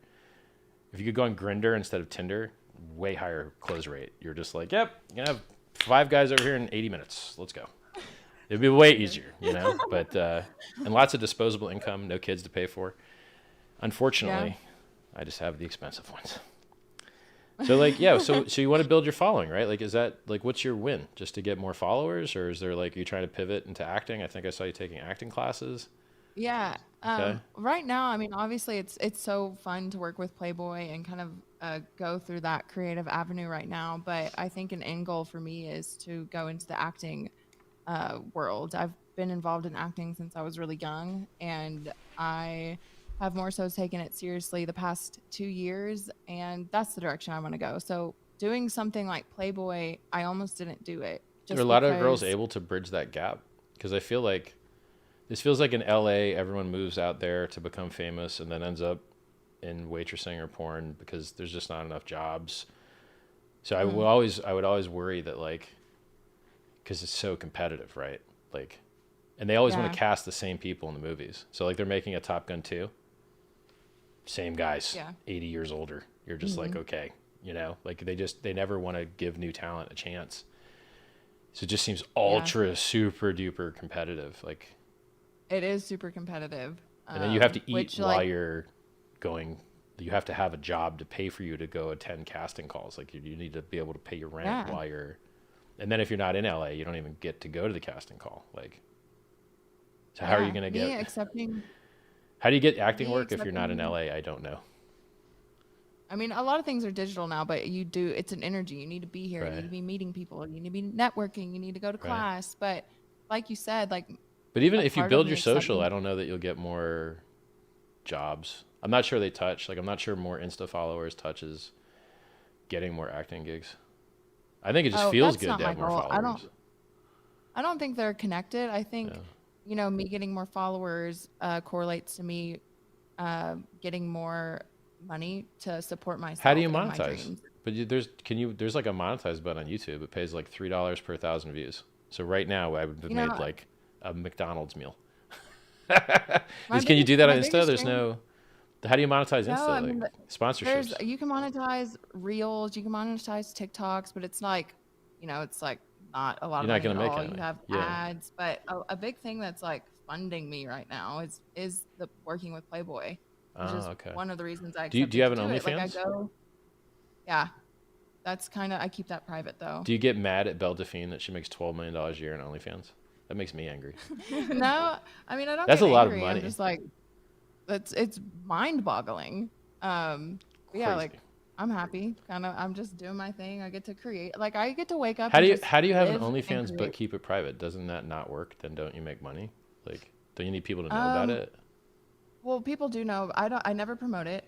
If you could go on Grindr instead of Tinder, way higher close rate. You're just like, yep, you're going to have 5 guys over here in 80 minutes. Let's go. It'd be way easier, you know? But, and lots of disposable income, no kids to pay for. Unfortunately, I just have the expensive ones. So like, yeah, so you want to build your following, right? Like, is that like, what's your win? Just to get more followers, or is there like, are you trying to pivot into acting? I think I saw you taking acting classes. Yeah. Okay. Right now, I mean, obviously, it's so fun to work with Playboy and kind of go through that creative avenue right now. But I think an end goal for me is to go into the acting world. I've been involved in acting since I was really young, and I have more so taken it seriously the past 2 years, and that's the direction I want to go. So doing something like Playboy, I almost didn't do it. Are a lot of girls able to bridge that gap? Because I feel like this feels like in LA, everyone moves out there to become famous and then ends up in waitressing or porn because there's just not enough jobs. So I would always worry that like, because it's so competitive, right? Like, and they always want to cast the same people in the movies. So like they're making a Top Gun 2, same guys, 80 years older. You're just like, okay, you know, like they never want to give new talent a chance. So it just seems ultra super duper competitive. Like, it is super competitive. And then you have to eat while you're going. You have to have a job to pay for you to go attend casting calls. Like you need to be able to pay your rent while you're. And then if you're not in LA, you don't even get to go to the casting call. Like, so how are you going to get? How do you get acting work if you're not in LA? I don't know. I mean, a lot of things are digital now, but it's an energy. You need to be here. You need to be meeting people. You need to be networking. You need to go to class. But like you said, like. But even if you build your social, I don't know that you'll get more jobs. I'm not sure they touch. Like, I'm not sure more Insta followers touches getting more acting gigs. I think it just feels good to have more followers. I don't think they're connected. I think, you know, me getting more followers correlates to me getting more money to support myself. How do you monetize? But there's like a monetize button on YouTube. It pays like $3 per 1,000 views. So right now I would have made like a McDonald's meal. Can you do that on Insta? There's no. How do you monetize Insta? I mean, like sponsorships. You can monetize Reels. You can monetize TikToks, but it's like, you know, it's like not a lot of money at all. You have ads, but a big thing that's like funding me right now is the working with Playboy. Which is one of the reasons I do you have an OnlyFans? Yeah, that's kind of, I keep that private though. Do you get mad at Belle Delphine that she makes $12 million a year in OnlyFans? That makes me angry. No, I mean, I don't. That's get a lot angry. of money. I'm just like, it's mind-boggling. Yeah, like I'm happy. I'm just doing my thing. I get to create. Like I get to wake up. How do you have an OnlyFans but keep it private? Doesn't that not work? Then don't you make money? Like, don't you need people to know about it? Well, people do know. I never promote it.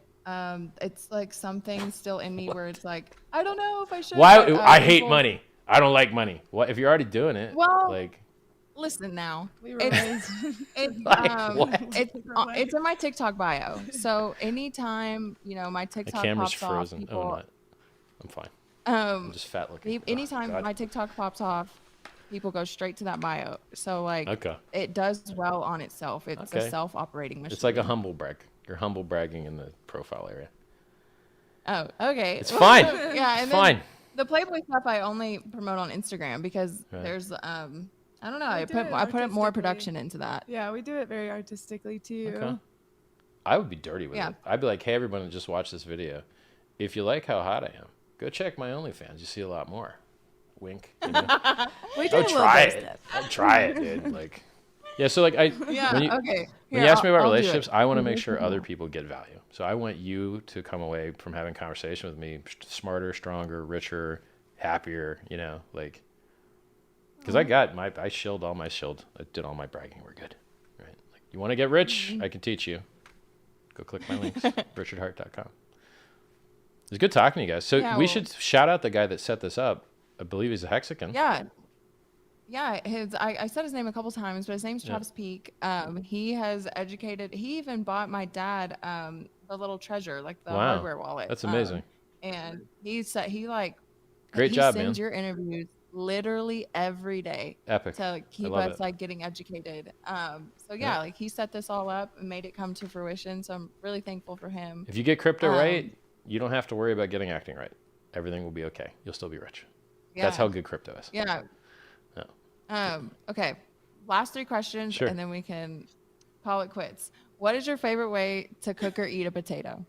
It's like something still in me where it's like, I don't know if I should. Why? I hate money. I don't like money. What if you're already doing it? Well, like. Listen now, it's it's in my TikTok bio. So anytime, you know, my TikTok camera's pops frozen. off, people, oh, not. I'm fine. I'm just fat looking. Anytime my TikTok pops off, people go straight to that bio. So like, it does well on itself. It's a self-operating machine. It's like a humble brag. You're humble bragging in the profile area. Oh, okay. It's fine. Yeah, and fine. The Playboy stuff I only promote on Instagram because there's I don't know. I put more production into that. Yeah, we do it very artistically too. Okay. I would be dirty with it. I'd be like, hey, everyone, just watch this video. If you like how hot I am, go check my OnlyFans. You see a lot more. Wink. You know? Try it, dude. Like, yeah. So like when you ask me about relationships, I want to make sure other people get value. So I want you to come away from having conversation with me smarter, stronger, richer, happier. You know, like. Because I shilled all my shield. I did all my bragging. We're good. Right? Like, you want to get rich? I can teach you. Go click my links. richardhart.com. It's good talking to you guys. So we should shout out the guy that set this up. I believe he's a Mexican. Yeah. Yeah. I said his name a couple times, but his name's Travis Peak. He has educated. He even bought my dad the little treasure, like the hardware wallet. That's amazing. And he great job, man. He sends your interviews literally every day. Epic. To keep us like getting educated. So like he set this all up and made it come to fruition. So I'm really thankful for him. If you get crypto right, you don't have to worry about getting acting right. Everything will be okay. You'll still be rich. Yeah. That's how good crypto is. Yeah. Okay. Last 3 questions and then we can call it quits. What is your favorite way to cook or eat a potato?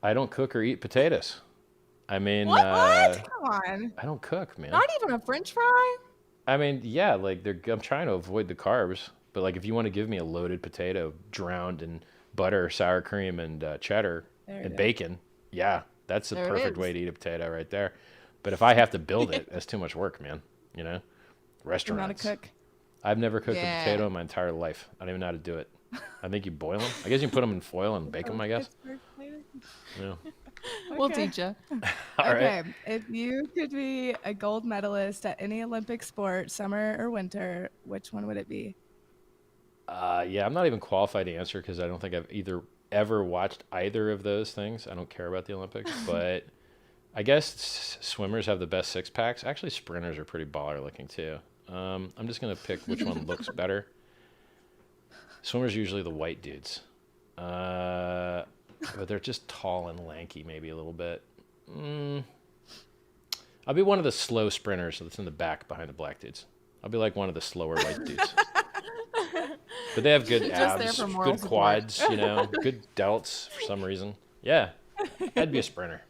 I don't cook or eat potatoes. I mean, What? Come on. I don't cook, man. Not even a French fry? I mean, yeah, like I'm trying to avoid the carbs, but like if you want to give me a loaded potato drowned in butter, sour cream, and cheddar and bacon, yeah, that's the There it perfect is. way to eat a potato right there. But if I have to build it, that's too much work, man. You know, You're restaurants. not a cook. I've never cooked Yeah. a potato in my entire life. I don't even know how to do it. I think you boil them. I guess you put them in foil and bake them, I guess. Yeah. We'll Okay. teach you. All Okay, right. if you could be a gold medalist at any Olympic sport, summer or winter, which one would it be? Yeah, I'm not even qualified to answer because I don't think I've ever watched either of those things. I don't care about the Olympics, but I guess swimmers have the best six packs. Actually, sprinters are pretty baller looking too. I'm just gonna pick which one looks better. Swimmers are usually the white dudes, but they're just tall and lanky, maybe a little bit. I'll be one of the slow sprinters that's in the back behind the black dudes. I'll be like one of the slower white dudes. But they have good Just there abs, for moral good support. quads, you know, good delts for some reason. Yeah, I'd be a sprinter.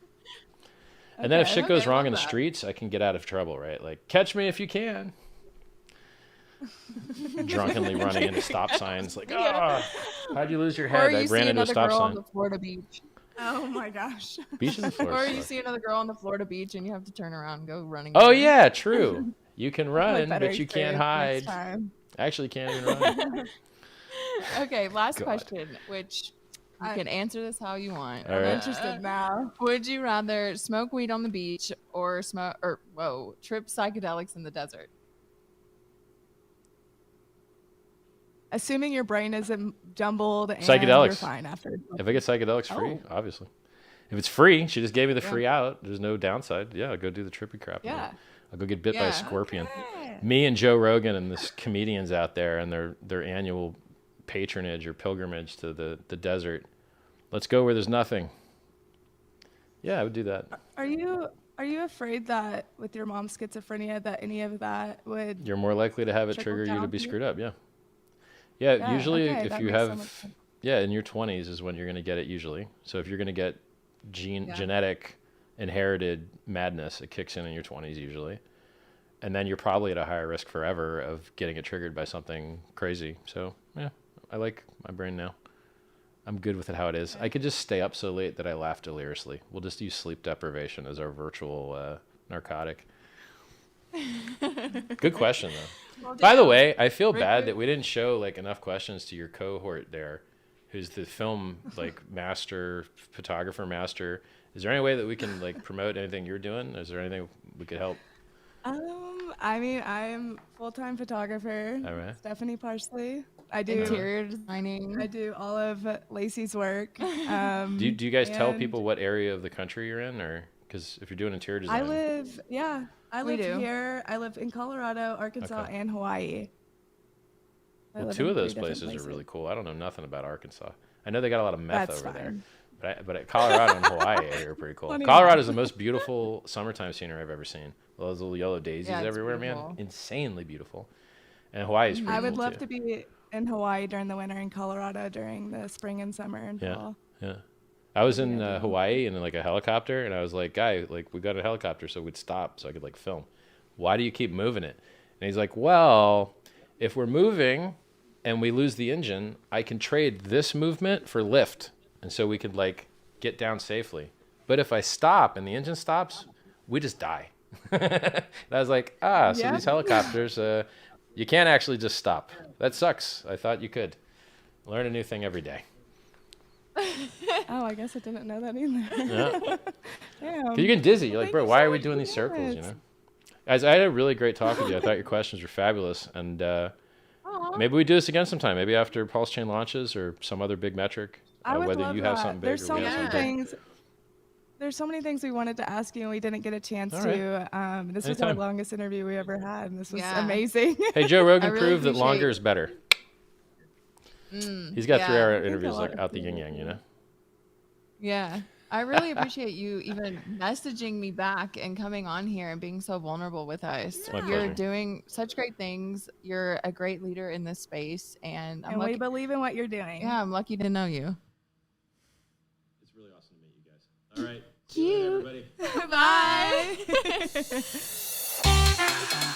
And then if shit goes wrong in the streets, I can get out of trouble, right? Like, catch me if you can. Drunkenly running into stop signs, like, how'd you lose your Or head? I you see ran into a another stop girl on sign. the Florida beach. Oh my gosh. Beach in the Or Florida. you see another girl on the Florida beach and you have to turn around and go running. Oh away. yeah, true. You can run, Better but you can't experience next hide. time. Actually, can't even run. Okay, last God. question, which you can answer this how you want. All I'm right. interested now. Would you rather smoke weed on the beach or trip psychedelics in the desert? Assuming your brain isn't jumbled and Psychedelics. you're fine after. If I get psychedelics free, Oh. obviously. If it's free, she just gave me the free out. There's no downside. Yeah, I'll go do the trippy crap. Yeah. I'll go get bit by Yeah. a scorpion. Okay. Me and Joe Rogan and this comedians out there and their annual patronage or pilgrimage to the desert. Let's go where there's nothing. Yeah, I would do that. Are you afraid that with your mom's schizophrenia that any of that would You're more likely to have it Trickle trigger you to down be to you? screwed up. Yeah. Yeah. Usually, okay, if that you makes so have, much sense. in your 20s is when you're going to get it usually. So if you're going to get genetic inherited madness, it kicks in your 20s usually. And then you're probably at a higher risk forever of getting it triggered by something crazy. So, yeah, I like my brain now. I'm good with it how it is. I could just stay up so late that I laugh deliriously. We'll just use sleep deprivation as our virtual narcotic. Good question, though. By the way, I feel bad that we didn't show like enough questions to your cohort there, who's the film like master, photographer master. Is there any way that we can like promote anything you're doing? Is there anything we could help? I mean, I'm full-time photographer. All right. Stephanie Parsley. I do Interior designing. I do all of Lacey's work. Do you guys tell and people what area of the country you're in, or because if you're doing interior design, I live We do. here. I live in Colorado, Arkansas, Okay. and Hawaii. I well, live two in of those 3 different places are really cool. I don't know nothing about Arkansas. I know they got a lot of meth That's over there. fine. But Colorado and Hawaii are pretty cool. Plenty of Colorado is the most beautiful summertime scenery I've ever seen. Those little yellow daisies Yeah, it's everywhere, beautiful. man. Insanely beautiful. And Hawaii is pretty I would cool love too. to be in Hawaii during the winter, in Colorado during the spring and summer and Yeah. fall. Yeah. I was in Hawaii in like a helicopter, and I was like, guy, like we got a helicopter, so we'd stop so I could like film. Why do you keep moving it? And he's like, well, if we're moving and we lose the engine, I can trade this movement for lift. And so we could like get down safely. But if I stop and the engine stops, we just die. And I was like, so Yeah. these helicopters, you can't actually just stop. That sucks. I thought you could. Learn a new thing every day. Oh, I guess I didn't know that either. Yeah. Damn. 'Cause you get dizzy. You're like, Thank bro, you why so are we much doing for these doing circles, you this. know? Guys, I had a really great talk with you. I thought your questions were fabulous. And maybe we do this again sometime. Maybe after Pulsechain launches or some other big metric. I would whether love you have that. something big There's or so we have many something big. things. There's so many things we wanted to ask you and we didn't get a chance All to. This was our Anytime. longest interview we ever had, and this was Yeah. amazing. Hey, Joe Rogan really proved that appreciate- longer is better. He's got yeah. 3-hour I think interviews a lot like of out the people yin yang, you know? Yeah. I really appreciate you even messaging me back and coming on here and being so vulnerable with us. My You're pleasure. doing such great things. You're a great leader in this space, and I'm And we lucky. believe in what you're doing. Yeah, I'm lucky to know you. It's really awesome to meet you guys. All right. See you later, everybody. Bye.